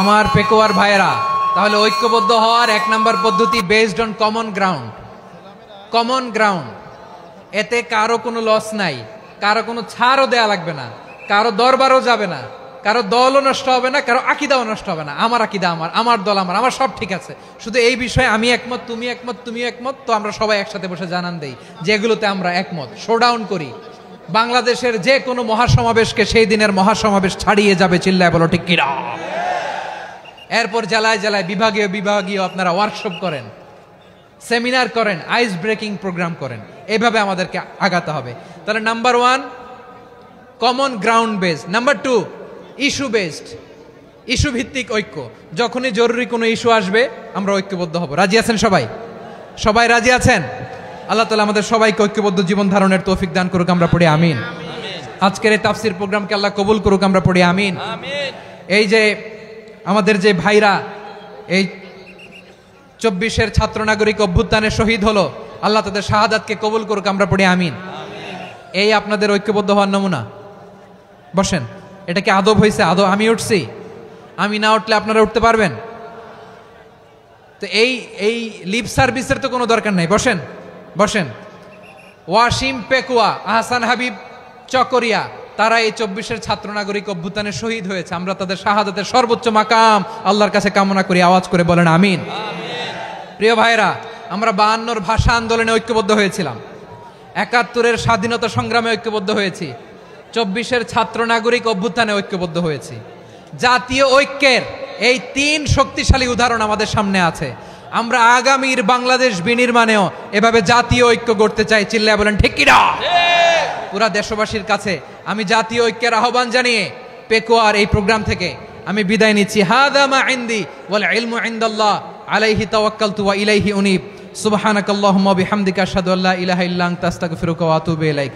আমার পেকুয়ার ভাইয়েরা, তাহলে ঐক্যবদ্ধ হওয়ার 1 নম্বর পদ্ধতি based on common ground. Common ground, এতে কারো কোনো লস নাই, কারো কোনো ছাড়ও দেয়া লাগবে না, কারো দরবারও যাবে না, কারো দলও নষ্ট হবে না, কারো আকীদাও নষ্ট হবে না। আমার আকীদা আমার, আমার দল আমার, আমার সব ঠিক আছে। শুধু এই বিষয়ে আমি একমত, তুমি একমত, তুমিও একমত, তো আমরা সবাই একসাথে বসে জানান দেই যে এগুলোতে আমরা একমত। শোডাউন করি, বাংলাদেশের যে কোনো মহাসমাবেশকে সেই দিনের মহাসমাবেশ ছাড়িয়ে যাবে, চিল্লায় বলো ঠিক কিনা? এরপর জেলায় জেলায় বিভাগীয় বিভাগীয় আপনারা ওয়ার্কশপ করেন, সেমিনার করেন, আইস ব্রেকিং প্রোগ্রাম করেন, এইভাবে আমাদেরকে আগাতে হবে। তাহলে number 1 common ground based. Number 2 issue based, issue ভিত্তিক ঐক্য। যখনই জরুরি কোনো ইস্যু আসবে আমরা ঐক্যবদ্ধ হব। রাজি আছেন সবাই? সবাই রাজি আছেন? আল্লাহ তাআলা আমাদের সবাইকে ঐক্যবদ্ধ জীবন ধারণের তৌফিক দান করুক, আমরা পড়ি আমিন। আজকের এই তাফসীর প্রোগ্রামকে আল্লাহ কবুল করুক, আমরা পড়ি আমিন। এই যে আমাদের যে ভাইরা এই 24-এর ছাত্র নাগরিক অভ্যুত্থানে শহীদ হলো, আল্লাহ তাদের শাহাদাতকে কবুল করুক, আমরা পড়ি আমিন। এই আপনাদের ঐক্যবদ্ধ হওয়ার নমুনা। বসেন, এটা কি আদব হয়েছে? আদব আমি উঠছি, আমি না উঠলে আপনারা উঠতে পারবেন? তো এই লিপ সার্ভিসের তো কোনো দরকার নাই। বসেন বসেন। ওয়াসিম পেকুয়া, আহসান হাবিব চকরিয়া, তারা এই 24-এর ছাত্র নাগরিক অভ্যুত্থানে শহীদ হয়েছে। আমরা তাদের শাহাদাতের সর্বোচ্চ মাকাম আল্লাহর কাছে কামনা করি। আওয়াজ করে বলেন আমিন। প্রিয় ভাইরা, আমরা 52-র ভাষা আন্দোলনে ঐক্যবদ্ধ হয়েছিলাম, 71-এর স্বাধীনতা সংগ্রামে ঐক্যবদ্ধ হয়েছি, 24-এর ছাত্র নাগরিক অভ্যুত্থানে ঐক্যবদ্ধ হয়েছি। জাতীয় ঐক্যের এই 3 শক্তিশালী উদাহরণ আমাদের সামনে আছে। আমরা আগামীর বাংলাদেশ বিনির্মাণেও এভাবে জাতীয় ঐক্য গড়তে চাই। চিল্লায় বলেন ঠিক কিনা? পুরা দেশবাসীর কাছে আমি জাতীয় ঐক্যের আহ্বান জানিয়ে পেকুয়ার এই প্রোগ্রাম থেকে আমি বিদায় নিচ্ছি। হাদা মা ইনদি ওয়াল ইলমু ইনদাল্লাহ আলাইহি তাওয়াক্কালতু ওয়া ইলাইহি উনীব। সুবহানাকাল্লাহুম্মা ওয়া বিহামদিকা আশহাদু আল্লা ইলাহা ইল্লা আনতা আস্তাগফিরুকা ওয়া আতুবু ইলাইক।